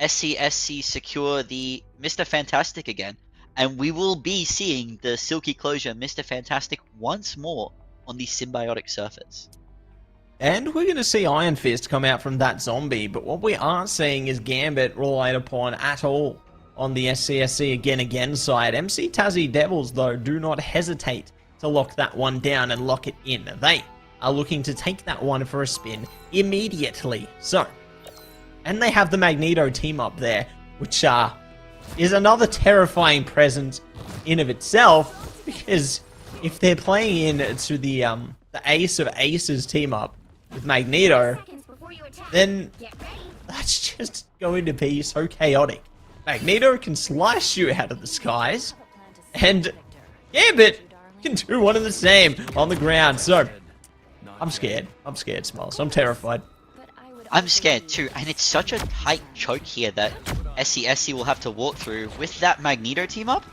SCSC secure the Mr. Fantastic again, and we will be seeing the Silky Closure Mr. Fantastic once more on the symbiotic surface. And we're going to see Iron Fist come out from that zombie, but what we aren't seeing is Gambit relied upon at all on the SCSC again side. MC Tassie Devils, though, do not hesitate to lock that one down and lock it in. They are looking to take that one for a spin immediately. So, and they have the Magneto team up there, which is another terrifying presence in of itself, because if they're playing into the Ace of Aces team up with Magneto, then that's just going to be so chaotic. Magneto can slice you out of the skies, and Gambit can do one of the same on the ground. So, I'm scared. I'm scared, Smiles. I'm terrified. I'm scared too, and it's such a tight choke here that SCSC will have to walk through. With that Magneto team up,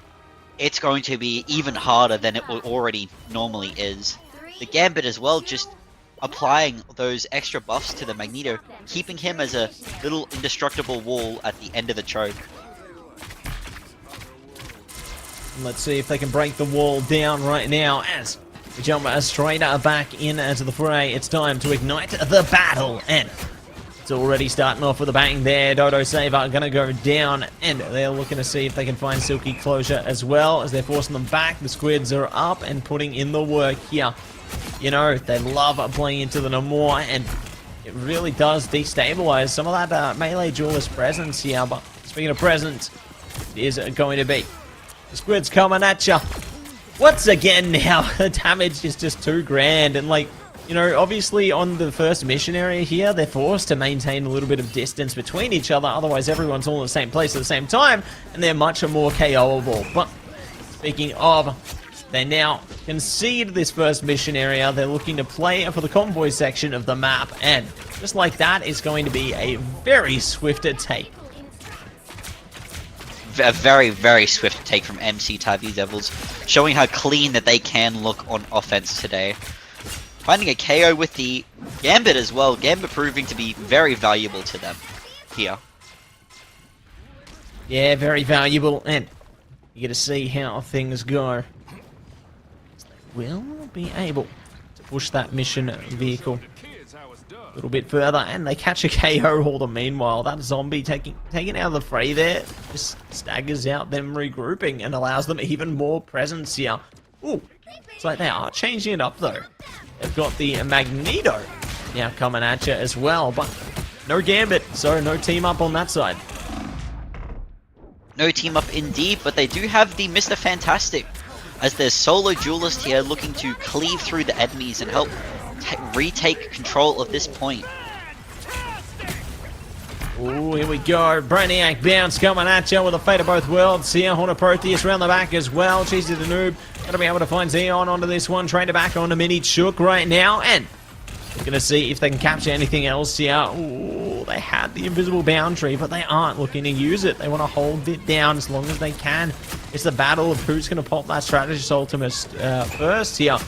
it's going to be even harder than it already normally is. The Gambit as well, just applying those extra buffs to the Magneto, keeping him as a little indestructible wall at the end of the choke. Let's see if they can break the wall down right now as we jump straight back in into the fray. It's time to ignite the battle, and it's already starting off with a bang there. Dodo Saver gonna go down, and they're looking to see if they can find Silky Closure as well as they're forcing them back. The squids are up and putting in the work here. You know, they love playing into the Namor, and it really does destabilize some of that melee duelist presence here. But speaking of presence, it is going to be the squids coming at you. Once again now, the damage is just too grand, and like, you know, obviously on the first mission area here, they're forced to maintain a little bit of distance between each other, otherwise everyone's all in the same place at the same time, and they're much more KO'able. But speaking of, they now concede this first mission area. They're looking to play for the convoy section of the map, and just like that, it's going to be a very swift take. A very, very swift take from MC Tazi Devils, showing how clean that they can look on offense today. Finding a KO with the Gambit as well. Gambit proving to be very valuable to them here. Yeah, very valuable, and you get to see how things go. They will be able to push that mission vehicle a little bit further, and they catch a KO holder. Meanwhile, that zombie taken out of the fray there just staggers out them regrouping and allows them even more presence here. Ooh, it's like they are changing it up though. They've got the Magneto now coming at you as well, but no Gambit, so no team up on that side. No team up indeed, but they do have the Mr. Fantastic as their solo duelist here looking to cleave through the enemies and help retake control of this point. Oh, here we go. Brainiac Bounce coming at you with a Fate of Both Worlds here. Haunted Proteus around the back as well. Cheesy the Noob gonna be able to find Xeon onto this one. Trader back onto Mini Chook right now, and we're gonna see if they can capture anything else here. Ooh, they had the invisible boundary, but they aren't looking to use it. They want to hold it down as long as they can. It's the battle of who's gonna pop that strategist ultimate first here.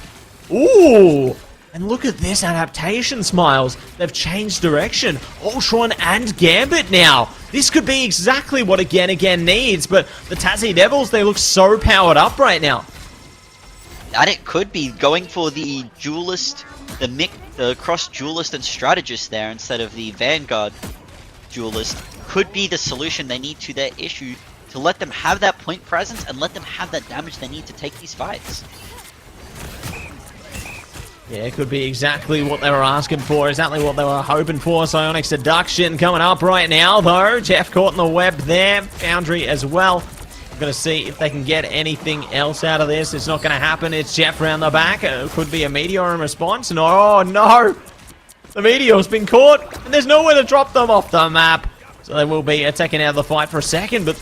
Ooh! And look at this adaptation, Smiles. They've changed direction. Ultron and Gambit now. This could be exactly what Again needs, but the Tazi Devils, they look so powered up right now. And it could be going for the duelist, the cross duelist and strategist there instead of the Vanguard duelist. Could be the solution they need to their issue to let them have that point presence and let them have that damage they need to take these fights. Yeah, it could be exactly what they were asking for, exactly what they were hoping for. Psionic Seduction coming up right now, though. Jeff caught in the web there. Foundry as well. We're going to see if they can get anything else out of this. It's not going to happen. It's Jeff round the back. It could be a Meteor in response. No, oh, no. The Meteor's been caught, and there's nowhere to drop them off the map. So they will be taken out of the fight for a second, but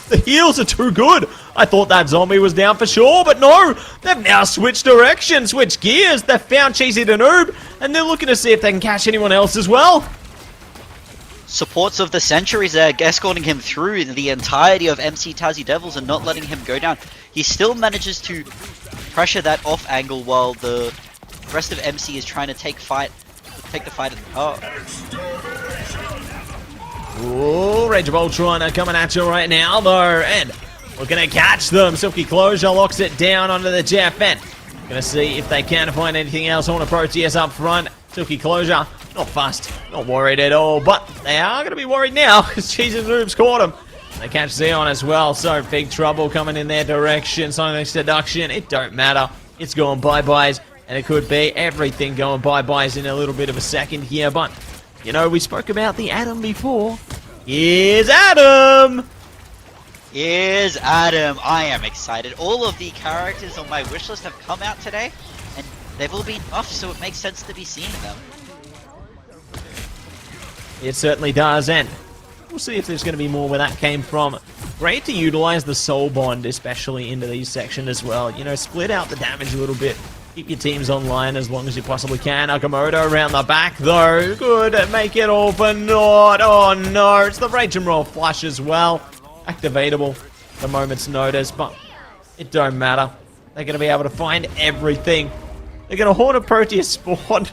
the heals are too good. I thought that zombie was down for sure, but no. They've now switched direction, switched gears. They've found Cheesy the Noob, and they're looking to see if they can catch anyone else as well. Supports of the Centuries there, escorting him through the entirety of MC Tazi Devils and not letting him go down. He still manages to pressure that off angle while the rest of MC is trying to take the fight at the car. Ooh, Rage of Ultron are coming at you right now, though, and we're going to catch them. Silky Closure locks it down onto the Jeff, and going to see if they can find anything else. On a Proteus up front. Silky Closure, not fussed, not worried at all, but they are going to be worried now because Jesus Noob's caught him. They catch Xeon as well, so big trouble coming in their direction. Sonic Seduction, it don't matter. It's going bye-byes, and it could be everything going bye-byes in a little bit of a second here, but you know, we spoke about the Atom before. Here's Atom! Here's Atom. I am excited. All of the characters on my wish list have come out today, and they've all been buffed, so it makes sense to be seeing them. It certainly does, and we'll see if there's going to be more where that came from. Great to utilize the Soul Bond, especially into these sections as well. You know, split out the damage a little bit. Keep your teams online as long as you possibly can. Akamoto around the back, though. Good. Make it all for naught. Oh, no. It's the Rage and Roll Flush as well. Activatable at a moment's notice, but it don't matter. They're going to be able to find everything. They're going to Horn of Proteus spawn.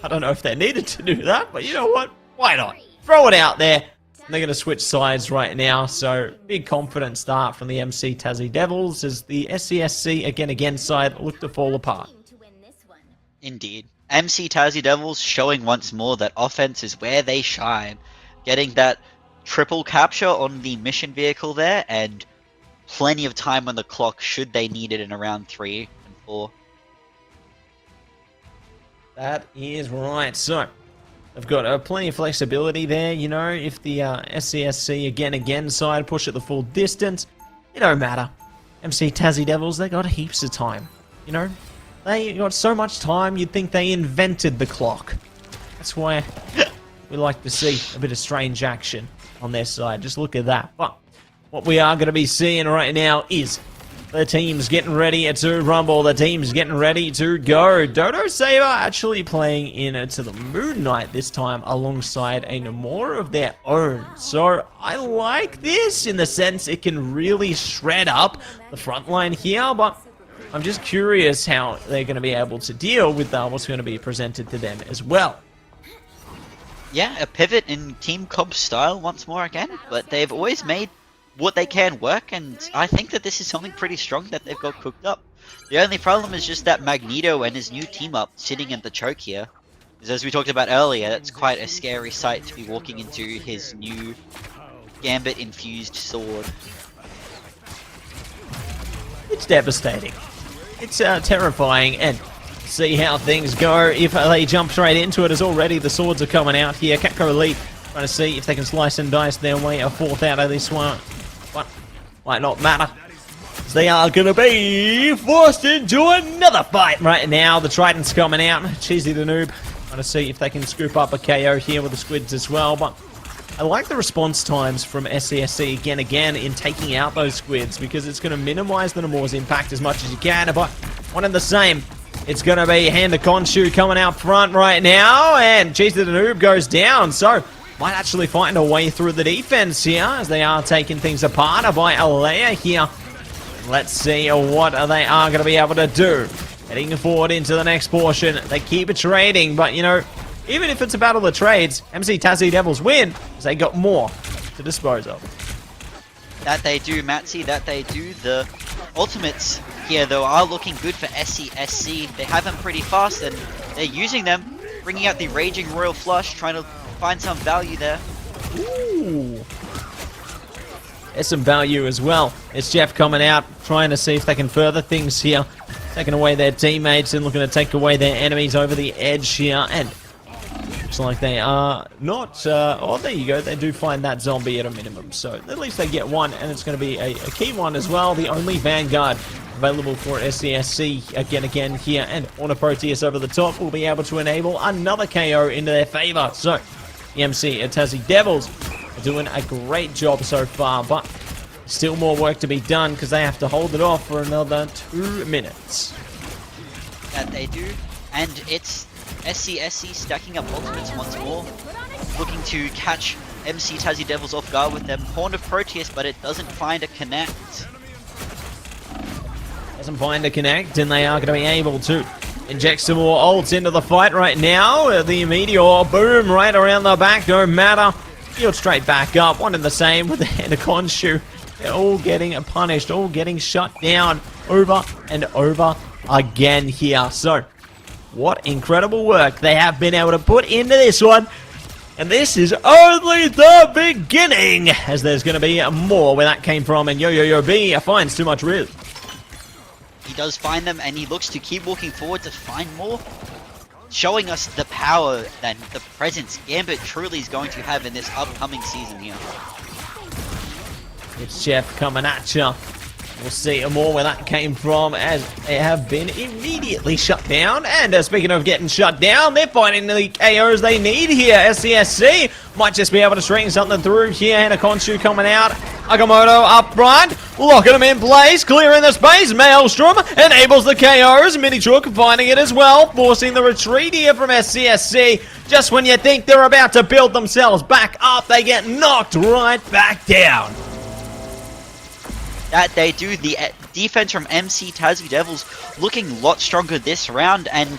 I don't know if they needed to do that, but you know what? Why not? Throw it out there. They're going to switch sides right now, so big confident start from the MC Tassie Devils as the SCSC again side look to fall apart. Indeed. MC Tassie Devils showing once more that offense is where they shine. Getting that triple capture on the mission vehicle there, and plenty of time on the clock should they need it in around 3 and 4. That is right. So, they've got plenty of flexibility there, you know, if the SCSC again side push at the full distance, it don't matter. MC Tassie Devils, they got heaps of time, you know. They got so much time, you'd think they invented the clock. That's why we like to see a bit of strange action on their side. Just look at that. But what we are going to be seeing right now is the team's getting ready to rumble. The team's getting ready to go. Dodo Saber actually playing into the Moon Knight this time alongside a Nomura of their own. So I like this in the sense it can really shred up the front line here, but I'm just curious how they're going to be able to deal with what's going to be presented to them as well. Yeah, a pivot in Team Cobb style once more again, but they've always made what they can work, and I think that this is something pretty strong that they've got cooked up. The only problem is just that Magneto and his new team up sitting in the choke here. Because as we talked about earlier, it's quite a scary sight to be walking into his new Gambit infused sword. It's devastating. It's terrifying, and see how things go if they jump straight into it, as already the swords are coming out here. Capco Elite trying to see if they can slice and dice their way a fourth out of this one. But might not matter. They are going to be forced into another fight right now. The Trident's coming out. Cheesy the Noob trying to see if they can scoop up a KO here with the squids as well. But I like the response times from SCSC again in taking out those squids, because it's going to minimize the Nomura's impact as much as you can. But one and the same. It's going to be Hand of Khonshu coming out front right now, and Cheesy the Noob goes down. So might actually find a way through the defense here as they are taking things apart by Alea here. Let's see what they are going to be able to do. Heading forward into the next portion. They keep trading, but you know, even if it's a battle of trades, MC Tassie Devils win because they got more to dispose of. That they do, Matsy, that they do. The ultimates here, though, are looking good for SCSC. They have them pretty fast, and they're using them, bringing out the Raging Royal Flush, trying to find some value there. Ooh. There's some value as well. It's Jeff coming out, trying to see if they can further things here. Taking away their teammates and looking to take away their enemies over the edge here. And looks like they are not... oh, there you go. They do find that zombie at a minimum. So at least they get one, and it's going to be a key one as well. The only Vanguard available for SCSC again here. And on a Proteus over the top will be able to enable another KO into their favor. So the MC Tassie Devils are doing a great job so far, but still more work to be done because they have to hold it off for another 2 minutes. That they do, and it's SCSC stacking up ultimates once more, looking to catch MC Tassie Devils off guard with them. Horn of Proteus, but it doesn't find a connect. Doesn't find a connect, and they are going to be able to inject some more ults into the fight right now. The Meteor, boom, right around the back, no matter. Healed straight back up, one and the same with the Hand of Khonshu. They're all getting punished, all getting shut down over and over again here. So, what incredible work they have been able to put into this one. And this is only the beginning, as there's going to be more where that came from. And Yo B finds too much risk. He does find them, and he looks to keep walking forward to find more, showing us the power and the presence Gambit truly is going to have in this upcoming season here. It's Jeff coming at ya. We'll see more where that came from, as they have been immediately shut down. And speaking of getting shut down, they're finding the KOs they need here. SCSC might just be able to string something through here. Hand of Khonshu coming out. Agamotto up front, locking them in place, clearing the space. Maelstrom enables the KOs. Minichuk finding it as well, forcing the retreat here from SCSC. Just when you think they're about to build themselves back up, they get knocked right back down. That they do. The defense from MC Tassie Devils looking a lot stronger this round, and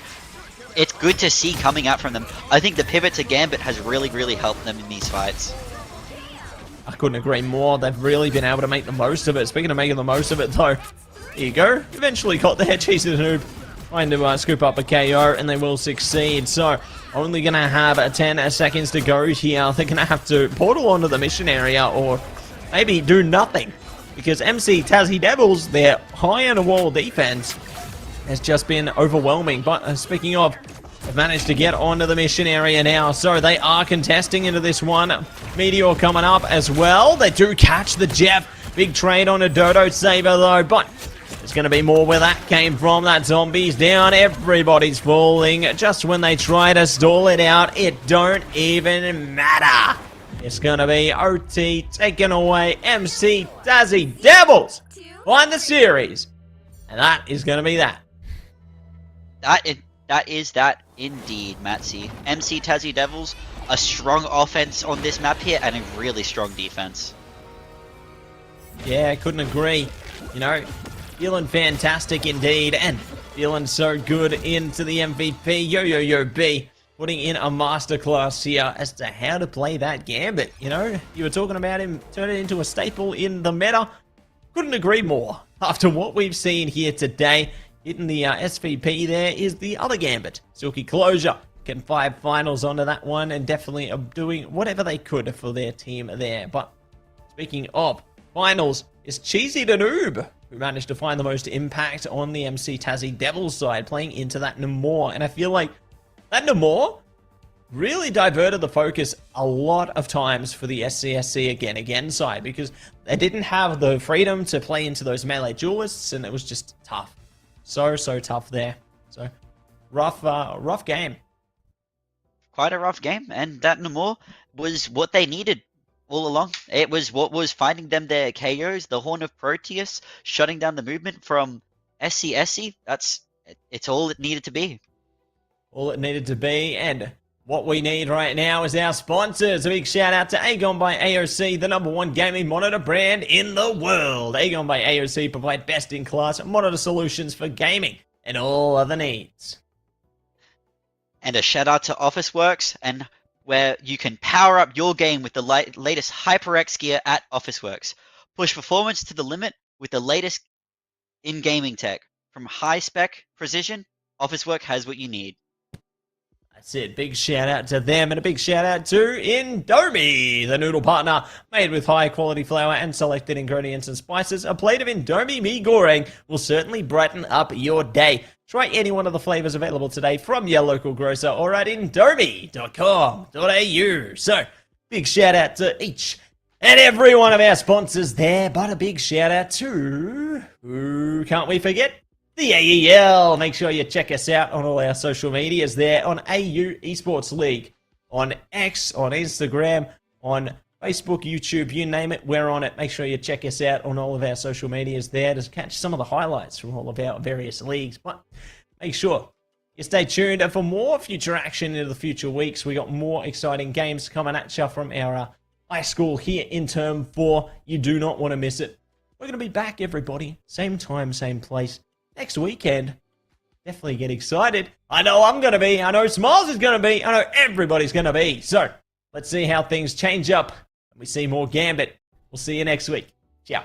it's good to see coming out from them. I think the pivot to Gambit has really, really helped them in these fights. I couldn't agree more. They've really been able to make the most of it. Speaking of making the most of it, though, here you go. Eventually got there. Cheese the Noob trying to scoop up a KO, and they will succeed. So, only going to have 10 seconds to go here. They're going to have to portal onto the mission area or maybe do nothing. Because MC Tassie Devils, their high on the wall defense has just been overwhelming. But speaking of, they've managed to get onto the mission area now. So they are contesting into this one. Meteor coming up as well. They do catch the Jeff. Big trade on a Dodo Saber though. But there's going to be more where that came from. That zombie's down. Everybody's falling. Just when they try to stall it out, it don't even matter. It's going to be OT taking away MC Tassie Devils. Find the series. And that is going to be that. That is that indeed, Matsy. MC Tassie Devils, a strong offense on this map here and a really strong defense. Yeah, couldn't agree. You know, feeling fantastic indeed, and feeling so good into the MVP. Yo B, putting in a masterclass here as to how to play that Gambit. You know, you were talking about him turning into a staple in the meta. Couldn't agree more. After what we've seen here today, hitting the SVP there is the other Gambit. Silky Closure. Getting 5 finals onto that one and definitely doing whatever they could for their team there. But speaking of finals, it's Cheesy the Noob who managed to find the most impact on the MC Tassie Devils side, playing into that Namor. And I feel like that Namor really diverted the focus a lot of times for the SCSC again side, because they didn't have the freedom to play into those melee duelists, and it was just tough. So tough there. So rough game. Quite a rough game, and that Namor was what they needed all along. It was what was finding them their KOs, the Horn of Proteus, shutting down the movement from SCSC. It's all it needed to be. All it needed to be, and what we need right now is our sponsors. A big shout out to AGON by AOC, the #1 gaming monitor brand in the world. AGON by AOC provide best-in-class monitor solutions for gaming and all other needs. And a shout out to Officeworks, and where you can power up your game with the latest HyperX gear at Officeworks. Push performance to the limit with the latest in gaming tech. From high-spec precision, Officeworks has what you need. That's it. Big shout out to them, and a big shout out to Indomie, the noodle partner. Made with high quality flour and selected ingredients and spices, a plate of Indomie mee goreng will certainly brighten up your day. Try any one of the flavors available today from your local grocer or at indomie.com.au. So, big shout out to each and every one of our sponsors there, but a big shout out to, who can't we forget? The AEL. Make sure you check us out on all our social medias there on AU Esports League, on X, on Instagram, on Facebook, YouTube, you name it, we're on it. Make sure you check us out on all of our social medias there to catch some of the highlights from all of our various leagues. But make sure you stay tuned for more future action into the future weeks. We got more exciting games coming at you from our high school here in Term 4. You do not want to miss it. We're going to be back, everybody. Same time, same place. Next weekend. Definitely get excited. I know I'm going to be. I know Sm1lez is going to be. I know everybody's going to be. So, let's see how things change up. We see more Gambit. We'll see you next week. Ciao.